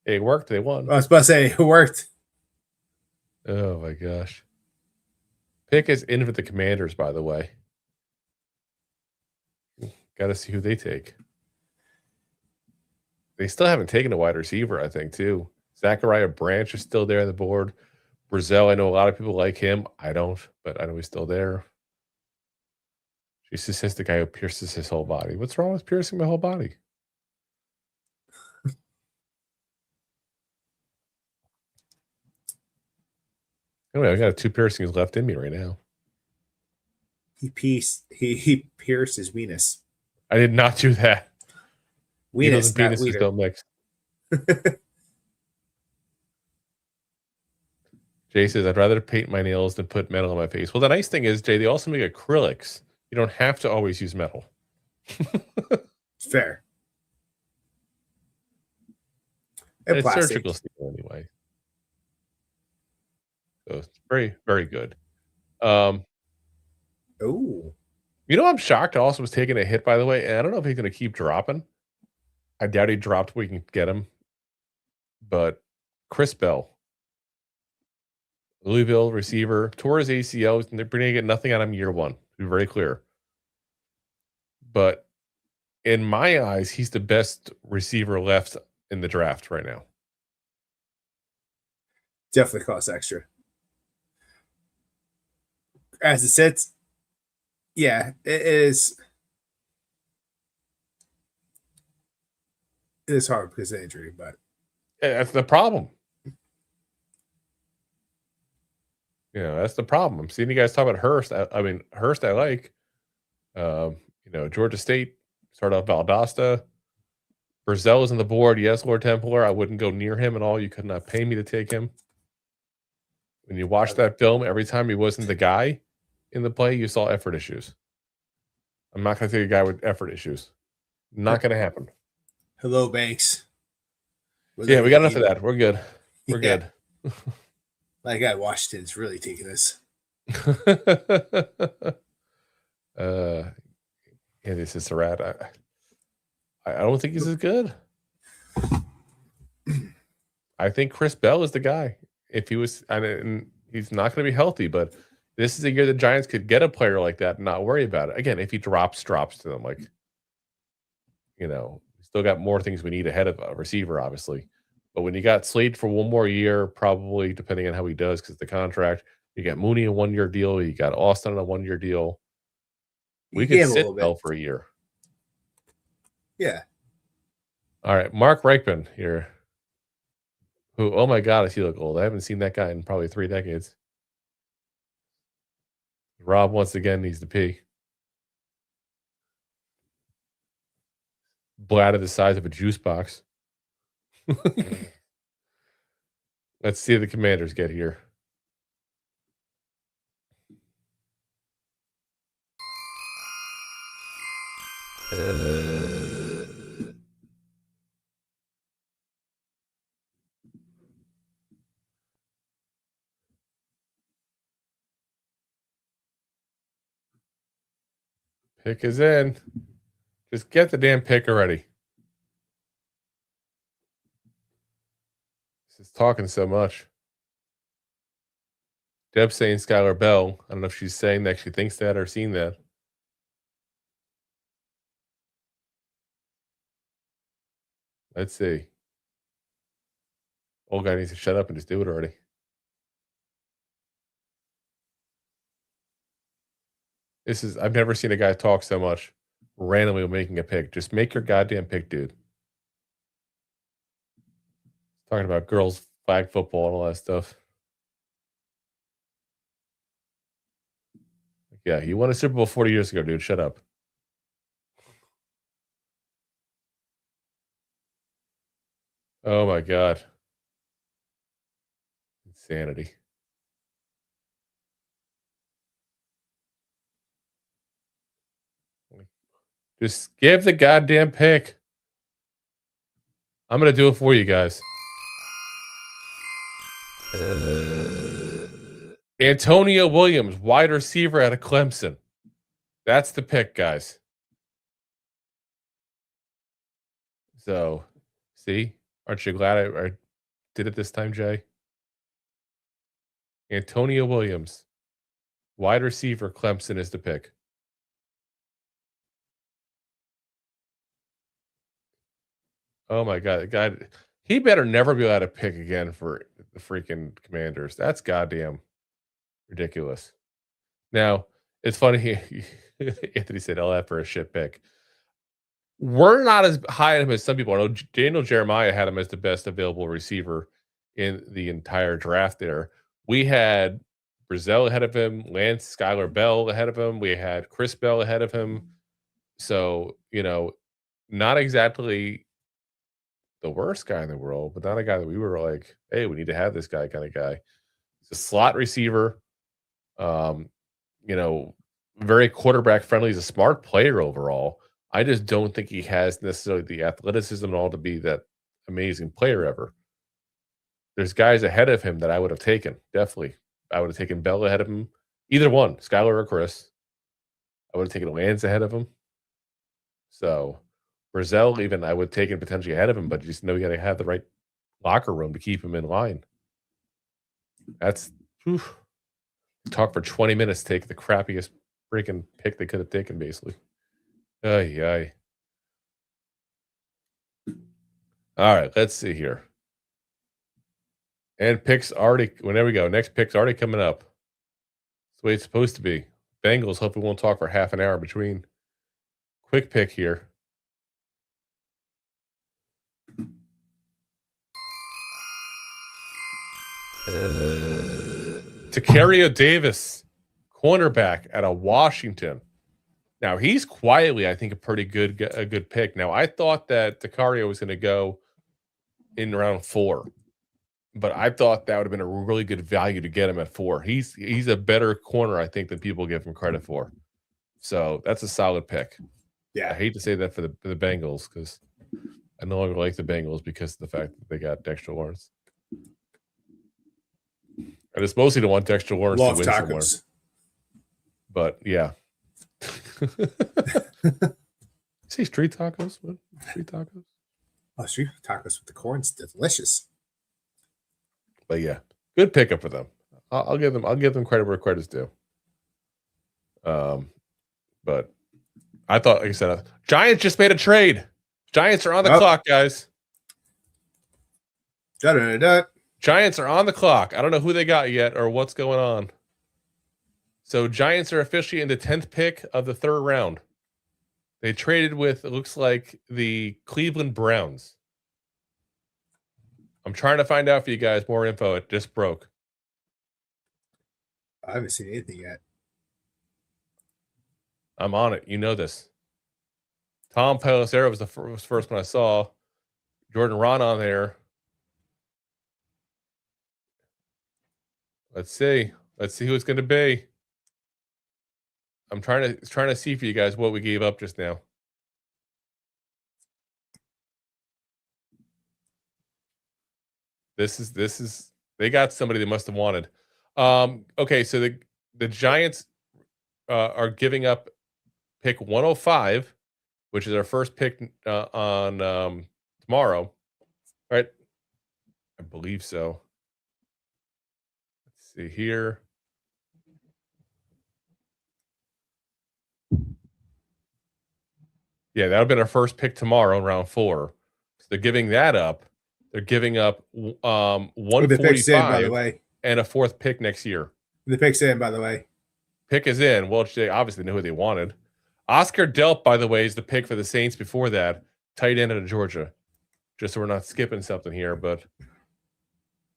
It worked. They won. I was about to say it worked. Oh my gosh. Pick is in for the Commanders, by the way. Got to see who they take. They still haven't taken a wide receiver, I think, too. Zachariah Branch is still there on the board. Brazil, I know a lot of people like him. I don't, but I know he's still there. Jesus says the guy who pierces his whole body. What's wrong with piercing my whole body? Anyway, I got 2 piercings left in me right now. He pierced his Venus. I did not do that. Venus, not penises don't mix. Jay says, I'd rather paint my nails than put metal on my face. Well, the nice thing is, Jay, they also make acrylics. You don't have to always use metal. Fair. And it's surgical steel anyway. So it's very, very good. Oh. I'm shocked. I also was taking a hit, by the way, and I don't know if he's going to keep dropping. I doubt he dropped where we can get him. But Chris Bell, Louisville receiver, tore his ACL, and they're going to get nothing out of him year 1. To be very clear. But in my eyes, he's the best receiver left in the draft right now. Definitely costs extra. As it sits, yeah, it is. It is hard because of injury, but that's the problem. That's the problem. I'm seeing you guys talk about Hurst. Hurst I like. Georgia State, start off Valdosta. Brazil is on the board. Yes, Lord Templar. I wouldn't go near him at all. You could not pay me to take him. When you watch that film, every time he wasn't the guy in the play, you saw effort issues. I'm not going to take a guy with effort issues. Not going to happen. Hello, Banks. Yeah, we got enough of that. We're good. We're good. My guy Washington's really taking this. This is Surratt. I don't think he's as good. I think Chris Bell is the guy. If he was, and he's not going to be healthy, but this is a year the Giants could get a player like that and not worry about it. Again, if he drops to them, still got more things we need ahead of a receiver, obviously. But when you got Slade for one more year, probably depending on how he does, because the contract, you got Mooney a 1-year deal, you got Austin on a 1-year deal. We could sit Bell for a year. Yeah. All right, Mark Reichman here. Who? Oh my God, does he look old? I haven't seen that guy in probably 3 decades. Rob once again needs to pee. Bladder the size of a juice box. Let's see if the Commanders get here. Pick is in. Just get the damn pick already. This is talking so much. Deb's saying Skylar Bell. I don't know if she's saying that she thinks that or seen that. Let's see. Old guy needs to shut up and just do it already. I've never seen a guy talk so much randomly making a pick. Just make your goddamn pick, dude. Talking about girls flag football and all that stuff. Yeah, you won a Super Bowl 40 years ago, dude. Shut up. Oh my God. Insanity. Just give the goddamn pick. I'm going to do it for you guys. Antonio Williams, wide receiver out of Clemson. That's the pick, guys. So, see? Aren't you glad I did it this time, Jay? Antonio Williams, wide receiver, Clemson is the pick. Oh my God, he better never be allowed to pick again for the freaking Commanders. That's goddamn ridiculous. Now, it's funny. Anthony said, "I'll have for a shit pick." We're not as high on him as some people. I know Daniel Jeremiah had him as the best available receiver in the entire draft there. We had Brazil ahead of him, Lance Skylar Bell ahead of him. We had Chris Bell ahead of him. So, not exactly the worst guy in the world, but not a guy that we were like, hey, we need to have this guy kind of guy. He's a slot receiver, very quarterback friendly. He's a smart player overall. I just don't think he has necessarily the athleticism and all to be that amazing player ever. There's guys ahead of him that I would have taken. Definitely. I would have taken Bell ahead of him. Either one, Skylar or Chris. I would have taken Lance ahead of him. So Brazil, even I would have taken potentially ahead of him, but you just know you got to have the right locker room to keep him in line. That's talk for 20 minutes, take the crappiest freaking pick they could have taken, basically. Ay. All right, let's see here. And picks already, there we go. Next pick's already coming up. That's the way it's supposed to be. Bengals, hopefully won't talk for half an hour between. Quick pick here. Tacario Davis, cornerback out of Washington. Now, he's quietly, I think, a good pick. Now, I thought that Tacario was going to go in round 4, but I thought that would have been a really good value to get him at 4. He's a better corner, I think, than people give him credit for. So that's a solid pick. Yeah, I hate to say that for the Bengals because I no longer like the Bengals because of the fact that they got Dexter Lawrence. And it's mostly to want Dexter Lawrence love to win tacos. somewhere. But yeah. See street tacos? What? Street tacos? Oh, street tacos with the corn's delicious. But yeah, good pickup for them. I'll give them credit where credit's due. But I thought, like I said, Giants just made a trade. Giants are on the clock, guys. Giants are on the clock. I don't know who they got yet or what's going on. So Giants are officially in the 10th pick of the 3rd round. They traded with, it looks like, the Cleveland Browns. I'm trying to find out for you guys more info. It just broke. I haven't seen anything yet. I'm on it. You know this. Tom Pelissero was the first one I saw. Jordan Ron on there. Let's see. Let's see who it's going to be. I'm trying to see for you guys what we gave up just now. This is they got somebody they must have wanted. Okay, so the Giants are giving up pick 105, which is our first pick on tomorrow, right? I believe so. Let's see here. Yeah, that would have been our first pick tomorrow in round 4. So they're giving that up. They're giving up 145 by the way. And a 4th pick next year. The pick's in, by the way. pick is in. Well, they obviously knew who they wanted. Oscar Delp, by the way, is the pick for the Saints before that. Tight end out of Georgia. Just so we're not skipping something here, but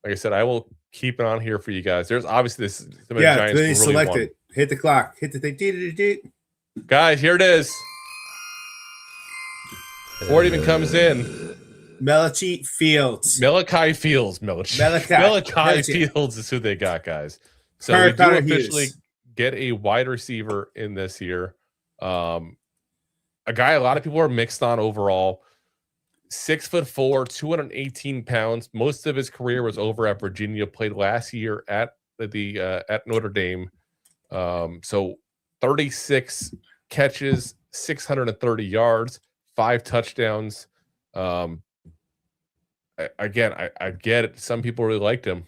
like I said, I will keep it on here for you guys. There's obviously this. Some of the Yeah, Giants then really you select won. it. Hit the clock. Hit the thing. Guys, here it is. Before it even comes in, Malachi Fields. Malachi Fields. Malachi Fields is who they got, guys. So we do Connor officially Hughes. get a wide receiver in this year. A guy a lot of people are mixed on overall. 6'4", 218 pounds. Most of his career was over at Virginia. Played last year at at Notre Dame. So 36 catches, 630 yards, 5 touchdowns. Again, I get it. Some people really liked him.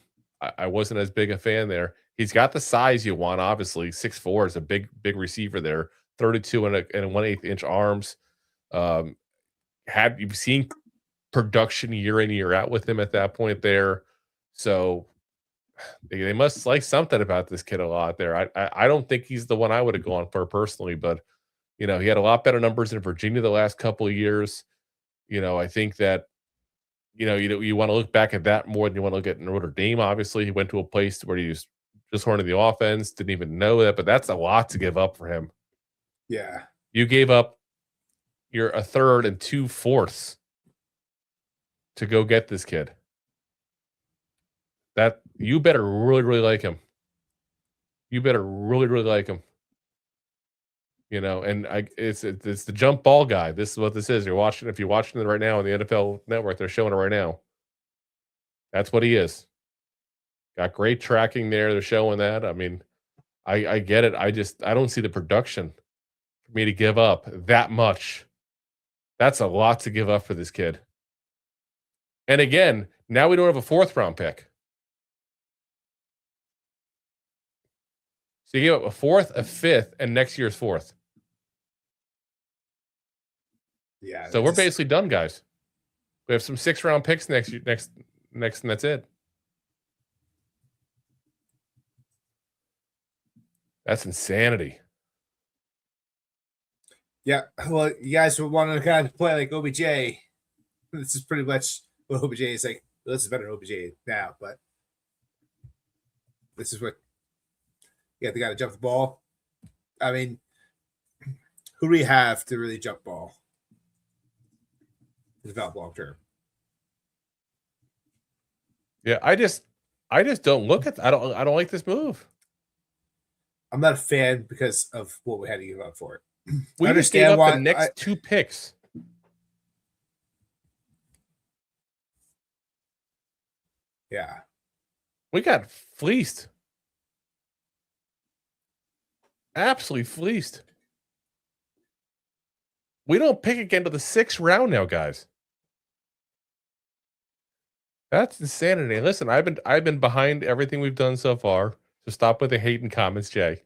I wasn't as big a fan there. He's got the size you want, obviously. 6'4" is a big receiver there. 32 and 1/8 inch arms. You've seen production year in, year out with him at that point there. So they must like something about this kid a lot there. I don't think he's the one I would have gone for personally, but he had a lot better numbers in Virginia the last couple of years. I think that you want to look back at that more than you want to look at Notre Dame. Obviously, he went to a place where he was just horn of the offense, didn't even know that, but that's a lot to give up for him. Yeah. You gave up a third and 2/4 to go get this kid. That you better really, really like him. You better really, really like him. And it's the jump ball guy. This is what this is. If you're watching it right now on the NFL Network, they're showing it right now. That's what he is. Got great tracking there. They're showing that. I mean, I get it. I don't see the production for me to give up that much. That's a lot to give up for this kid. And again, now we don't have a 4th round pick. So you give up a 4th, a 5th, and next year's 4th. Yeah. So we're basically done, guys. We have some 6th round picks next year, next, and that's it. That's insanity. Yeah. Well, you guys were wanting to kind of play like OBJ. This is pretty much what OBJ is like. Well, this is better than OBJ now, but this is what you got to jump the ball. I mean, who do we have to really jump ball? To develop long term. Yeah, I just don't look at. I don't like this move. I'm not a fan because of what we had to give up for it. We just gave up the next 2 picks. Yeah. We got fleeced. Absolutely fleeced. We don't pick again to the 6th round now, guys. That's insanity. Listen, I've been behind everything we've done so far. So stop with the hate and comments, Jay.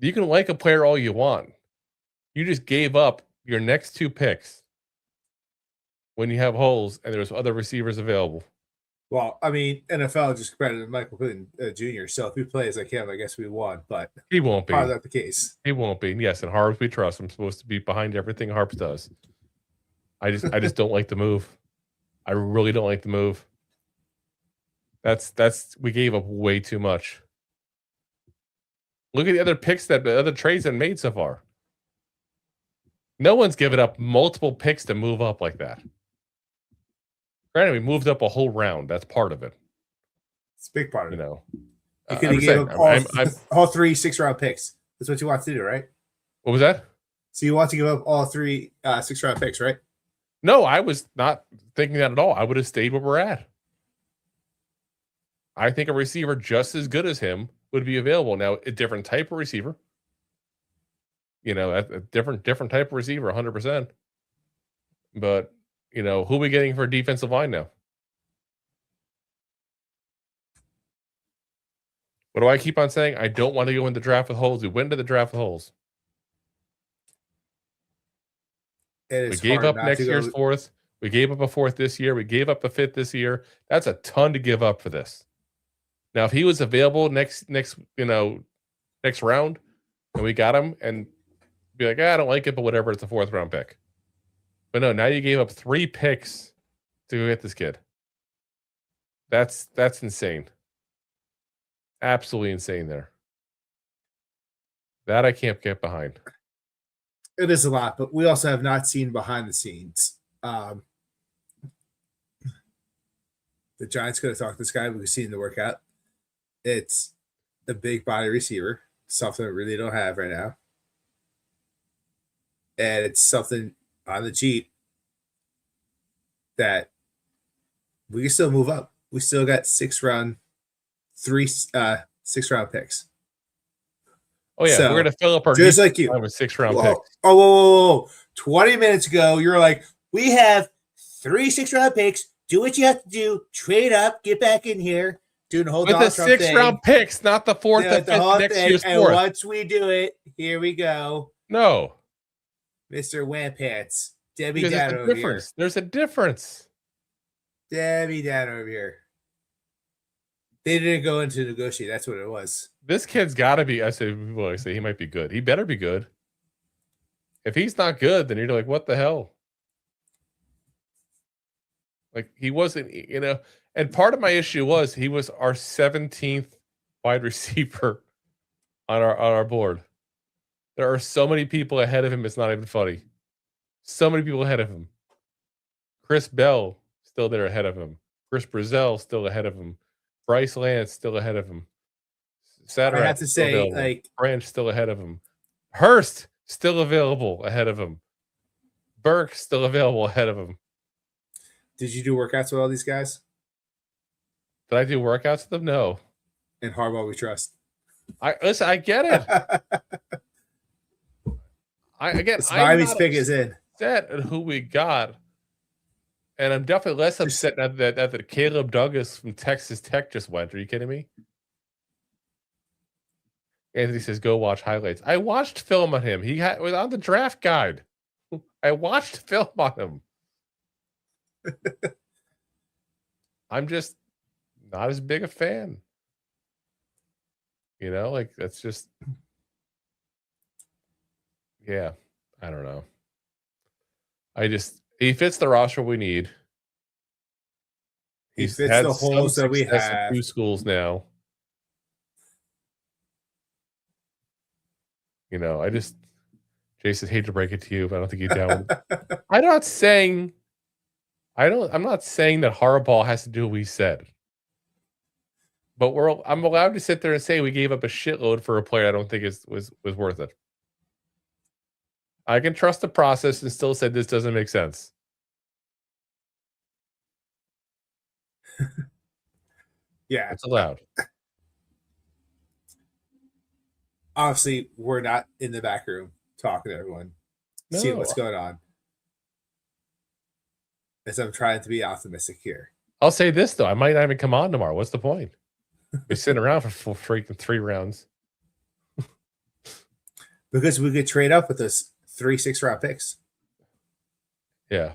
You can like a player all you want. You just gave up your next 2 picks when you have holes and there's other receivers available. Well, I mean, NFL just credited Michael Clinton Jr. So if he plays like him, I guess we won. But He won't be. probably not the case. He won't be. Yes, and Harps we trust. I'm supposed to be behind everything Harps does. I just don't like the move. I really don't like the move. That's we gave up way too much. Look at the other picks the other trades that made so far. No one's given up multiple picks to move up like that. Granted, we moved up a whole round. That's part of it. It's a big part of it. You could I'm have saying, given up all 3 6-round picks. That's what you want to do, right? what was that? So you want to give up all 3 6-round picks, right? No, I was not thinking that at all. I would have stayed where we're at. I think a receiver just as good as him would be available. Now, a different type of receiver. A different type of receiver, 100%. But, who are we getting for a defensive line now? What do I keep on saying? I don't want to go into the draft with holes. We went into the draft with holes. We gave up next year's 4th. We gave up a 4th this year. We gave up a 5th this year. That's a ton to give up for this. Now, if he was available next round, and we got him, and be like, I don't like it, but whatever, it's a 4th round pick. But no, now you gave up 3 picks to go get this kid. That's insane. Absolutely insane there. That I can't get behind. It is a lot, but we also have not seen behind the scenes. The Giants going to talk to this guy. We've seen the workout. It's a big body receiver, something we really don't have right now. And it's something on the Jeep that we can still move up. We still got 6 round picks. Oh yeah, So, we're gonna fill up our just deep like you. with 6 round Whoa. picks. Whoa. 20 minutes ago, you're like, we have 3 6-round picks. Do what you have to do. Trade up. Get back in here. Doing the whole With the 6 round picks, not the 4th and 5th next year's And 4th. once we do it, here we go. No, Mr. Wampants. Debbie because down there's a over here. difference. There's a difference. Debbie down over here. They didn't go into negotiate. That's what it was. This kid's got to be. I say he might be good. He better be good. If he's not good, then you're like, what the hell? Like he wasn't, And part of my issue was he was our 17th wide receiver on our board. There are so many people ahead of him. It's not even funny. So many people ahead of him. Chris Bell still there ahead of him. Chris Brazell still ahead of him. Bryce Lance still ahead of him. Saturday, I have to say, Branch still ahead of him. Hurst still available ahead of him. Burke still available ahead of him. Did you do workouts with all these guys? Did I do workouts with them? No. In Harbaugh, we trust. I get it. Miami's pick is in. Upset at who we got, and I'm definitely less upset that Caleb Douglas from Texas Tech just went. Are you kidding me? Anthony says, "Go watch highlights." I watched film on him. He was on the draft guide. I watched film on him. I'm just not as big a fan. That's just, yeah, I don't know. He fits the roster we need. He fits the holes that we have. 2 schools now. Jason, hate to break it to you, but I don't think you're down. I'm not saying that Harbaugh has to do what we said. But I'm allowed to sit there and say we gave up a shitload for a player I don't think was worth it. I can trust the process and still say this doesn't make sense. Yeah. It's allowed. Obviously, we're not in the back room talking to everyone, seeing what's going on. As I'm trying to be optimistic here. I'll say this, though. I might not even come on tomorrow. What's the point? We're sitting around for freaking 3 rounds. Because we could trade up with those 3 6-round picks. Yeah.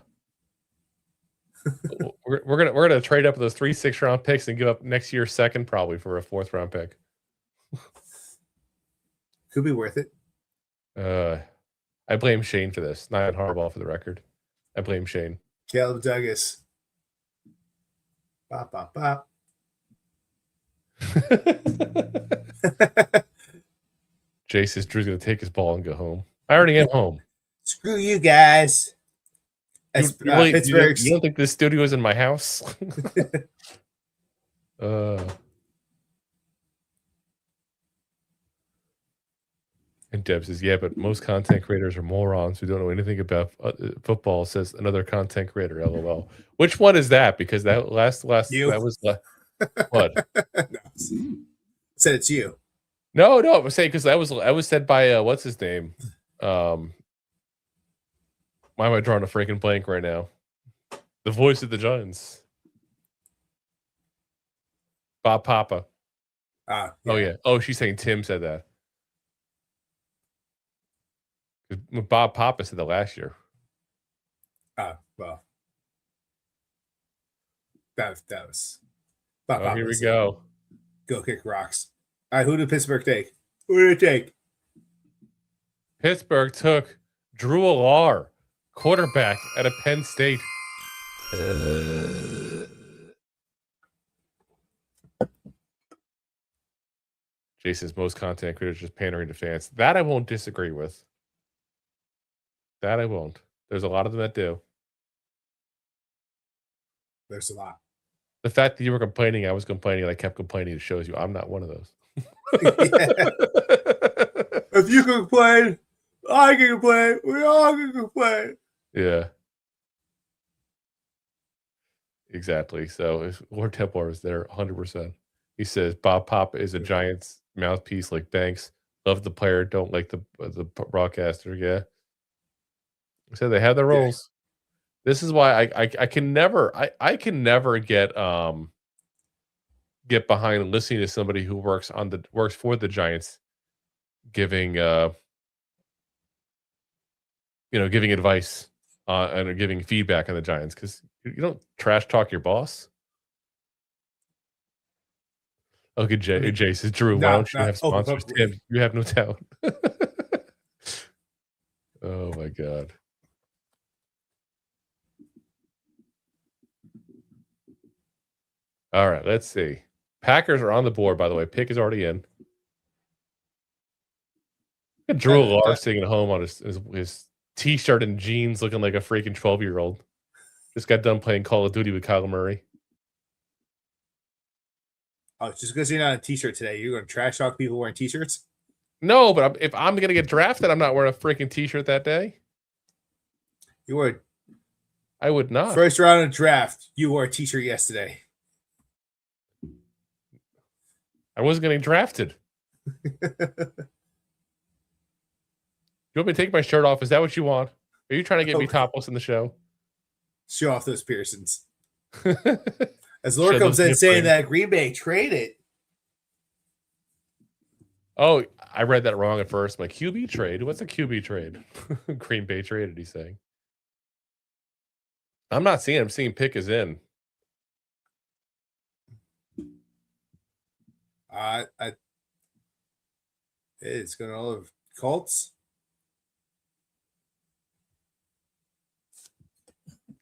we're gonna trade up with those 3 6-round picks and give up next year's 2nd probably for a 4th round pick. Could be worth it. I blame Shane for this, not Harbaugh for the record. I blame Shane. Caleb Douglas. Bop, bop, bop. Jay says Drew's going to take his ball and go home. I already am home. Screw you guys. Pittsburgh. You don't think this studio is in my house? And Deb says, yeah, but most content creators are morons who don't know anything about football, says another content creator, LOL. Which one is that? Because that last you. That was what? No. Said it's you. No, I was saying because that was said by what's his name? Why am I drawing a freaking blank right now? The voice of the Giants. Bob Papa. Yeah. Oh yeah. Oh, she's saying Tim said that. Bob Papa said that last year. Well. That was Bob Papa here we go. Go kick rocks. All right, who did Pittsburgh take? Who did it take? Pittsburgh took Drew Alar, quarterback at a Penn State. Jason's most content creators just pandering to fans. That I won't disagree with. That I won't. There's a lot of them that do. There's a lot. The fact that you were complaining, I was complaining, and I kept complaining, it shows you I'm not one of those. If you can complain, I can complain. We all can complain. Yeah. Exactly. So if Lord Templar is there 100%. He says Bob Pop is a Giants mouthpiece like Banks. Love the player, don't like the broadcaster. Yeah. So they have their roles. This is why I can never get behind listening to somebody who works for the Giants giving giving advice and giving feedback on the Giants, because you don't trash talk your boss. Okay, Jay says, Drew, why don't you have sponsors? Tim, you have no talent. Oh my God. All right, let's see. Packers are on the board, by the way. Pick is already in. Look at Drew Alar sitting at home on his T-shirt and jeans, looking like a freaking 12-year-old. Just got done playing Call of Duty with Kyler Murray. Oh, just because you're not in a T-shirt today, you're going to trash talk people wearing T-shirts? No, but if I'm going to get drafted, I'm not wearing a freaking T-shirt that day. You were. I would not. First round of draft, you wore a T-shirt yesterday. I wasn't getting drafted. You want me to take my shirt off? Is that what you want? Are you trying to get me topless in the show? Show off those piercings. As Lord comes in saying that Green Bay traded. Oh, I read that wrong at first. My QB trade. What's a QB trade? Green Bay traded, he's saying. I'm not seeing him. I'm seeing pick is in. It's going to all of Colts.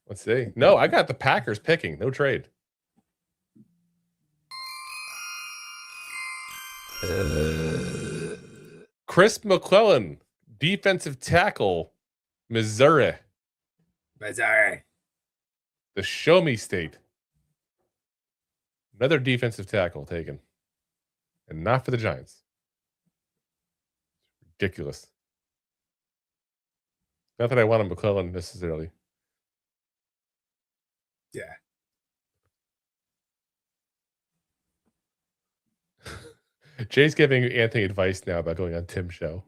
Let's see. No, I got the Packers picking. No trade. Chris McClellan, defensive tackle, Missouri. Missouri. The Show Me State. Another defensive tackle taken. And not for the Giants. Ridiculous. Not that I wanted McClellan necessarily. Yeah. Jay's giving Anthony advice now about going on Tim's show.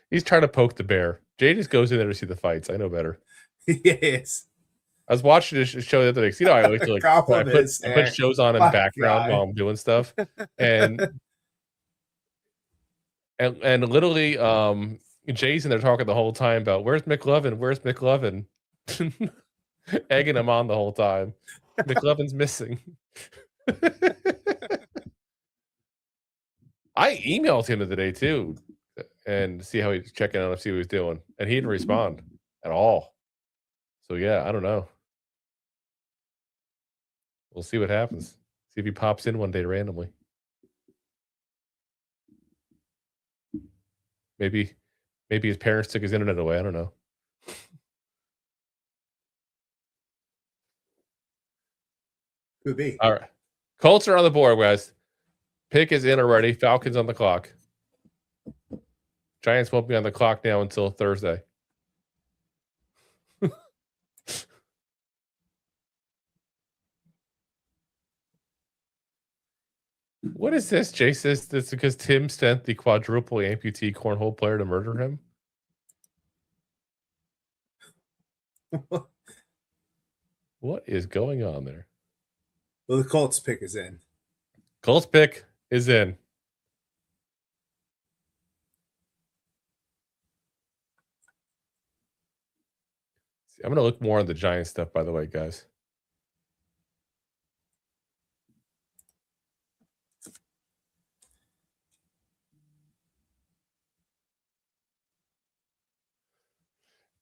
He's trying to poke the bear. Jay just goes in there to see the fights. I know better. Yes. I was watching this show the other day. You know, I like to I put shows on in the background while I'm doing stuff, and literally, Jay's in there talking the whole time about where's McLovin, where's McLovin, egging him on the whole time. McLovin's missing. I emailed him the other day too, and see how he's checking out, see what he's doing, and he didn't respond at all. So yeah, I don't know. We'll see what happens. See if he pops in one day randomly. Maybe his parents took his internet away. I don't know. Could be. All right. Colts are on the board, guys. Pick is in already. Falcons on the clock. Giants won't be on the clock now until Thursday. What is this? Jay says that's because Tim sent the quadruple amputee cornhole player to murder him. What is going on there? Well, the Colts pick is in. Colts pick is in. See, I'm going to look more on the Giants stuff, by the way, guys.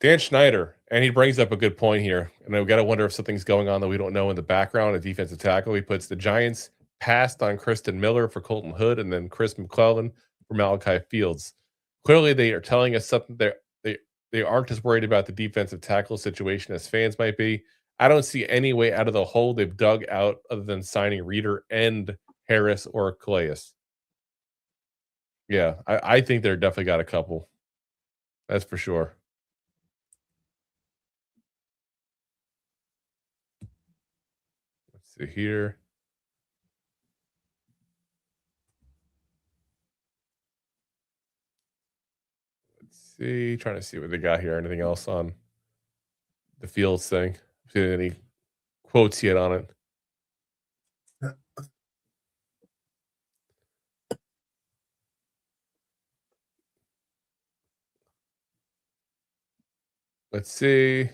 Dan Schneider, and he brings up a good point here. And I've got to wonder if something's going on that we don't know in the background. A defensive tackle. He puts the Giants passed on Kristen Miller for Colton Hood, and then Chris McClellan for Malachi Fields. Clearly, they are telling us something. They aren't as worried about the defensive tackle situation as fans might be. I don't see any way out of the hole they've dug out other than signing Reeder and Harris or Calais. Yeah, I think they're definitely got a couple. That's for sure. Let's see here. Let's see. Trying to see what they got here. Anything else on the Fields thing? See any quotes yet on it? Let's see.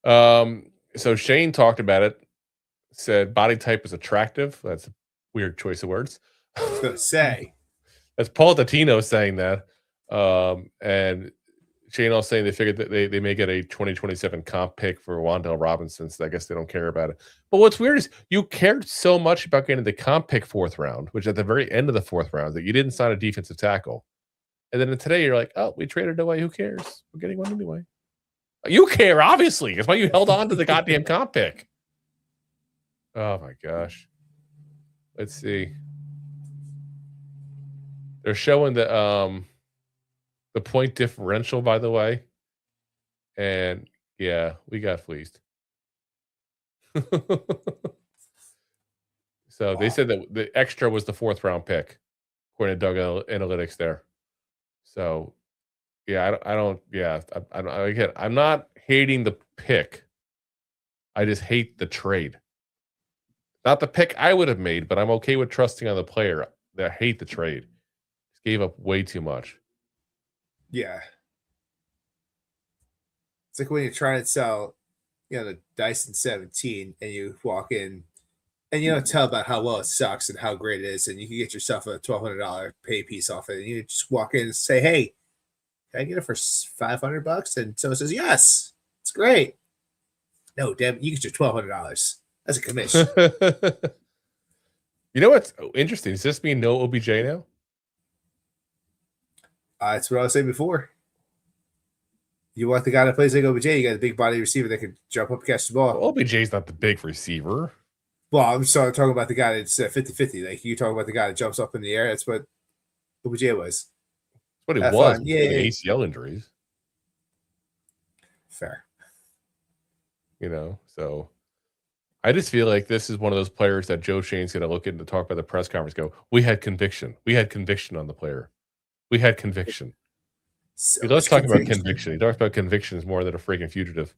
So Shane talked about it, said body type is attractive. That's a weird choice of words. I was gonna say. That's Paul Dottino saying that. And Shane also saying they figured that they may get a 2027 comp pick for Wan'Dale Robinson, so I guess they don't care about it. But what's weird is you cared so much about getting the comp pick 4th round, which at the very end of the 4th round, that you didn't sign a defensive tackle. And then today you're like, oh, we traded away. Who cares? We're getting one anyway. You care, obviously. That's why you held on to the goddamn comp pick. Oh my gosh. Let's see. They're showing the point differential, by the way. And yeah, we got fleeced. So they said that the extra was the 4th round pick, according to Doug Analytics there. So yeah, I'm not hating the pick. I just hate the trade. Not the pick I would have made, but I'm okay with trusting on the player. I hate the trade. Just gave up way too much. Yeah. It's like when you're trying to sell, the Dyson 17 and you walk in and you don't tell about how well it sucks and how great it is, and you can get yourself a $1,200 pay piece off it, and you just walk in and say, hey, can I get it for $500? And someone says, yes, it's great. No, damn, you get your $1,200. That's a commission. You know what's interesting? Does this mean no OBJ now? That's what I was saying before. You want the guy that plays like OBJ, you got a big body receiver that can jump up and catch the ball. Well, OBJ's not the big receiver. Well, I'm talking about the guy that's 50-50. Like, you talk about the guy that jumps up in the air. That's what OBJ was. That's what it Have was. fun. Yeah. ACL injuries. Fair. So I just feel like this is one of those players that Joe Shane's going to look into, talk about the press conference, go, we had conviction. We had conviction on the player. We had conviction. So Let's talk about conviction. He talks about convictions more than a freaking fugitive.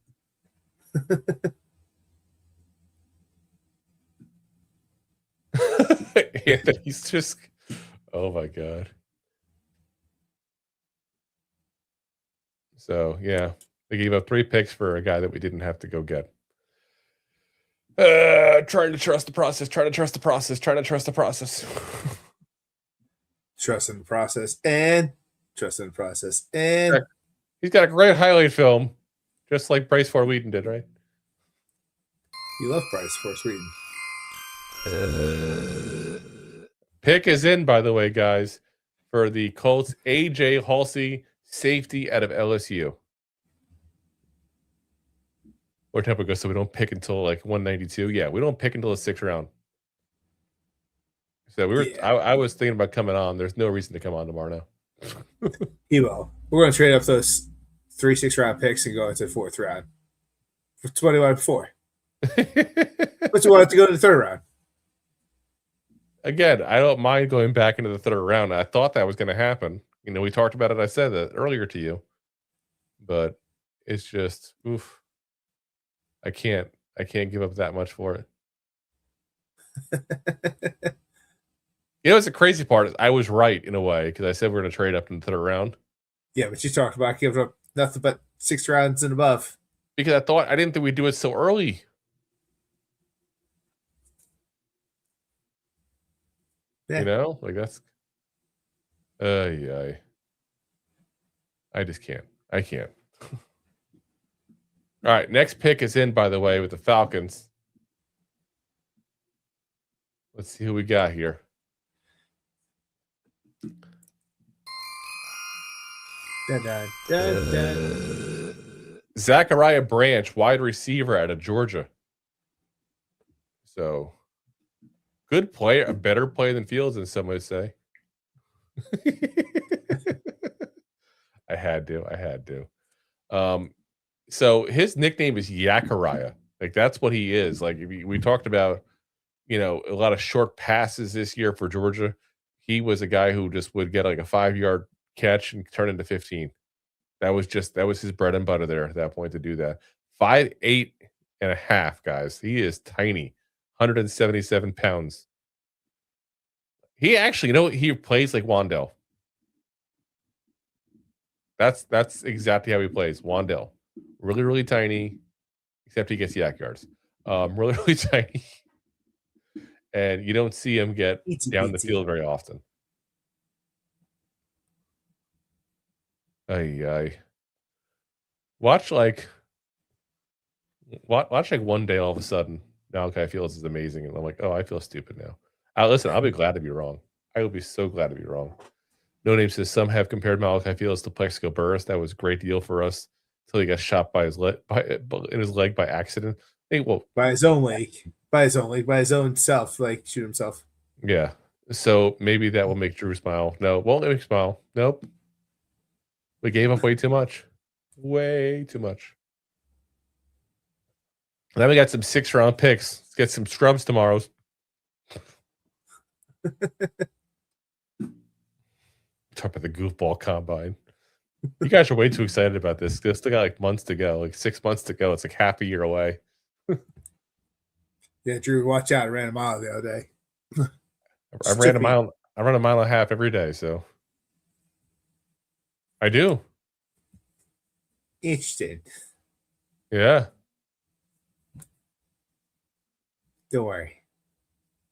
He's just, oh my God. So yeah, they gave up 3 picks for a guy that we didn't have to go get. Trying to trust the process. Trying to trust the process. Trying to trust the process. Trust in the process and trust in the process. And he's got a great highlight film, just like Bryce Ford Wheaton did, right? you love Bryce for Sweden. Pick is in, by the way, guys, for the Colts. AJ Halsey, safety out of LSU. Or Temple goes, so we don't pick until like 192. Yeah, we don't pick until the 6th round. So we were. Yeah. I was thinking about coming on. There's no reason to come on tomorrow now. He will. We're going to trade up those 3 6-round picks and go into the 4th round. That's what he wanted before. But you wanted to go to the 3rd round. Again, I don't mind going back into the 3rd round. I thought that was going to happen. We talked about it. I said that earlier to you, but it's just oof. I can't give up that much for it. It's the crazy part is I was right in a way because I said we're going to trade up in the 3rd round. Yeah, but you talked about giving up nothing but 6 rounds and above. Because I didn't think we'd do it so early. Yeah. Like that's. Yeah. I just can't. I can't. All right, next pick is in, by the way, with the Falcons. Let's see who we got here. Dun, dun, dun, dun. Zachariah Branch, wide receiver out of Georgia. So, good player, a better player than Fields, as some would say. I had to. So his nickname is Yakariah. Like that's what he is. Like we talked about, a lot of short passes this year for Georgia. He was a guy who just would get like a 5-yard catch and turn into 15. That was his bread and butter there at that point to do that. 5'8" and a half, guys. He is tiny, 177 pounds. He actually, he plays like Wandell. That's exactly how he plays. Wandell. Really, really tiny, except he gets yak yards. Really, really tiny. And you don't see him get down the field very often. Ay. Watch like one day all of a sudden, Malachi Fields is amazing. And I'm like, oh, I feel stupid now. Listen, I'll be glad to be wrong. I will be so glad to be wrong. No Name says some have compared Malachi Fields to Plexico Burress. That was a great deal for us until he got shot by his leg by accident. Hey, well, by his own leg, by his own self, like shoot himself. Yeah. So maybe that will make Drew smile. No, won't make me smile. Nope. We gave up way too much. Way too much. And then we got some 6-round picks. Let's get some scrubs tomorrow. Talk about the goofball combine. You guys are way too excited about this. They still got like months to go, like 6 months to go. It's like half a year away. Yeah, Drew, watch out. I ran a mile the other day. I ran a mile and a half every day, so I do. Interesting. Yeah. Don't worry.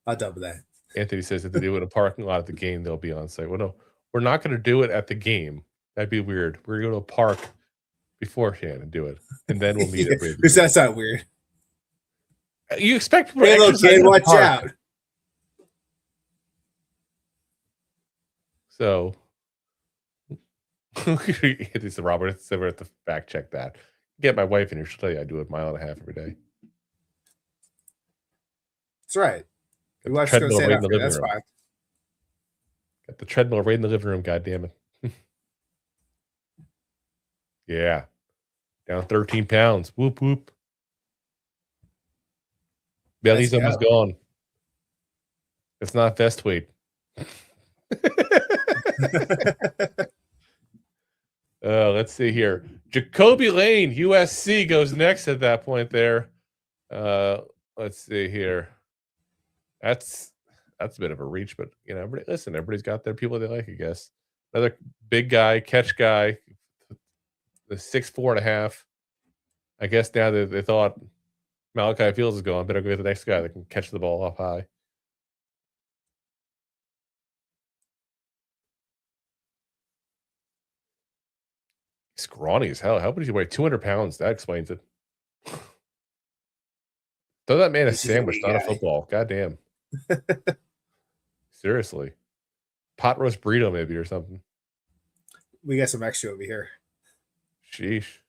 I'll double that. Anthony says if they do it in a parking lot at the game, they'll be on site. Well, no, we're not going to do it at the game. That'd be weird. We're going to go to a park beforehand and do it, and then we'll meet it. Because that's not weird. You expect people hey, little kid, watch out. So, it's the Robert. So we have to fact check that. Get my wife in here. She'll tell you I do a mile and a half every day. That's right. You watch go say that. That's fine. Got the treadmill right in the living room. God damn it. Yeah. Down 13 pounds. Whoop, whoop. Belly's almost gone. It's not vest weight. Let's see here. Jacoby Lane, USC goes next at that point there. Let's see here. That's a bit of a reach, but everybody's got their people they like, I guess. Another big guy, catch guy, the 6'4.5". I guess now they thought Malachi Fields is going, better go get the next guy that can catch the ball up high. Scrawny as hell. How much does he weigh? 200 pounds. That explains it. Throw that man a sandwich, not a football. God damn. Seriously. Pot roast burrito maybe or something. We got some extra over here. Sheesh.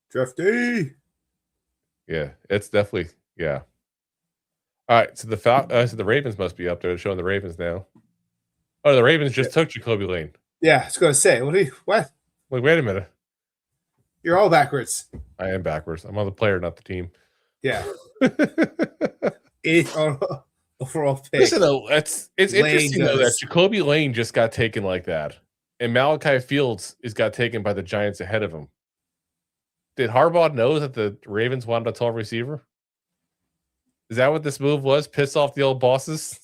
Drafty. Yeah, it's definitely, yeah. All right, so the Ravens must be up there showing the Ravens now. Oh, the Ravens just took Jacoby Lane. Yeah, I was going to say, what? Like, wait a minute. You're all backwards. I am backwards. I'm on the player, not the team. Yeah. 8th overall pick. Listen, though, it's interesting though that Jacoby Lane just got taken like that, and Malachi Fields got taken by the Giants ahead of him. Did Harbaugh know that the Ravens wanted a tall receiver? Is that what this move was? Piss off the old bosses?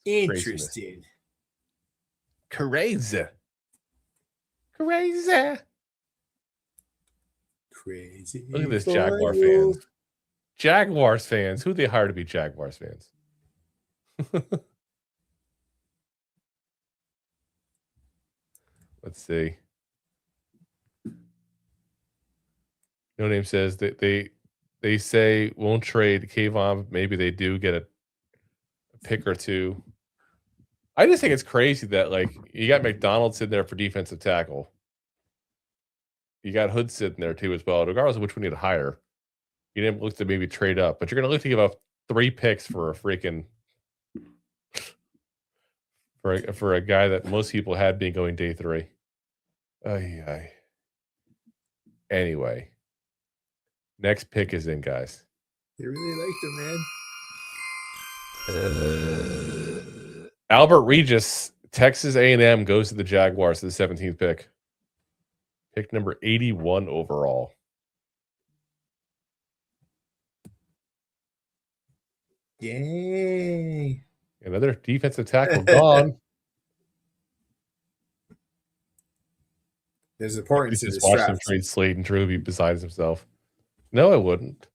Interesting. Crazy. Look at this Jaguar fans. Jaguars fans. Who they hire to be Jaguars fans? Let's see. No Name says that they say won't trade Kayvon. Maybe they do get a pick or two. I just think it's crazy that like you got McDonald sitting there for defensive tackle. You got Hood sitting there too as well. Regardless of which one you need to hire, you didn't look to maybe trade up, but you're going to look to give up 3 picks for a freaking for a guy that most people had been going day 3. Ay. Anyway, next pick is in, guys. They really liked him, man. Albert Regis, Texas A&M goes to the Jaguars to the 17th pick. Pick number 81 overall. Yay. Another defensive tackle gone. There's importance in Just this watch him draft. trade Slade and Drew. Be besides himself. No, I wouldn't.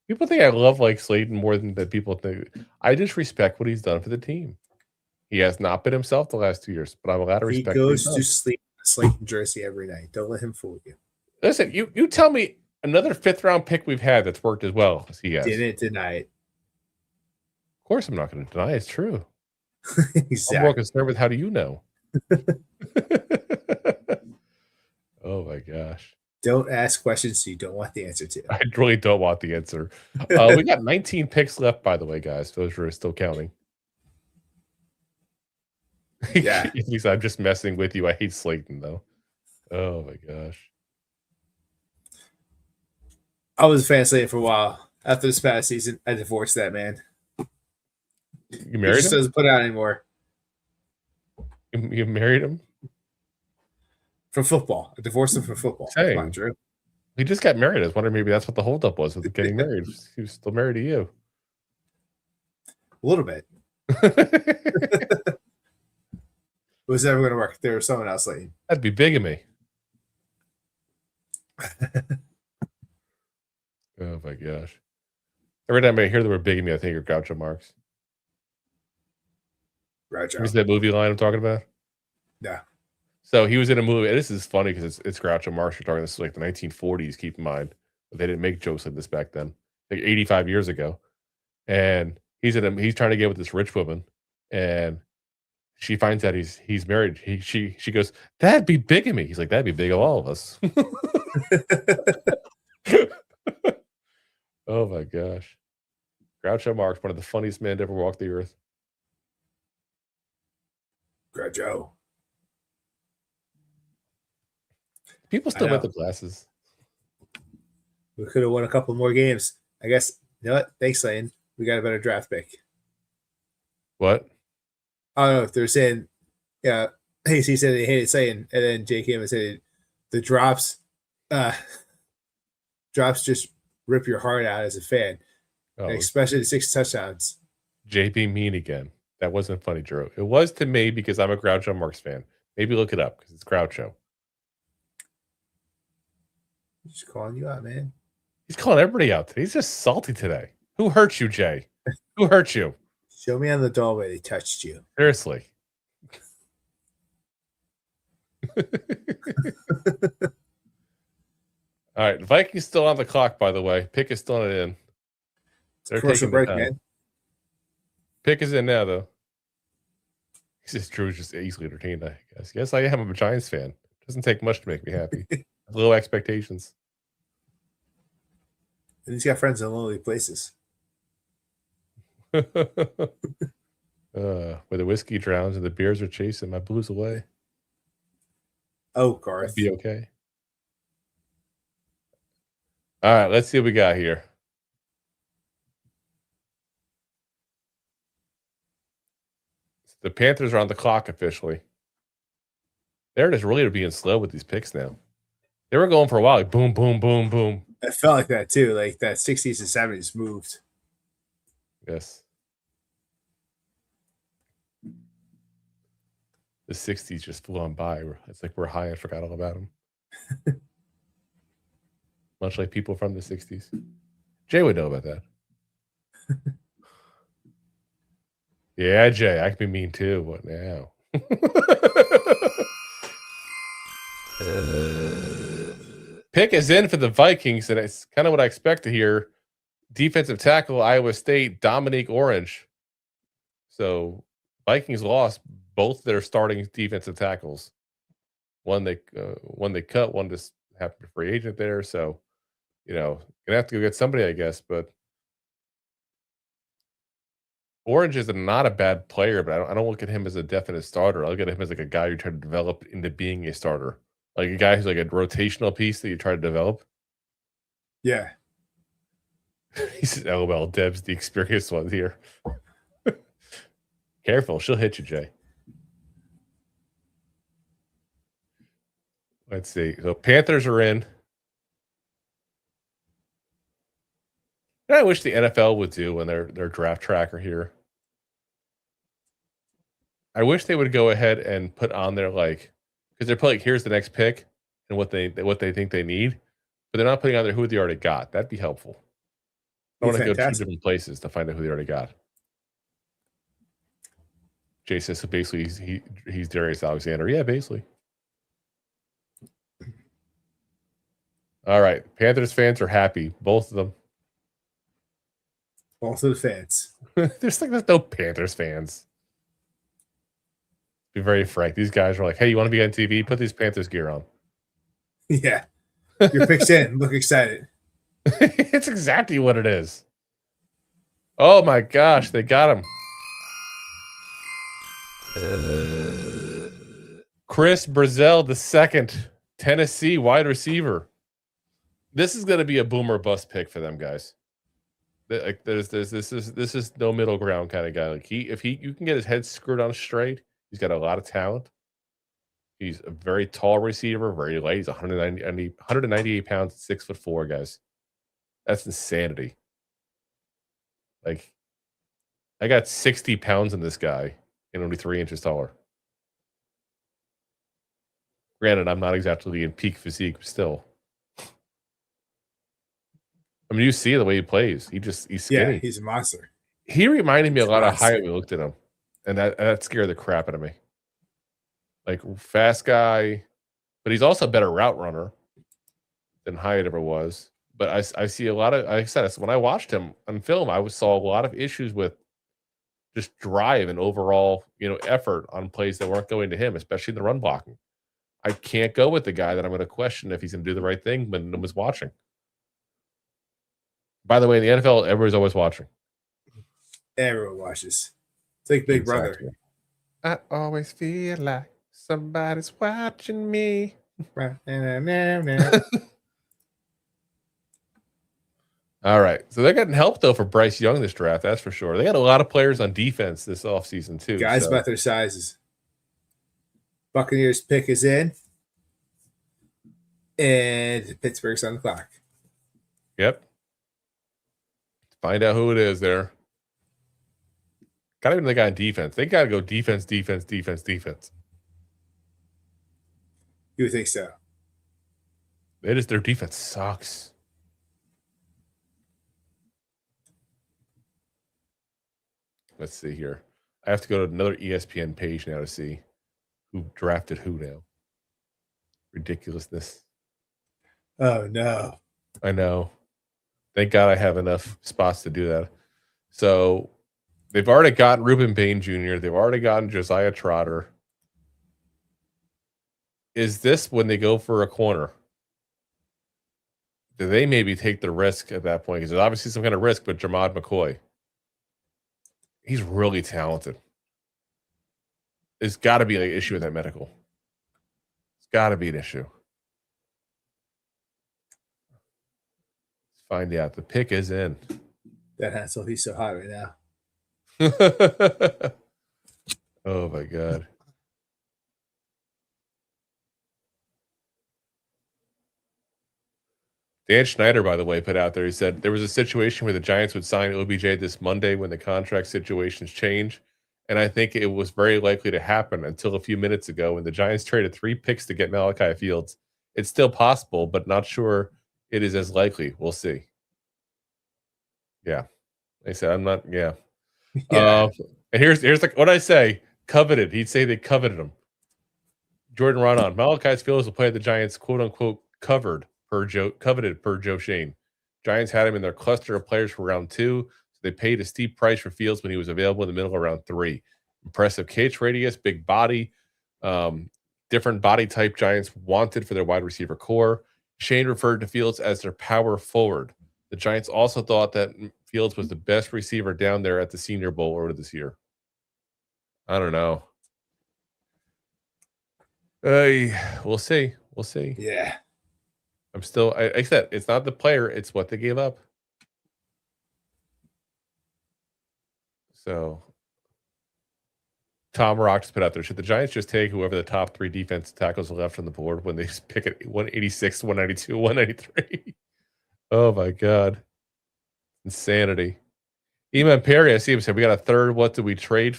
People think I love like Slayton more than that people think. I just respect what he's done for the team. He has not been himself the last 2 years, but I'm allowed to He respect. goes to sleep in a Slayton jersey every night. Don't let him fool you. Listen, you tell me another 5th round pick we've had that's worked as well as he has. Didn't deny it. Of course, I'm not going to deny it's true. I'm more Exactly. concerned with how do you know? Oh my gosh. Don't ask questions you don't want the answer to. I really don't want the answer. We got 19 picks left, by the way, guys. Those are still counting. Yeah. At least I'm just messing with you. I hate Slayton, though. Oh my gosh. I was a fan of Slayton for a while. After this past season, I divorced that man. You He married just him? doesn't put out anymore. You married him? From football. I divorced him from football. Same. Come on, Drew. He just got married. I was wondering maybe that's what the holdup was with getting married. He was still married to you. A little bit. It was never going to work. There was someone else Slayton. That'd be bigamy. Oh my gosh. Every time I hear the word bigamy, I think of Groucho Marx. Roger. Is that movie line I'm talking about? Yeah. So he was in a movie. And this is funny because it's Groucho Marx. You're talking this is like the 1940s. Keep in mind, but they didn't make jokes like this back then, like 85 years ago. And he's trying to get with this rich woman, and she finds out he's married. She goes, "That'd be bigamy." He's like, "That'd be big of all of us." Oh my gosh, Groucho Marx, one of the funniest men to ever walk the earth. Groucho. People still I wear know. the glasses. We could have won a couple more games. I guess, you know what? Thanks, Slayton. We got a better draft pick. What? I don't know if they're saying, yeah, AC said they hated Slayton, and then Jay came and said the drops just rip your heart out as a fan, Oh, and especially the 6 touchdowns. JP mean again. That wasn't funny, Drew. It was to me because I'm a Groucho Marx fan. Maybe look it up because it's Groucho. Just calling you out, man. He's calling everybody out today. He's just salty today. Who hurt you, Jay? Who hurt you? Show me on the doorway they touched you. Seriously. All right. Vikings still on the clock, by the way. Pick is still not in. They're Commercial taking break, the time. man. Pick is in now, though. He says Drew's just easily entertained, I guess. Yes, I am. I'm a Giants fan. Doesn't take much to make me happy. Low expectations. And he's got friends in lonely places. Where the whiskey drowns and the beers are chasing my blues away. Oh, Garth. Be okay. All right, let's see what we got here. The Panthers are on the clock officially. They're just really being slow with these picks now. They were going for a while, like boom, boom, boom, boom. I felt like that too. Like that 60s and 70s moved. Yes. The 60s just flew on by. It's like we're high and forgot all about them. Much like people from the 60s. Jay would know about that. Yeah, Jay, I can be mean too. What now? Pick is in for the Vikings, and it's kind of what I expect to hear. Defensive tackle, Iowa State, Dominique Orange. So Vikings lost both their starting defensive tackles. One they cut, one just happened to free agent there. So, gonna have to go get somebody, I guess. But Orange is not a bad player, but I don't look at him as a definite starter. I look at him as like a guy you try to develop into being a starter, like a guy who's like a rotational piece that you try to develop. Yeah. He says, "LOL, Deb's the experienced one here." Careful, she'll hit you, Jay. Let's see. So Panthers are in. And I wish the NFL would do when their draft tracker here. I wish they would go ahead and put on their because they're putting here's the next pick and what they think they need, but they're not putting on there who they already got. That'd be helpful. I want to go two different places to find out who they already got. Jay says so basically he's Darius Alexander. Yeah, basically. All right. Panthers fans are happy. Both of them. Also the fans. there's no Panthers fans. Be very frank. These guys are like, hey, you want to be on TV? Put these Panthers gear on. Yeah. Your pick's in. Look excited. It's exactly what it is. Oh my gosh, they got him. Chris Brazell II, Tennessee wide receiver. This is going to be a boomer bust pick for them guys. This is no middle ground kind of guy. Like you can get his head screwed on straight. He's got a lot of talent. He's a very tall receiver, very light. He's 198 pounds, 6'4", guys. That's insanity. Like, I got 60 pounds in this guy and only 3 inches taller. Granted, I'm not exactly in peak physique, but still. I mean, you see the way he plays. He's skinny. Yeah, he's a monster. He reminded me a lot of Hyatt. We looked at him, and that scared the crap out of me. Like, fast guy, but he's also a better route runner than Hyatt ever was. But I see a lot of, like I said, when I watched him on film, I saw a lot of issues with just drive and overall, effort on plays that weren't going to him, especially in the run blocking. I can't go with the guy that I'm going to question if he's going to do the right thing when no one's watching. By the way, in the NFL, everybody's always watching. Everyone watches. It's like Big Brother. I always feel like somebody's watching me. All right. So they're getting help, though, for Bryce Young this draft. That's for sure. They got a lot of players on defense this offseason, too. Guys about their sizes. Buccaneers pick is in. And Pittsburgh's on the clock. Yep. Find out who it is there. Got to be the guy on defense. They got to go defense. You would think so. Their defense sucks. Let's see here. I have to go to another ESPN page now to see who drafted who now. Ridiculousness. Oh, no. I know. Thank God I have enough spots to do that. So they've already gotten Reuben Bain Jr. They've already gotten Josiah Trotter. Is this when they go for a corner? Do they maybe take the risk at that point? Because there's obviously some kind of risk, but Jermod McCoy. He's really talented. There's got to be an issue with that medical. It's got to be an issue. Let's find out. The pick is in. That Hansel, he's so hot right now. Oh, my God. Dan Schneider, by the way, put out there, he said there was a situation where the Giants would sign OBJ this Monday when the contract situations change. And I think it was very likely to happen until a few minutes ago when the Giants traded 3 picks to get Malachi Fields. It's still possible, but not sure it is as likely. We'll see. Yeah. They said, I'm not, yeah. Yeah. And here's like what I say, coveted. He'd say they coveted him. Jordan Rodon. Malachi Fields will play the Giants, quote unquote, coveted per Joe Shane. Giants had him in their cluster of players for round 2. So they paid a steep price for Fields when he was available in the middle of round 3. Impressive catch radius, big body, different body type Giants wanted for their wide receiver core. Shane referred to Fields as their power forward. The Giants also thought that Fields was the best receiver down there at the Senior Bowl earlier this year. I don't know. We'll see. We'll see. Yeah. I'm still, like I said, it's not the player, it's what they gave up. So, Tom Rock just put out there, should the Giants just take whoever the top 3 defensive tackles are left on the board when they pick at 186, 192, 193? Oh my God. Insanity. Eman Perry, I see him said, we got a third. What did we trade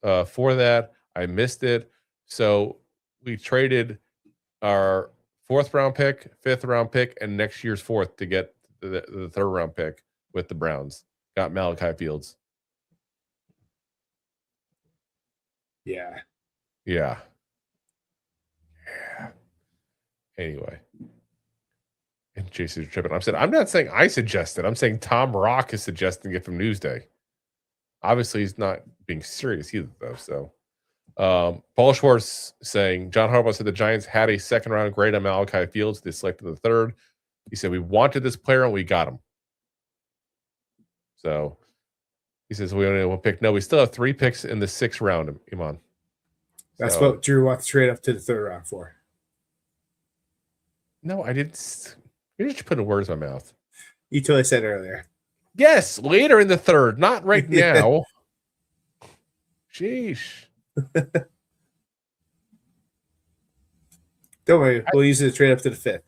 for that? I missed it. So we traded our 4th round pick, 5th round pick, and next year's 4th to get the 3rd round pick with the Browns. Got Malachi Fields. Yeah. Yeah. Anyway. And Jason's tripping. I'm not saying I suggested. I'm saying Tom Rock is suggesting it from Newsday. Obviously, he's not being serious either, though. So, Paul Schwartz saying John Harbaugh said the Giants had a 2nd round grade on Malachi Fields. They selected the 3rd. He said we wanted this player and we got him. So he says we only have 1 pick. No, we still have 3 picks in the 6th round, Iman. That's what Drew wants to trade up to the 3rd round for. No, I didn't. You're just putting words in my mouth. You totally said earlier. Yes, later in the 3rd, not right now. Sheesh. Don't worry. We'll use it to trade up to the 5th.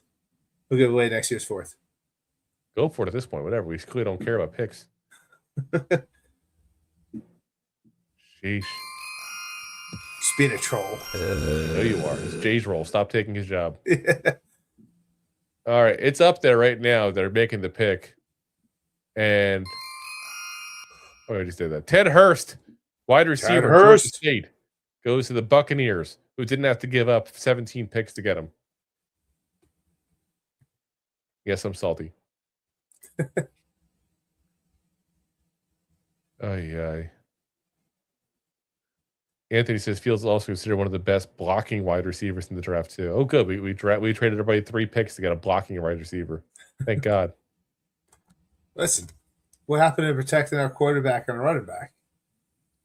We'll give away next year's 4th. Go for it at this point. Whatever. We clearly don't care about picks. Sheesh. Just being a troll. There you are. It's Jay's role. Stop taking his job. All right. It's up there right now. They're making the pick. And I just did that. Ted Hurst, wide receiver, Georgia State, goes to the Buccaneers, who didn't have to give up 17 picks to get him. Yes, I'm salty. Ay. Anthony says Fields is also considered one of the best blocking wide receivers in the draft too. Oh, good. We traded everybody 3 picks to get a blocking wide receiver. Thank God. Listen, what happened to protecting our quarterback and running back?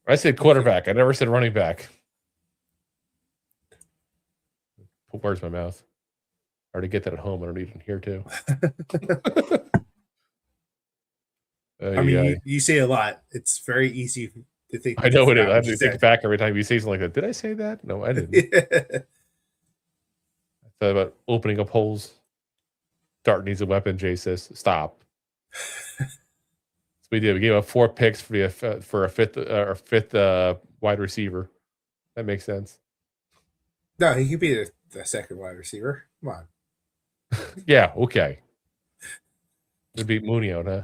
I said quarterback. I never said running back. Put words in my mouth. I already get that at home. I don't need it here too. I mean, you say a lot. It's very easy to think. I know it is. I have to think back every time you say something like that. Did I say that? No, I didn't. I thought about opening up holes. Dart needs a weapon, Jay says. Stop. We did. We gave up 4 picks for a fifth wide receiver. That makes sense. No, he could be the 2nd wide receiver. Come on. Yeah, okay. We beat Mooney out, huh?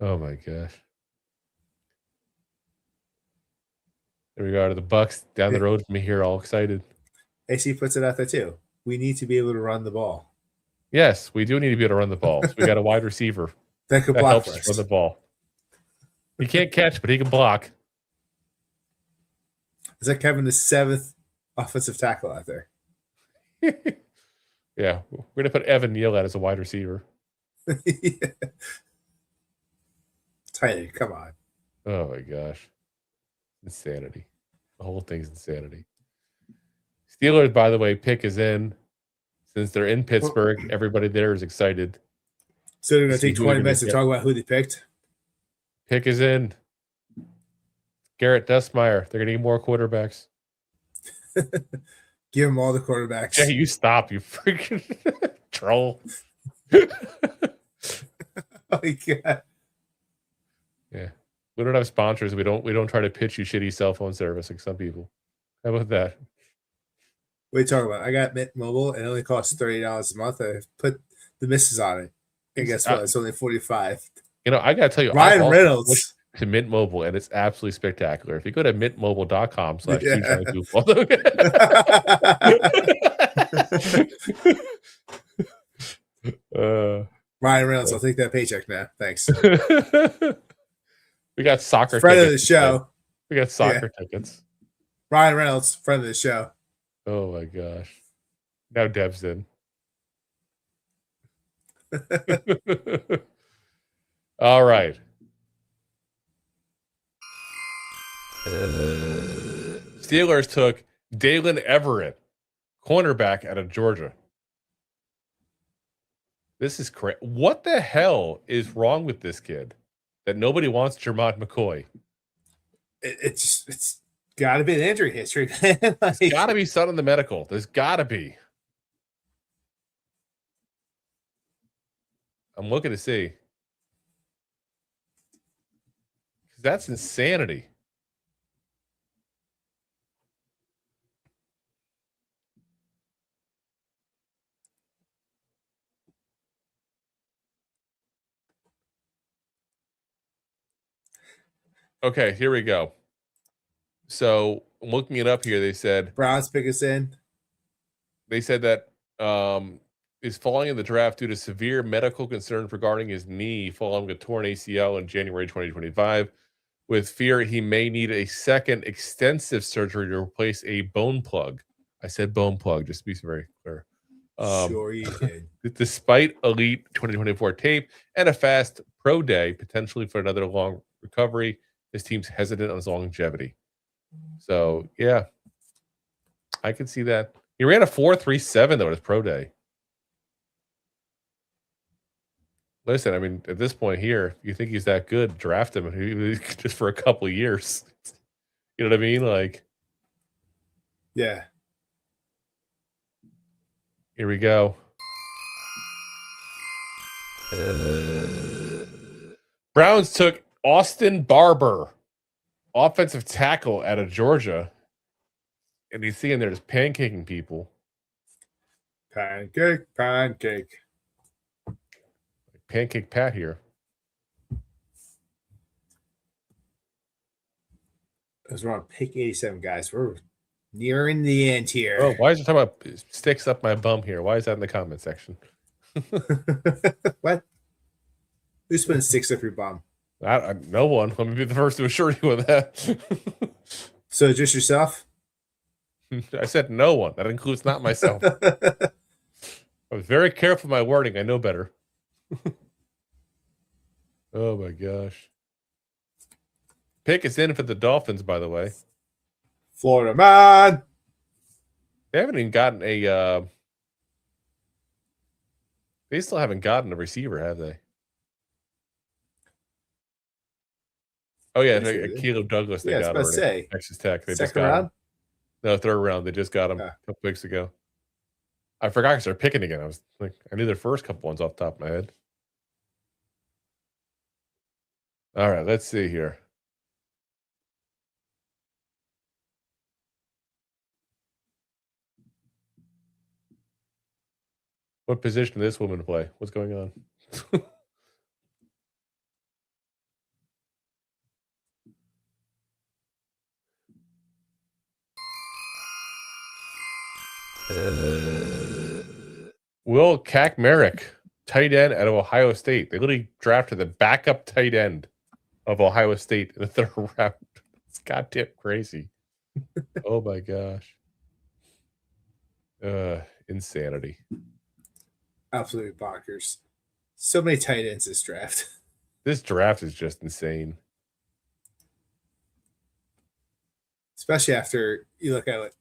Oh my gosh. There we go to the Bucks down the road from me here, all excited. AC puts it out there too. We need to be able to run the ball. Yes, we do need to be able to run the ball. So we got a wide receiver that could block helps us run the ball. He can't catch, but he can block. Is that Kevin the 7th offensive tackle out there? Yeah, we're gonna put Evan Neal out as a wide receiver. Yeah. Tiny, come on. Oh my gosh. Insanity. The whole thing's insanity. Steelers, by the way, pick is in. Since they're in Pittsburgh, everybody there is excited. So they're going to take 20 minutes to talk about who they picked? Pick is in. Garrett Dustmeyer. They're going to need more quarterbacks. Give them all the quarterbacks. Yeah, you stop, you freaking troll. Oh my God. Yeah. We don't have sponsors. We don't try to pitch you shitty cell phone service like some people. How about that? What are you talking about? I got Mint Mobile and it only costs $30 a month. I put the misses on it. And guess what? It's only $45. You know, I gotta tell you, Ryan Reynolds to Mint Mobile, and it's absolutely spectacular. If you go to mintmobile.com / Yeah. Ryan Reynolds, I'll take that paycheck now. Thanks. We got soccer Friend of the tickets. show. We got soccer tickets. Ryan Reynolds, friend of the show. Oh my gosh. Now Dev's in. All right. Steelers took Dalen Everett, cornerback out of Georgia. This is correct. What the hell is wrong with this kid that nobody wants Jermod McCoy? It's got to be an injury history, man. Like, There's got to be something in the medical. There's got to be. I'm looking to see. 'Cause that's insanity. Okay, here we go. So looking it up here, they said Browns pick us in. that is falling in the draft due to severe medical concerns regarding his knee following a torn ACL in January 2025, with fear he may need a second extensive surgery to replace a bone plug. I said bone plug, just to be very clear. Sure you did. Despite elite 2024 tape and a fast pro day, potentially for another long recovery, his team's hesitant on his longevity. So, yeah, I can see that. He ran a 4.37 though at his pro day. Listen, I mean, at this point here, if you think he's that good, draft him just for a couple of years. You know what I mean? Like, Yeah. here we go. Browns took Austin Barber, offensive tackle out of Georgia. And you see in there just pancaking people. Pancake. Pancake Pat here. Because we're on pick 87, guys. We're nearing the end here. Oh, why is it talking about sticks up my bum here? Why is that in the comment section? What? Who's putting sticks up your bum? No one. Let me be the first to assure you of that. So just yourself? I said no one. That includes not myself. I was very careful with my wording. I know better. Oh my gosh. Pick is in for the Dolphins, by the way. Florida man. They haven't even gotten a they still haven't gotten a receiver, have they? Oh yeah, Caleb Douglas they Yeah, I was got about to already. say. Texas Tech. They just Second got him. round? No, third round. They just got him Ah. a couple weeks ago. I forgot because they're picking again. I was like, I knew their first couple ones off the top of my head. All right, let's see here. What position did this woman play? What's going on? Will Kaczmarek, tight end out of Ohio State. They literally drafted the backup tight end of Ohio State in the third round. It's goddamn crazy. Oh my gosh. Insanity. Absolutely bonkers. So many tight ends this draft. This draft is just insane. Especially after you look at it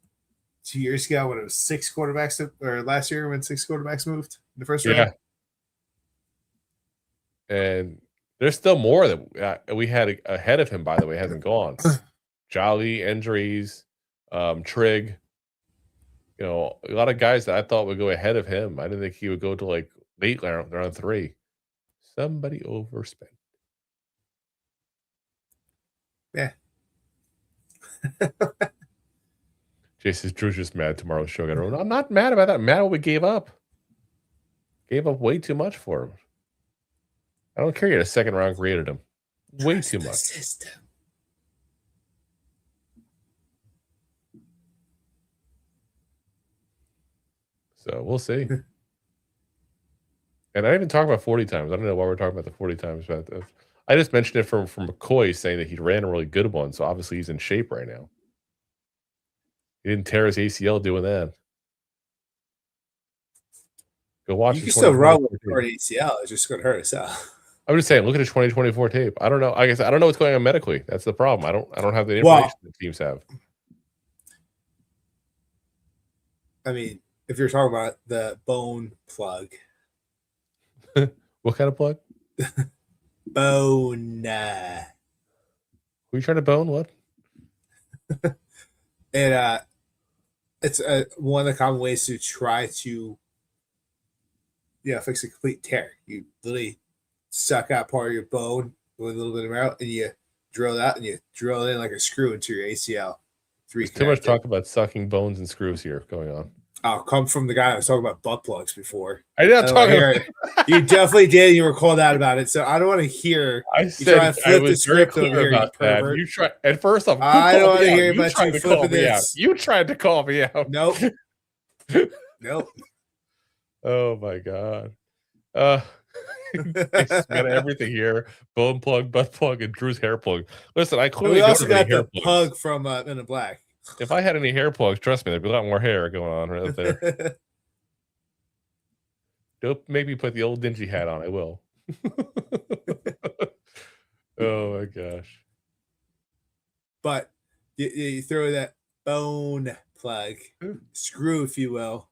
2 years ago when it was 6 quarterbacks, or last year when 6 quarterbacks moved in the first round. And there's still more that we had ahead of him, by the way, hasn't gone. Jolly, injuries, Trigg. You know, a lot of guys that I thought would go ahead of him. I didn't think he would go to like late round 3. Somebody overspent. Yeah. Jay says Drew's just mad tomorrow's show got ruined. I'm not mad about that. I'm mad at what we gave up. Gave up way too much for him. I don't care you had a second round created him. Way Trust too the much. system. So we'll see. And I didn't even talk about 40 times. I don't know why we're talking about the 40 times. But I just mentioned it from McCoy saying that he ran a really good one. So obviously he's in shape right now. He didn't tear his ACL doing that. Go watch You the can still run 2024 with tape. an ACL. It's just going to hurt us out. I'm just saying, look at the 2024 tape. I don't know. I guess I don't know what's going on medically. That's the problem. I don't have the information Well, that teams have. I mean, if you're talking about the bone plug, What kind of plug? bone, Were you trying to bone? What? and it's one of the common ways to try to, fix a complete tear. You literally suck out part of your bone with a little bit of out, and you drill it out, and you drill it in like a screw into your ACL. There's too much talk about sucking bones and screws here going on. Oh, come from the guy that was talking about butt plugs before. I did not I don't talk wanna about hear it. You definitely did. You were called out about it, so I don't want to hear. I try said and I flip the was very script over clear here, you about that. pervert. You try, and first off, who I don't called wanna me out? hear You about tried you to call flipping me out. this. You tried to call me out. Nope. Nope. Oh my god. It's got everything here: bone plug, butt plug, and Drew's hair plug. Listen, I And clearly we don't also have any got hair the plugs. pug from Men in Black. If I had any hair plugs, trust me, there'd be a lot more hair going on right there. Don't make me put the old dingy hat on. I will. Oh my gosh. But you throw that bone plug, screw, if you will,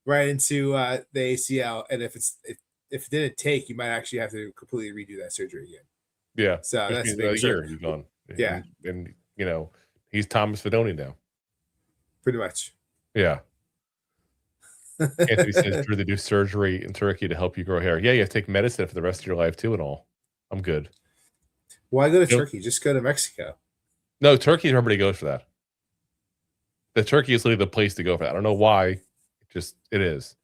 right into the ACL, and if it didn't take, you might actually have to completely redo that surgery again. Yeah. So Which that's means a big another year concern. he's gone. Yeah. And he's Thomas Fidoni now. Pretty much. Yeah. Anthony says, Drew, they do surgery in Turkey to help you grow hair. Yeah, you have to take medicine for the rest of your life too and all. I'm good. Why go to Nope. Turkey? Just go to Mexico. No, Turkey, everybody goes for that. The Turkey is literally the place to go for that. I don't know why. Just it is.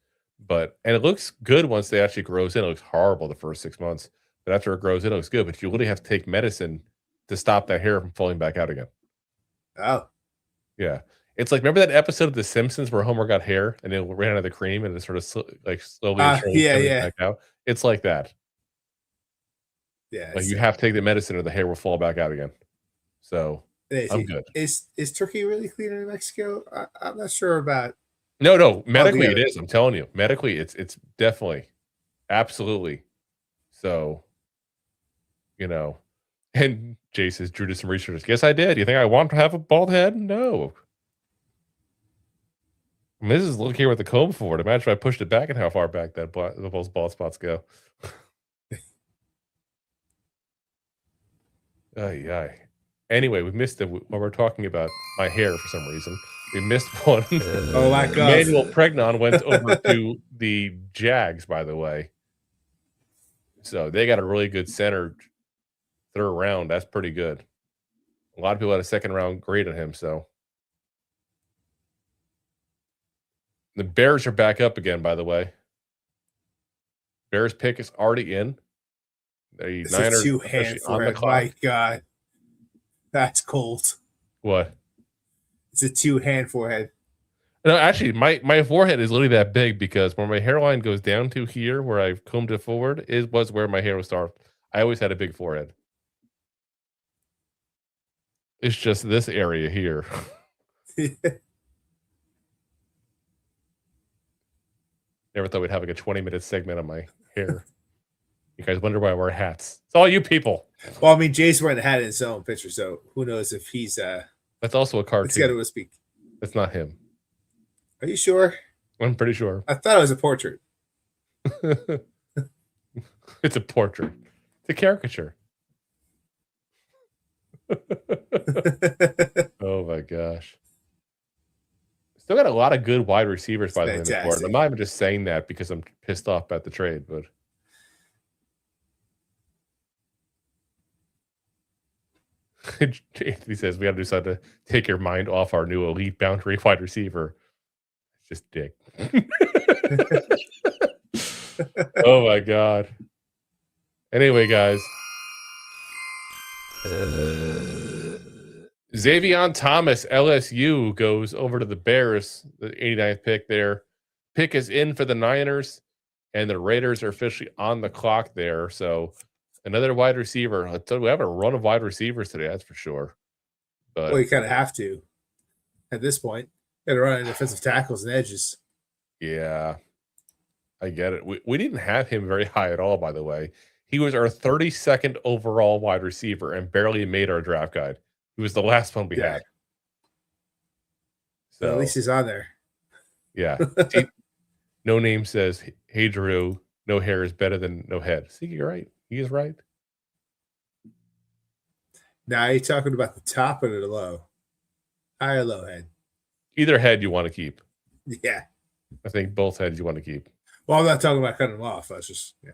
And it looks good once they actually grows in. It looks horrible the first 6 months. But after it grows in, it looks good. But you literally have to take medicine to stop that hair from falling back out again. Oh, Yeah. It's like, remember that episode of The Simpsons where Homer got hair and it ran out of the cream and it sort of slowly and surely coming back out? It's like that. yeah. Like you have to take the medicine or the hair will fall back out again. So I'm good. Is Turkey really cleaner than Mexico? I'm not sure about. No, medically it Altogether. is. I'm telling you, medically it's definitely, absolutely. So, and Jay says, Drew did some research. Yes, I did. You think I want to have a bald head? No. Mrs. Look here with the comb forward. Imagine if I pushed it back and how far back those bald spots go. Ay. Anyway, we missed it when we're talking about my hair for some reason. We missed one. Oh my God. Emmanuel Pregnon went over to the Jags, by the way. So they got a really good center third round. That's pretty good. A lot of people had a second round grade on him. So the Bears are back up again, by the way. Bears pick is already in. The It's Niners a two-hand officially on the forehead. clock. My God, that's cold. What? It's a two-hand forehead. No, actually, my forehead is literally that big because where my hairline goes down to here, where I've combed it forward, was where my hair would start. I always had a big forehead. It's just this area here. Never thought we'd have like a 20-minute segment on my hair. You guys wonder why I wear hats. It's all you people. Well, I mean, Jay's wearing the hat in his own picture, so who knows if he's That's also a let's cartoon. get to speak. That's not him. Are you sure? I'm pretty sure. I thought it was a portrait. It's a portrait. It's a caricature. Oh my gosh. Still got a lot of good wide receivers by the way in the board. Fantastic. I'm not even just saying that because I'm pissed off about the trade, but Anthony says we got to decide to take your mind off our new elite boundary wide receiver. It's just dick. Oh my god. Anyway, guys, Xavier Thomas, LSU, goes over to the Bears, the 89th pick there. Pick is in for the Niners, and the Raiders are officially on the clock there. So another wide receiver. I tell you, we have a run of wide receivers today, that's for sure. But Well, you kind of have to at this point. Got to run defensive tackles and edges. yeah, I get it. We didn't have him very high at all, by the way. He was our 32nd overall wide receiver and barely made our draft guide. He was the last one we had. So So at least he's on there. yeah. See, no name says, "Hey Drew, no hair is better than no head." See, you're right. He is right. Now you're talking about the top or the low? High or low head? Either head you want to keep. Yeah. I think both heads you want to keep. Well, I'm not talking about cutting them off. I was just, yeah.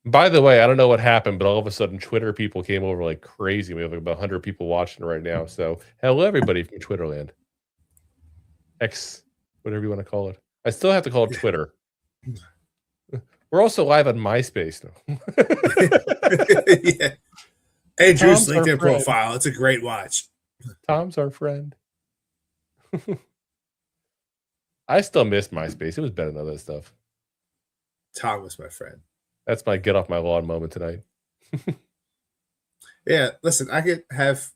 By the way, I don't know what happened, but all of a sudden Twitter people came over like crazy. We have like about 100 people watching right now. So hello everybody from Twitterland. X, whatever you want to call it. I still have to call it Twitter. We're also live on MySpace now. Yeah. Hey, Drew's Tom's our LinkedIn friend. profile. It's a great watch. Tom's our friend. I still miss MySpace. It was better than other stuff. Tom was my friend. That's my get off my lawn moment tonight. Yeah, listen, I could have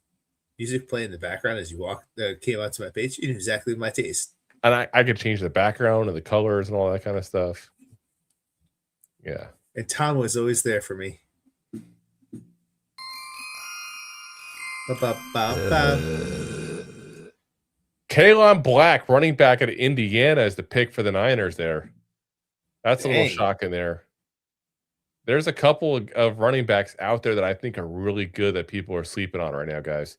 music play in the background as you came out to my page. You knew exactly my taste. And I could change the background and the colors and all that kind of stuff. Yeah. And Tom was always there for me. Kalon Black, running back at Indiana, is the pick for the Niners there. That's a little Dang. shocking there. There's a couple of running backs out there that I think are really good that people are sleeping on right now, guys.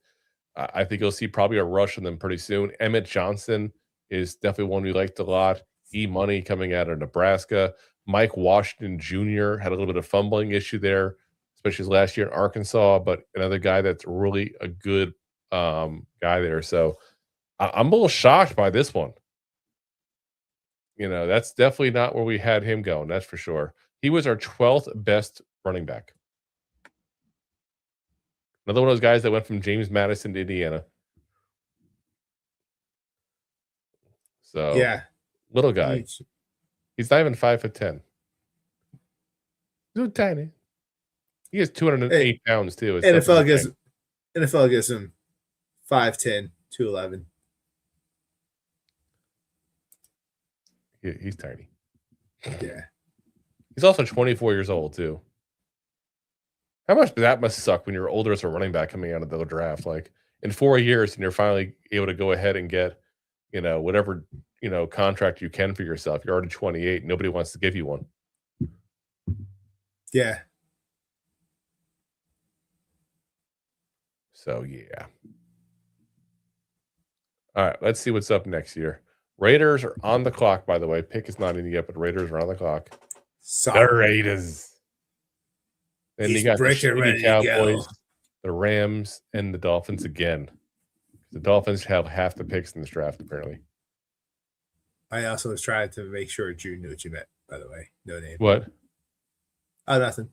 I think you'll see probably a rush of them pretty soon. Emmett Johnson is definitely one we liked a lot. E-Money coming out of Nebraska. Mike Washington Jr. had a little bit of fumbling issue there, especially last year in Arkansas, but another guy that's really a good guy there. So I'm a little shocked by this one. You know, that's definitely not where we had him going. That's for sure. He was our 12th best running back. Another one of those guys that went from James Madison to Indiana. So Yeah. little guy. He's not even 5'10". He's tiny. He has 208 pounds too. It's NFL definitely gives him 5'10", 211. he's tiny. Yeah. He's also 24 years old too. How much that must suck when you're older as a running back coming out of the draft. Like in 4 years, and you're finally able to go ahead and get, whatever contract you can for yourself. You're already 28. Nobody wants to give you one. Yeah. So yeah. All right, let's see what's up next year. Raiders are on the clock, by the way. Pick is not in yet, but Raiders are on the clock. The Sorry. Raiders. Then He's you got the breaking ready shitty to go. Cowboys, the Rams, and the Dolphins again. The Dolphins have half the picks in this draft, apparently. I also was trying to make sure Drew knew what you meant, by the way. No name. What? Oh, nothing.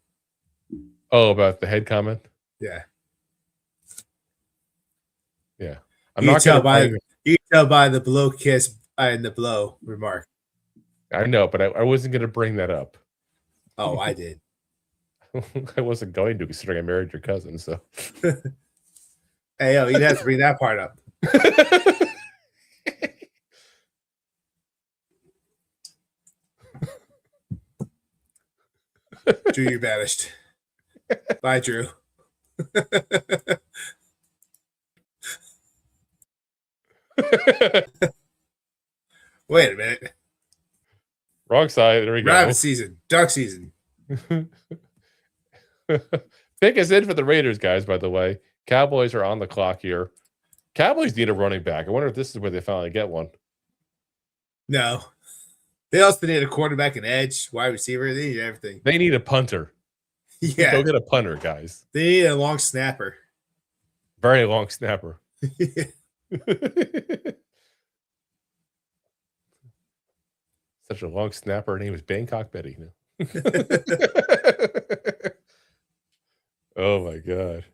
Oh, about the head comment? Yeah. Yeah. I'm You not can going to. you can tell by the blow kiss and the blow remark. I know, but I wasn't going to bring that up. Oh, I did. I wasn't going to, considering I married your cousin. So, Hey, yo, you didn't have to bring that part up. Drew, you're banished. Bye, Drew. Wait a minute. wrong side. There we go. Rabbit season. Duck season. Pick is in for the Raiders, guys, by the way. Cowboys are on the clock here. Cowboys need a running back. I wonder if this is where they finally get one. No. They also need a quarterback, an edge, wide receiver. They need everything. They need a punter. Yeah. Go get a punter, guys. They need a long snapper. Very long snapper. Such a long snapper. Her name is Bangkok Betty. Oh my god.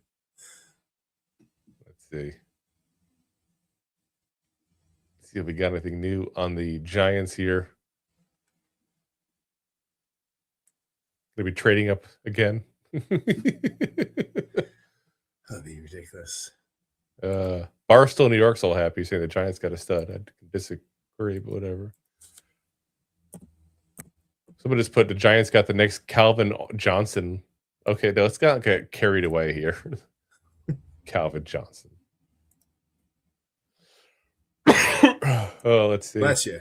Let's see. See if we got anything new on the Giants here. Gonna be trading up again. That'd be ridiculous. Barstool, New York's all happy saying the Giants got a stud. I disagree, but whatever. Somebody just put the Giants got the next Calvin Johnson. Okay, let's not get carried away here. Calvin Johnson. Oh, let's see. Bless you.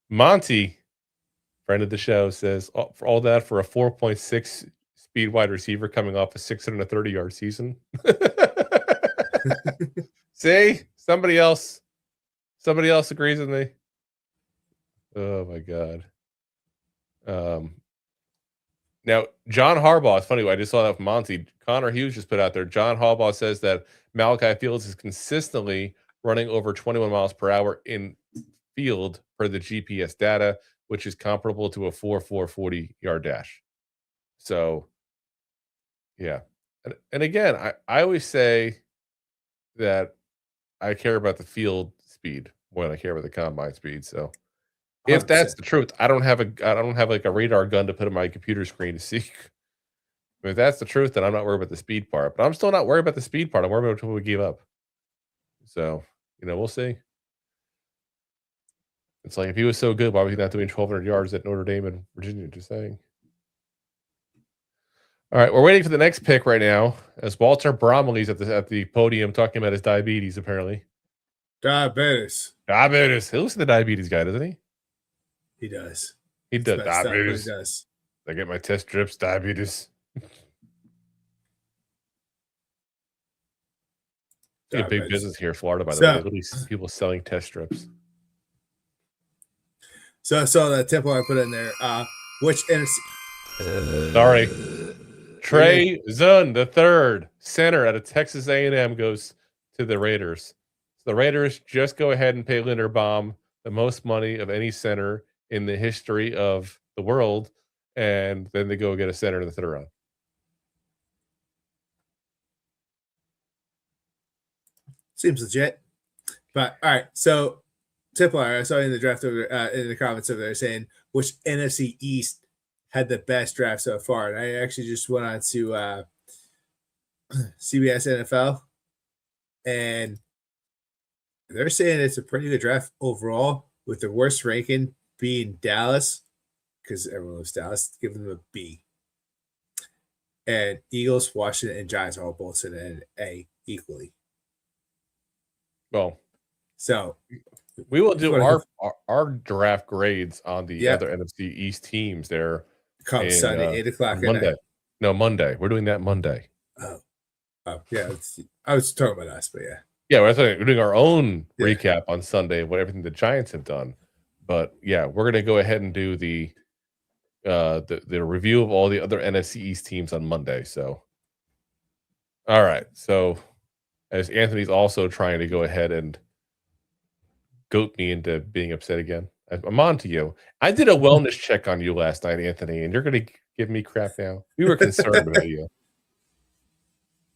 Monty, friend of the show, says for all that for a 4.6 speed wide receiver coming off a 630-yard season. See, somebody else agrees with me. Oh my god. Now John Harbaugh. It's funny. I just saw that from Monty. Connor Hughes just put out there. John Harbaugh says that Malachi Fields is consistently running over 21 miles per hour in field per the GPS data, which is comparable to a 4.4 40-yard dash. So, yeah. And again, I always say that I care about the field speed more than I care about the combine speed. So, if that's the truth, I don't have like a radar gun to put on my computer screen to see. If that's the truth, then I'm not worried about the speed part. But I'm still not worried about the speed part. I'm worried about what we give up. So, we'll see. It's like if he was so good, why was he not doing 1,200 yards at Notre Dame and Virginia? Just saying. All right, we're waiting for the next pick right now as Walter Bromley's at the podium talking about his diabetes, apparently. Diabetes. He looks like the diabetes guy, doesn't he? He does. He does That's diabetes. what he does. I get my test strips, diabetes. It's a big business here in Florida, by the way. Literally people selling test strips. So I saw that tempo I put in there. Which NFC? Sorry. Trey Zun, the third center out of Texas A&M, goes to the Raiders. So the Raiders just go ahead and pay Linderbaum the most money of any center in the history of the world, and then they go get a center in the third round. Seems legit. But all right, so Tiplar, I saw in the draft over in the comments over there saying which NFC East had the best draft so far. And I actually just went on to CBS NFL, and they're saying it's a pretty good draft overall, with the worst ranking being Dallas, because everyone loves Dallas, giving them a B. And Eagles, Washington, and Giants are all both sitting at an A equally. Well, so we will do our draft grades on the other NFC East teams there. Come Sunday, 8 o'clock. Monday. No, Monday. We're doing that Monday. Oh yeah. I was talking about us, but yeah. Yeah, we're doing our own recap on Sunday of what everything the Giants have done. But yeah, we're gonna go ahead and do the review of all the other NFC East teams on Monday. So, all right. So, as Anthony's also trying to go ahead and goat me into being upset again, I'm on to you. I did a wellness check on you last night, Anthony, and you're gonna give me crap now. We were concerned about you.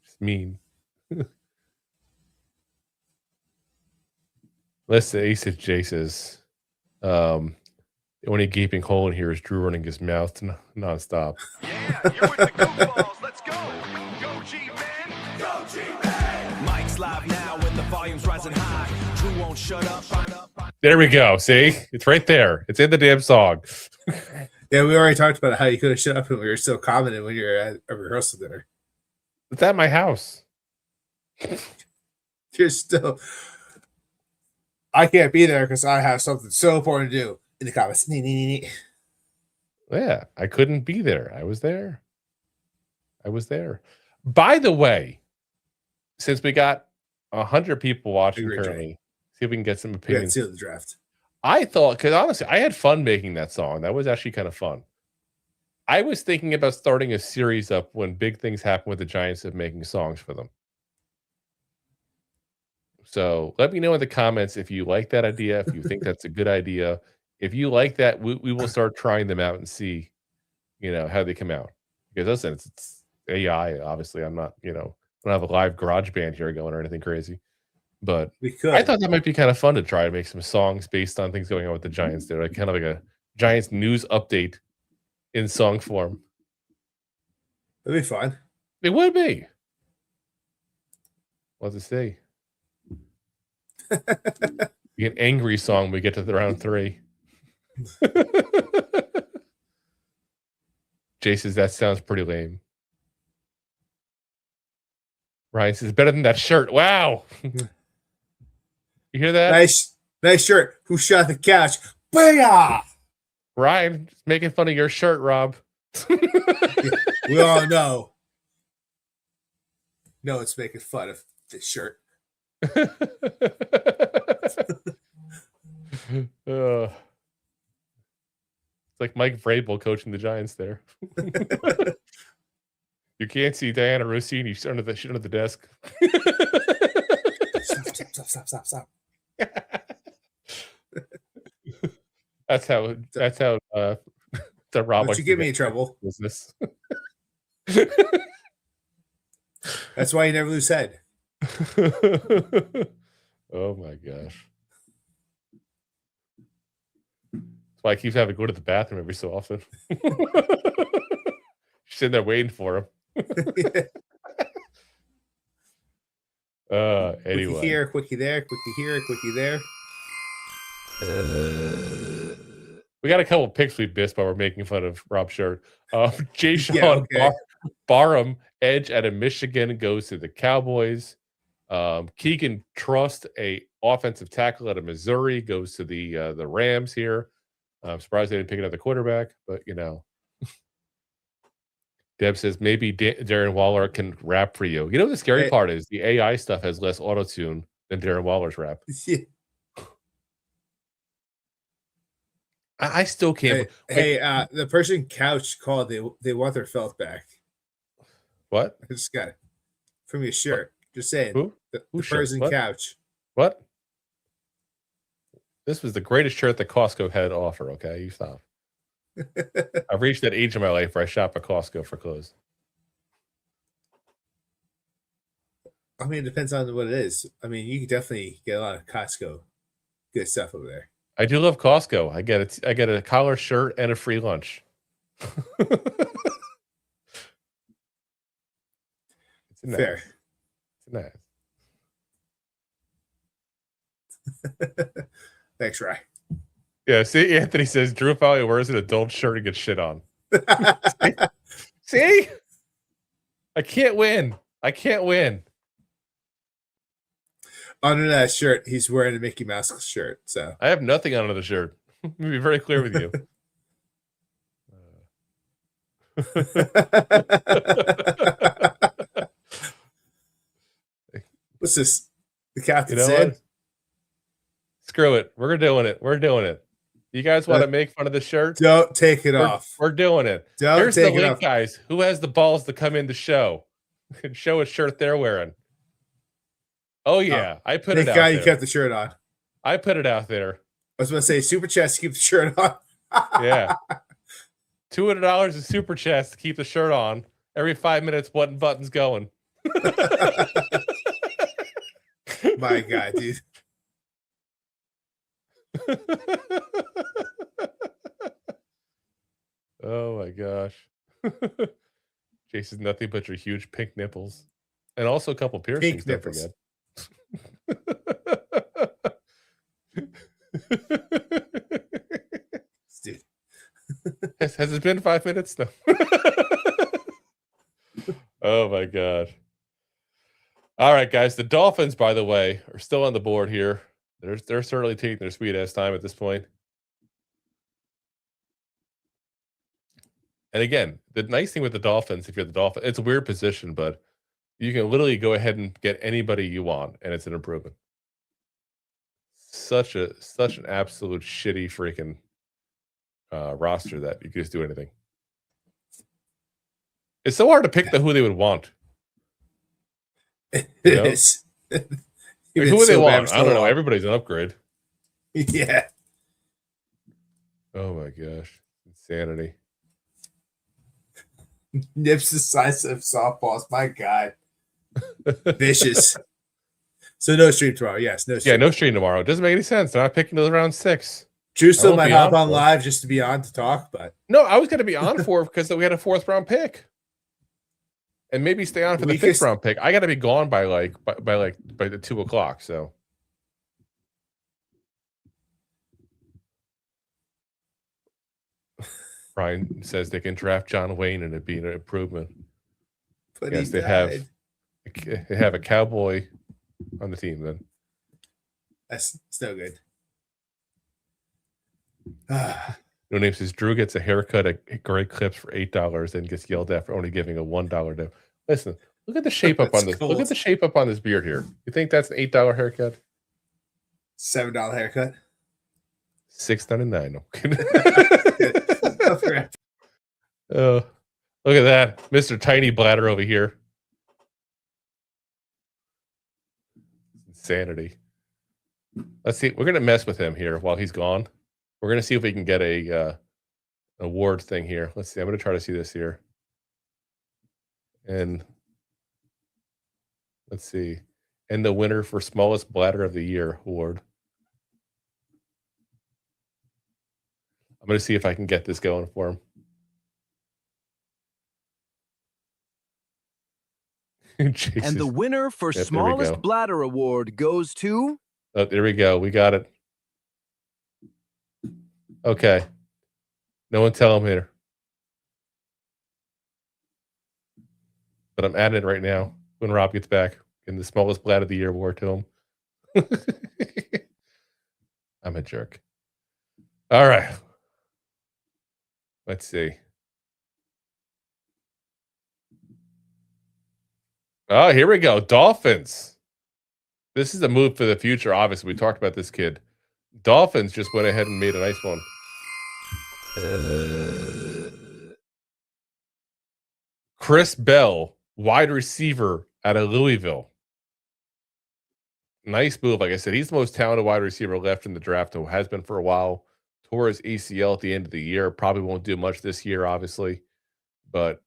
Just mean. Let's say Ace of Jaces. The only gaping hole in here is Drew running his mouth nonstop. Yeah, you're with the goofballs. Let's go. Go G-Man. Go G-Man. Mike's live now when the volume's rising high. Drew won't shut up. There we go. See? It's right there. It's in the damn song. Yeah, we already talked about how you could have shut up and we were still commenting when you were at a rehearsal dinner. It's at my house. You're still... I can't be there because I have something so important to do. In the comments. Yeah, I couldn't be there. I was there. By the way, since we got 100 people watching currently, see if we can get some opinions. Yeah, see the draft. I thought, because honestly, I had fun making that song. That was actually kind of fun. I was thinking about starting a series up when big things happen with the Giants of making songs for them. So let me know in the comments if you like that idea, if you think that's a good idea. If you like that, we will start trying them out and see, how they come out. Because listen, AI. Obviously, I'm not, I don't have a live garage band here going or anything crazy. But We could. I thought that might be kind of fun to try to make some songs based on things going on with the Giants. They're like kind of like a Giants news update in song form. It'd be fun. It would be. What's it say? Be an angry song when we get to the round 3. Jay says that sounds pretty lame. Ryan says better than that shirt. Wow. You hear that? Nice shirt. Who shot the couch? Booyah! Ryan just making fun of your shirt, Rob. We all know. No, it's making fun of this shirt. It's like Mike Vrabel coaching the Giants there. You can't see Diana Rossini under the desk. Stop. That's how the Rob. Don't you get me in trouble. Business. That's why you never lose head. Oh my gosh. That's why I keep having to go to the bathroom every so often. Sitting there waiting for him. Anyway. Quickie here, quickie there, quickie here, quickie there. We got a couple picks we missed while we're making fun of Rob Shirt. Jay Sean Yeah, okay. Barham, edge out of Michigan, goes to the Cowboys. Keegan Trust, a offensive tackle out of Missouri, goes to the Rams here. I'm surprised they didn't pick another quarterback, but Deb says maybe Darren Waller can rap for you. The scary part is the AI stuff has less auto-tune than Darren Waller's rap. Yeah. I still can't. Hey, the person couch called. They want their felt back. What? I just got it from your shirt. Just saying. Who? The Who shirt? person What? couch. What? This was the greatest shirt that Costco had to offer. Okay, you stop. I've reached that age in my life where I shop at Costco for clothes. I mean, it depends on what it is. I mean, you can definitely get a lot of Costco good stuff over there. I do love Costco. I get a collar shirt and a free lunch. It's nice. Fair. It's nice. Thanks, Rye. Yeah, see, Anthony says Drew probably wears an adult shirt and gets shit on. See? I can't win. Under that shirt, he's wearing a Mickey Mouse shirt. So I have nothing under the shirt. Let me be very clear with you. What's this? The captain You know said. what? Screw it. We're doing it. You guys want to make fun of the shirt? Don't take it off. We're doing it. Don't Here's the take it link, off. guys. Who has the balls to come in the show and show a shirt they're wearing? Oh yeah, I put it Thank out God there. you kept the shirt on. I put it out there. I was going to say super chest, keep the shirt on. Yeah. $200 is super chest to keep the shirt on. Every 5 minutes, button's going. My God, dude. Oh my gosh. Jason's nothing but your huge pink nipples. And also a couple piercings, don't nipples. Dude. Has it been 5 minutes? No. Oh my god. All right, guys. The Dolphins, by the way, are still on the board here. They're certainly taking their sweet ass time at this point. And again, the nice thing with the Dolphins, if you're the Dolphins, it's a weird position, but you can literally go ahead and get anybody you want, and it's an improvement. Such an absolute shitty freaking roster that you can just do anything. It's so hard to pick who they would want. It You know? is. Like, who would they want? I don't know. Everybody's an upgrade. Yeah. Oh my gosh. Insanity. Nips the size of softballs. My God. Vicious. So no stream tomorrow. Yes, no stream. Yeah, no stream tomorrow. It doesn't make any sense. They're not picking till around 6. Drew I still won't might be hop on on for it. live just to be on to talk, but No, I was going to be on for it because we had a 4th round pick, and maybe stay on for the 5th round pick. I got to be gone by the 2 o'clock. So Ryan says they can draft John Wayne and it'd be an improvement. but Yes, he they died. have a cowboy on the team then. That's no good. No name says Drew gets a haircut at Great Clips for $8 and gets yelled at for only giving a $1 tip. Listen, look at the shape up on That's this. cold. Look at the shape up on this beard here. You think that's an $8 haircut? $7 haircut. $6.99. No kidding. Okay. Oh, look at that, Mr. Tiny Bladder over here. Insanity. Let's see. We're gonna mess with him here while he's gone. We're gonna see if we can get a award thing here. Let's see. I'm gonna try to see this here. And let's see. And the winner for smallest bladder of the year award. I'm gonna see if I can get this going for him. And the winner for Yep, there we smallest go. bladder award goes to Oh, there we go. We got it. Okay. No one tell him here. But I'm adding it right now when Rob gets back. In the smallest bladder of the year award to him. I'm a jerk. All right. Let's see. Oh, here we go. Dolphins. This is a move for the future. Obviously, we talked about this kid. Dolphins just went ahead and made a nice one. Chris Bell, wide receiver out of Louisville. Nice move. Like I said, he's the most talented wide receiver left in the draft and has been for a while. Tore his ACL at the end of the year. Probably won't do much this year, obviously. But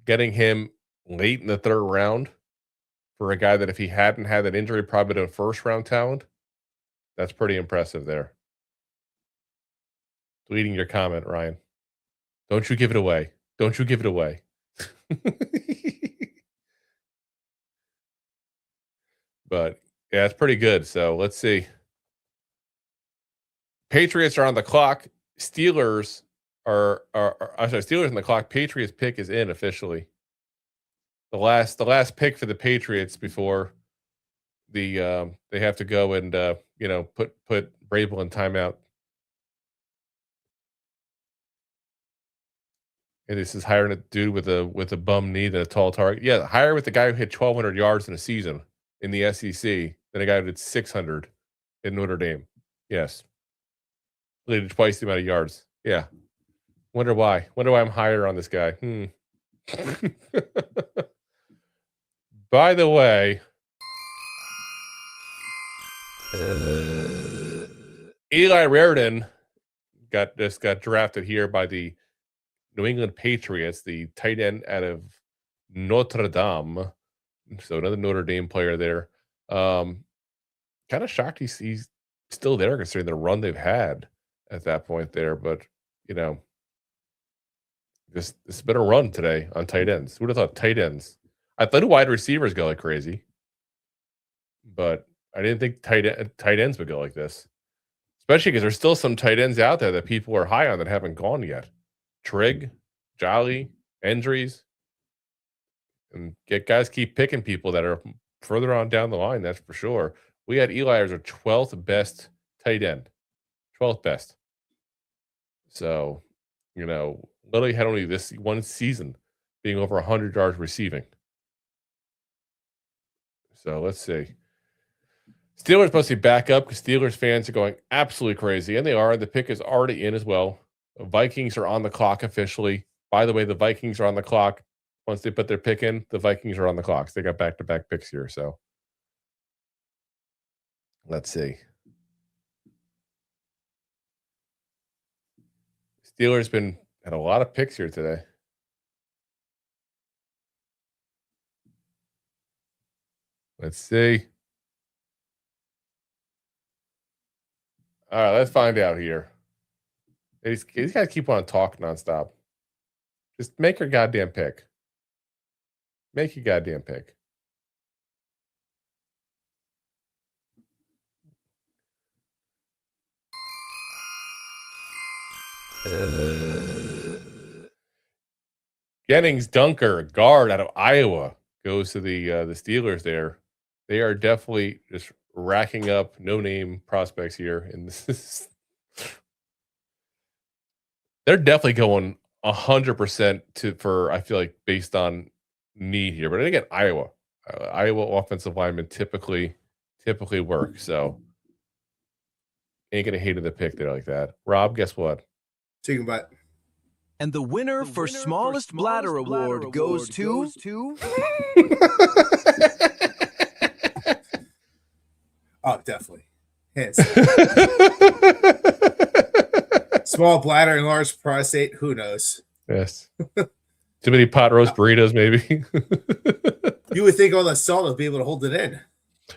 getting him late in the 3rd round for a guy that if he hadn't had that injury, probably been a 1st round talent, that's pretty impressive there. Deleting your comment, Ryan. Don't you give it away. Don't you give it away. But yeah, it's pretty good. So let's see. Patriots are on the clock. Steelers are I'm sorry, Steelers on the clock. Patriots pick is in officially. The last pick for the Patriots before the they have to go and put Vrabel in timeout. And this is hiring a dude with a bum knee than a tall target. Yeah, hire with the guy who hit 1,200 yards in a season in the SEC than a guy who did 600 in Notre Dame. Yes. Did twice the amount of yards. Yeah. Wonder why. Wonder why I'm higher on this guy. By the way, Eli Raridan got drafted here by the New England Patriots, the tight end out of Notre Dame. So another Notre Dame player there. Kind of shocked he's still there considering the run they've had at that point there. But, this has been a run today on tight ends. Who would have thought tight ends? I thought wide receivers go like crazy. But I didn't think tight ends would go like this. Especially because there's still some tight ends out there that people are high on that haven't gone yet. Trigg, Jolly, Endries. And guys keep picking people that are further on down the line, that's for sure. We had Eli as our 12th best tight end. 12th best. So, literally had only this one season being over 100 yards receiving. So let's see. Steelers must be back up because Steelers fans are going absolutely crazy, and they are. The pick is already in as well. The Vikings are on the clock officially. By the way, the Vikings are on the clock. Once they put their pick in, the Vikings are on the clock. So they got back-to-back picks here. So let's see. Steelers had a lot of picks here today. Let's see. All right, let's find out here. He's got to keep on talking nonstop. Just make your goddamn pick. Make your goddamn pick. Jennings Dunker, guard out of Iowa, goes to the Steelers there. They are definitely just racking up no-name prospects here. And this is they're definitely going 100% for, I feel like, based on need here. But then again, Iowa offensive linemen typically work. So ain't gonna hate the pick there like that. Rob, guess what? Chicken butt. And the winner for smallest bladder award goes to Oh, definitely. Hands down. Small bladder and large prostate. Who knows? Yes. Too many pot roast burritos, maybe. You would think all that salt would be able to hold it in.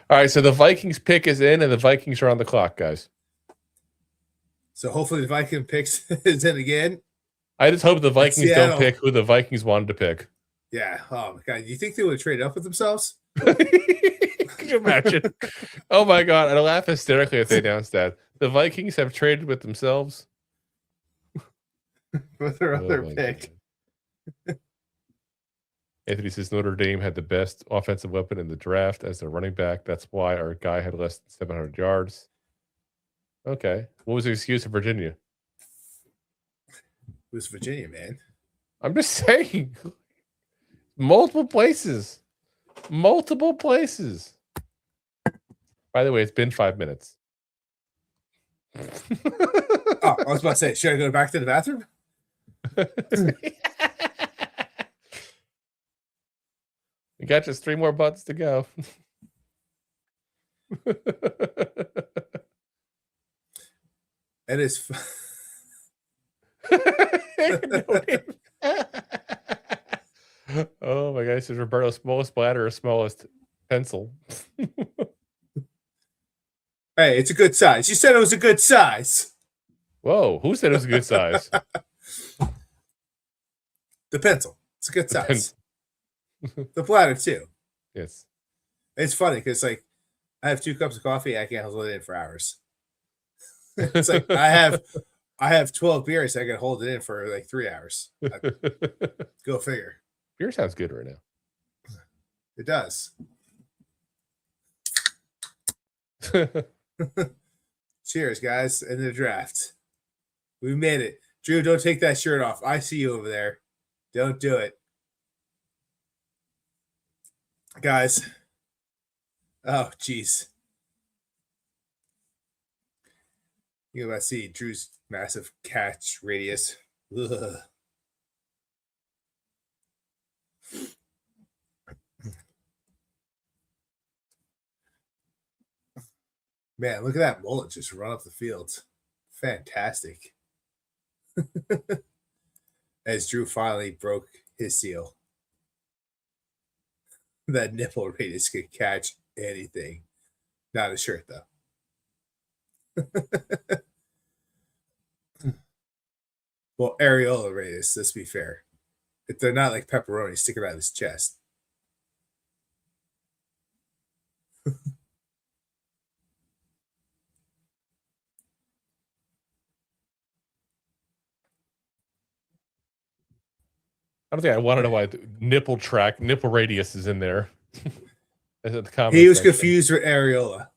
All right, so the Vikings pick is in, and the Vikings are on the clock, guys. So hopefully the Viking picks is in again. I just hope the Vikings Seattle. don't pick who the Vikings wanted to pick. Yeah. Oh my god. You think they would have traded up with themselves? Can you imagine? Oh my god, I'd laugh hysterically if they announced that. The Vikings have traded with themselves. For their other my pick. God. Anthony says Notre Dame had the best offensive weapon in the draft as their running back. That's why our guy had less than 700 yards. Okay. What was the excuse of Virginia? It was Virginia, man. I'm just saying. Multiple places. Multiple places. By the way, it's been 5 minutes. Oh, I was about to say, should I go back to the bathroom? We got just 3 more buttons to go. It is. Oh my gosh, is Roberto smallest bladder or smallest pencil? Hey, it's a good size. You said it was a good size. Whoa, who said it was a good size? The pencil. It's a good The size. The bladder too. Yes. It's funny because like I have 2 cups of coffee, I can't hold it in for hours. It's like I have 12 beers, I can hold it in for like 3 hours. Go figure. Beer sounds good right now. It does. Cheers, guys, in the draft. We made it. Drew, don't take that shirt off. I see you over there. Don't do it. Guys. Oh, jeez. You about to see Drew's massive catch radius. Ugh. Man, look at that mullet just run up the field. Fantastic. As Drew finally broke his seal. That nipple radius could catch anything. Not a shirt, though. Well, areola radius, let's be fair. If they're not like pepperoni sticking out of his chest. I don't think I want to know why the nipple radius is in there. That's in the comment He was section. confused with areola.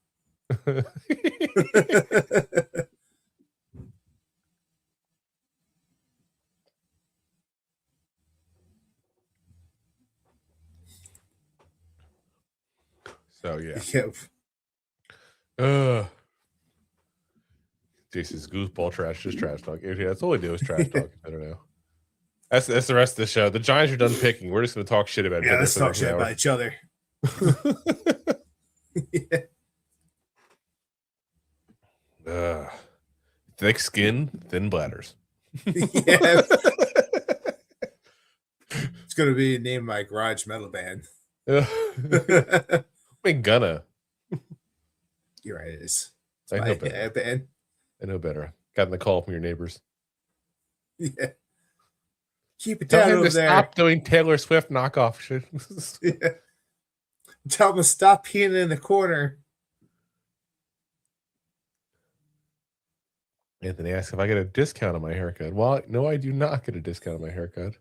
So yeah. Yeah. Jason's goofball trash, just trash talk. Yeah, that's all we do is trash talk. I don't know. That's the rest of the show. The Giants are done picking. We're just going to talk shit about each Yeah, other let's for the talk next shit hour. about each other. Yeah. Thick skin, thin bladders. Yeah. It's going to be named my garage metal band. mean, gonna. You're right. It is. I know My better. band. I know better. Gotten the call from your neighbors. Yeah. Keep it Tell down him over to there. stop doing Taylor Swift knockoff shit. Yeah. Tell him to stop peeing in the corner. Anthony asks if I get a discount on my haircut. Well, no, I do not get a discount on my haircut.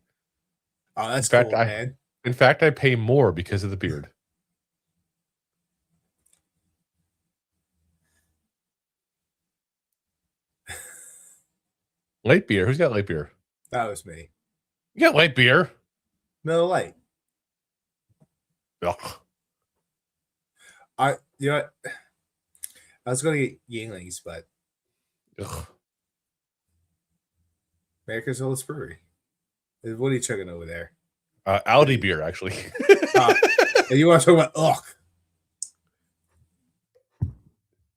Oh, that's In fact, cool, man. In fact, I pay more because of the beard. Light beer. Who's got light beer? That was me. You got light beer. Miller Lite. Ugh. You know what? I was going to get Yinglings, but Ugh. America's oldest brewery. What are you chugging over there? Aldi beer, actually. And you want to talk about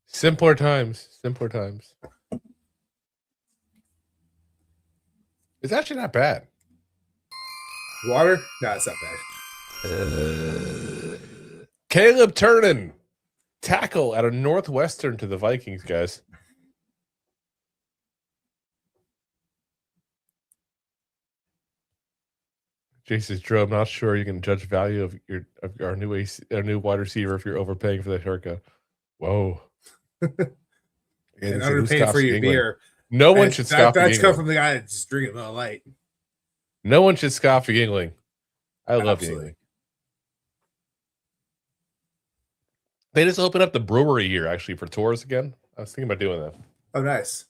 Simpler times. Simpler times. It's actually not bad. water? No, it's not bad. Caleb Turner, tackle out of Northwestern to the Vikings, guys. Jason's Drew, I'm not sure you can judge value of our new wide receiver if you're overpaying for that haircut. Whoa. And underpaying for your beer. No one should scoff at That's come Yingling. from the guy that's drinking Miller Lite. No one should scoff at Yingling. I love Absolutely. Yingling. They just opened up the brewery here actually for tours again. I was thinking about doing that. Oh, nice.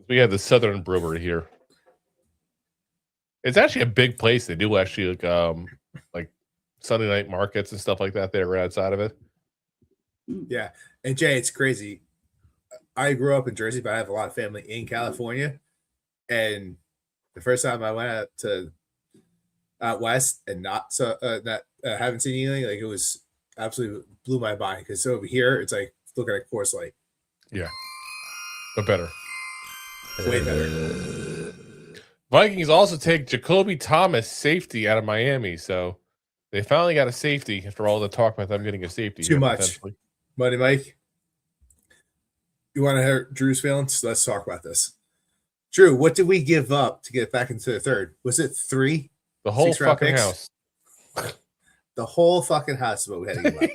We have the Southern Brewery here. It's actually a big place. They do actually like Sunday night markets and stuff like that there right outside of it. Yeah. And Jay, it's crazy. I grew up in Jersey, but I have a lot of family in California. And the first time I went out to out west and not haven't seen anything, like it was absolutely blew my mind because over here it's like looking at Coors Light. Yeah. But better. Way better. Vikings also take Jacoby Thomas, safety, out of Miami. So they finally got a safety after all the talk about them getting a safety. Too here, much. potentially. Buddy Mike, you want to hear Drew's feelings? Let's talk about this. Drew, what did we give up to get back into the third? Was it 3? The whole 6-round fucking picks? house. The whole fucking house is what we had to give up.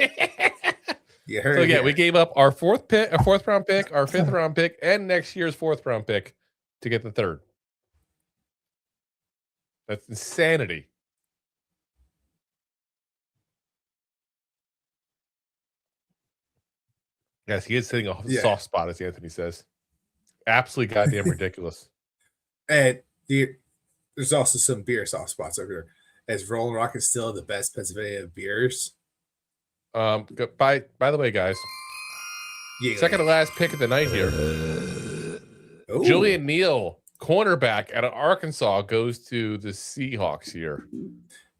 You heard So it yeah, here. we gave up our fourth round pick, our 5th round pick, and next year's 4th round pick to get the 3rd. That's insanity. Yes, he is hitting a Yeah. soft spot, as Anthony says. Absolutely goddamn ridiculous. And there's also some beer soft spots over here. As Rolling Rock is still the best Pennsylvania beers. By the way, guys, Yeah. second to last pick of the night here. Ooh. Julian Neal, cornerback out of Arkansas, goes to the Seahawks here.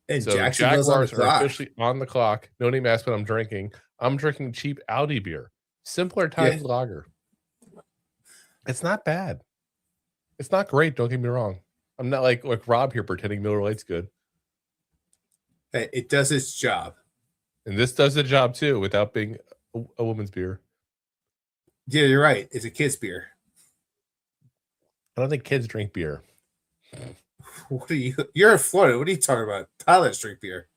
And So Jacksonville's on the Jaguars are clock. officially on the clock. No name asked what I'm drinking. I'm drinking cheap Audi beer. Simpler times lager. It's not bad. It's not great, don't get me wrong. I'm not like Rob here pretending Miller Lite's good. Hey, it does its job. And this does the job too without being a woman's beer. Yeah, you're right. It's a kid's beer. I don't think kids drink beer. What are you? You're in Florida. What are you talking about? Tyler's drink beer.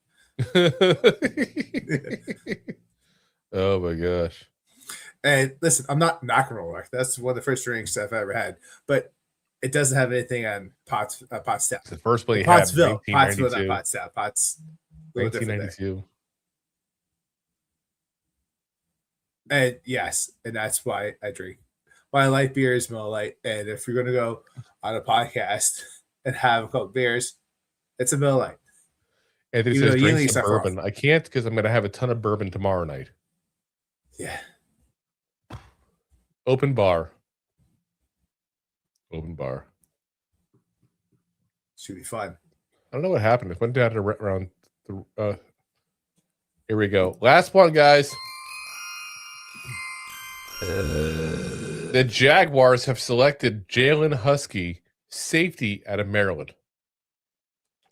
Oh my gosh. And listen, I'm not knocking Roll Rock. That's one of the first drinks I've ever had. But it doesn't have anything on Potts Stout. It's the first one he had in Pottsville, not 1992. Potts Stout. Potts. A little different there. 1992. And yes, and that's why I drink. My light beer is Miller Lite. And if you're going to go on a podcast and have a couple beers, it's a Miller Lite. Anthony Even says though drink Yingling's some not far bourbon. I can't because I'm going to have a ton of bourbon tomorrow night. Yeah. Open bar. Open bar. Should be fun. I don't know what happened. It went down to around the. Here we go. Last one, guys. The Jaguars have selected Jalen Husky, safety out of Maryland.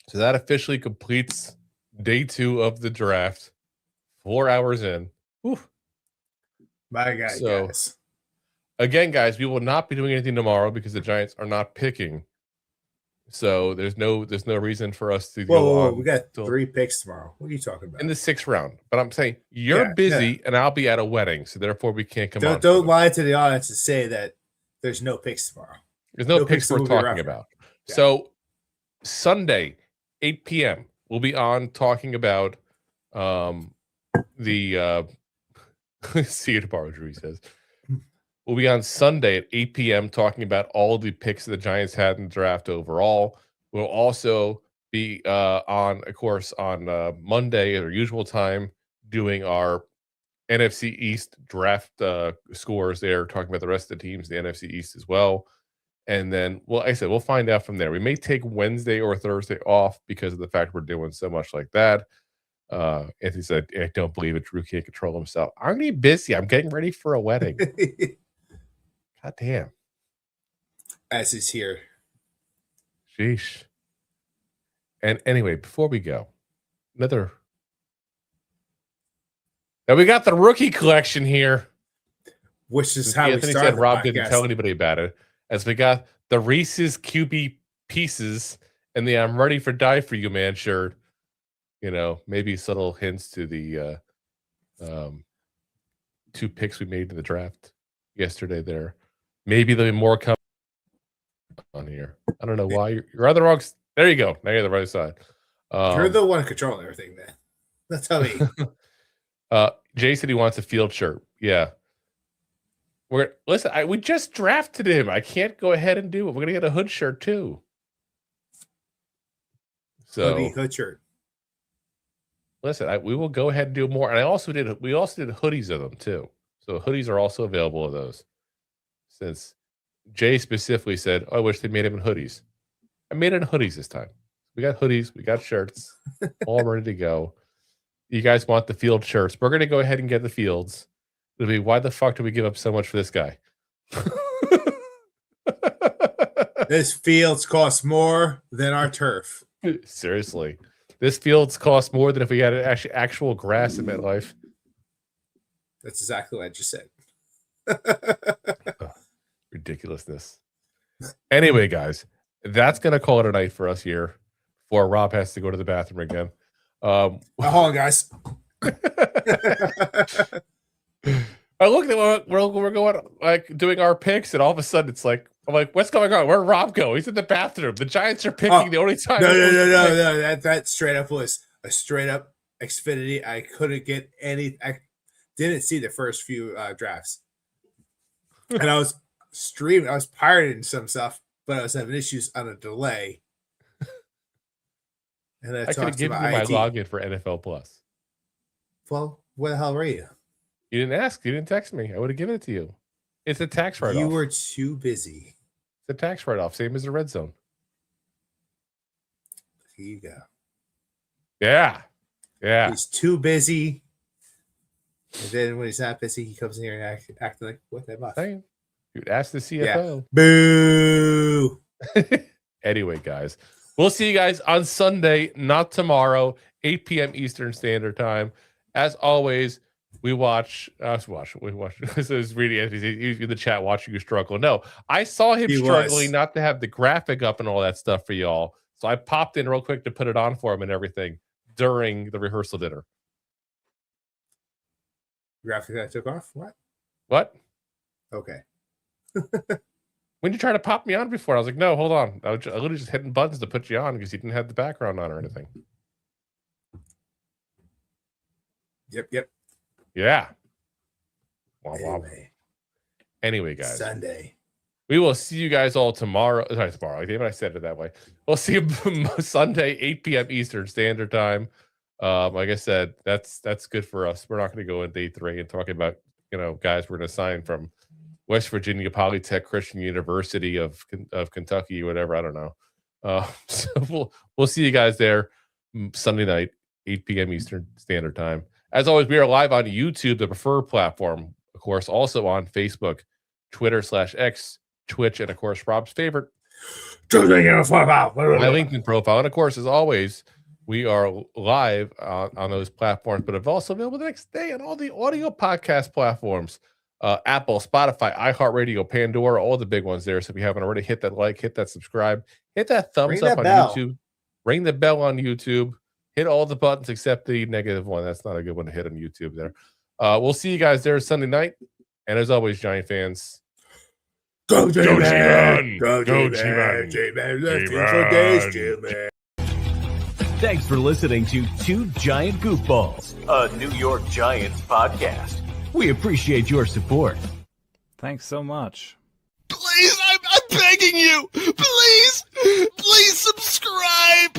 So that officially completes day 2 of the draft. 4 hours in. Whew. My God, So- guys. Again, guys, we will not be doing anything tomorrow because the Giants are not picking. So there's no reason for us to go Whoa, on we got till- 3 picks tomorrow. What are you talking about? in the 6th round. But I'm saying you're Yeah, busy and I'll be at a wedding, so therefore we can't come on. Don't lie to the audience and say that there's no picks tomorrow. There's no no picks picks we're will be talking rougher. about. Yeah. So Sunday, 8 p.m. we'll be on talking about the see you tomorrow, Drew says. We'll be on Sunday at 8 p.m. talking about all the picks that the Giants had in the draft overall. We'll also be on, of course, on Monday at our usual time, doing our NFC East draft scores there, talking about the rest of the teams, the NFC East as well. And then, well, like I said, we'll find out from there. We may take Wednesday or Thursday off because of the fact we're doing so much like that. Anthony said, I don't believe it. Drew can't control himself. I'm really busy. I'm getting ready for a wedding. God damn. As is here. Sheesh. And anyway, before we go, now we got the rookie collection here. Which is Since how we Anthony started said the Rob didn't podcast. tell anybody about it. As we got the Reese's QB pieces and the I'm ready for die for you, man shirt. You know, maybe subtle hints to the 2 picks we made in the draft yesterday there. Maybe there'll be more coming on here. I don't know why you're on the wrong. There you go. Now you're on the right side. You're the one controlling everything, man. That's how me. Jay said he wants a field shirt. Yeah. We just drafted him. I can't go ahead and do it. We're gonna get a hood shirt too. So Hoodie, hood shirt. listen, we will go ahead and do more. And we also did hoodies of them too. So hoodies are also available of those. Since Jay specifically said, I wish they made them in hoodies. I made it in hoodies this time. We got hoodies, we got shirts, all ready to go. You guys want the field shirts? We're gonna go ahead and get the fields. It'll be, why the fuck do we give up so much for this guy? This fields cost more than our turf. Seriously, this fields cost more than if we had actual grass in MetLife. That's exactly what I just said. Ridiculousness. Anyway, guys, that's gonna call it a night for us here. Before Rob has to go to the bathroom again. Hold on, guys. I look at we're going like doing our picks, and all of a sudden it's like, I'm like, what's going on? Where'd Rob go? He's in the bathroom. The Giants are picking the only time. No. That straight up was a straight up Xfinity. I couldn't get any. I didn't see the first few drafts, and I was streaming. I was pirating some stuff, but I was having issues on a delay. And I could have given you my login for NFL Plus. Well, where the hell were you? You didn't ask. You didn't text me. I would have given it to you. It's a tax write-off. You were too busy. It's a tax write-off, same as the red zone. Here you go. Yeah. He's too busy. And then when he's not busy, he comes in here and act like, what the fuck? Same. You'd ask the CFO. Boo. Anyway, guys, we'll see you guys on Sunday, not tomorrow, 8 p.m. Eastern Standard Time. As always, we watch. This is really he's in the chat watching you struggle. No, I saw him struggling not to have the graphic up and all that stuff for y'all. So I popped in real quick to put it on for him and everything during the rehearsal dinner. Graphic that took off? What? Okay. When you try to pop me on before, I was like, no, hold on. I was literally just hitting buttons to put you on because you didn't have the background on or anything. Yep. Yeah. Wow. Anyway, guys. Sunday. We will see you guys all tomorrow. Sorry, tomorrow. Damn it, I said it that way. We'll see you Sunday, 8 p.m. Eastern Standard Time. Like I said, that's good for us. We're not going to go in day 3 and talking about, guys we're going to sign from West Virginia Polytech Christian University of Kentucky, whatever. I don't know. So we'll see you guys there Sunday night, 8 p.m. Eastern Standard Time. As always, we are live on YouTube, the preferred platform. Of course, also on Facebook, Twitter/X, Twitch, and of course, Rob's favorite, my LinkedIn profile. And of course, as always, We are live on those platforms, but have also available the next day on all the audio podcast platforms. Apple, Spotify, iHeartRadio, Pandora, all the big ones there. So if you haven't already, hit that like, hit that subscribe, hit that thumbs Ring up that on bell. YouTube, ring the bell on YouTube, hit all the buttons except the negative one. That's not a good one to hit on YouTube there. We'll see you guys there Sunday night. And as always, Giant fans, Go G-Man! Go Go G-Man! G-Man! G-Man left G-Man! for days, G-Man. Thanks for listening to Two Giant Goofballs, a New York Giants podcast. We appreciate your support. Thanks so much. Please, I'm begging you. Please subscribe.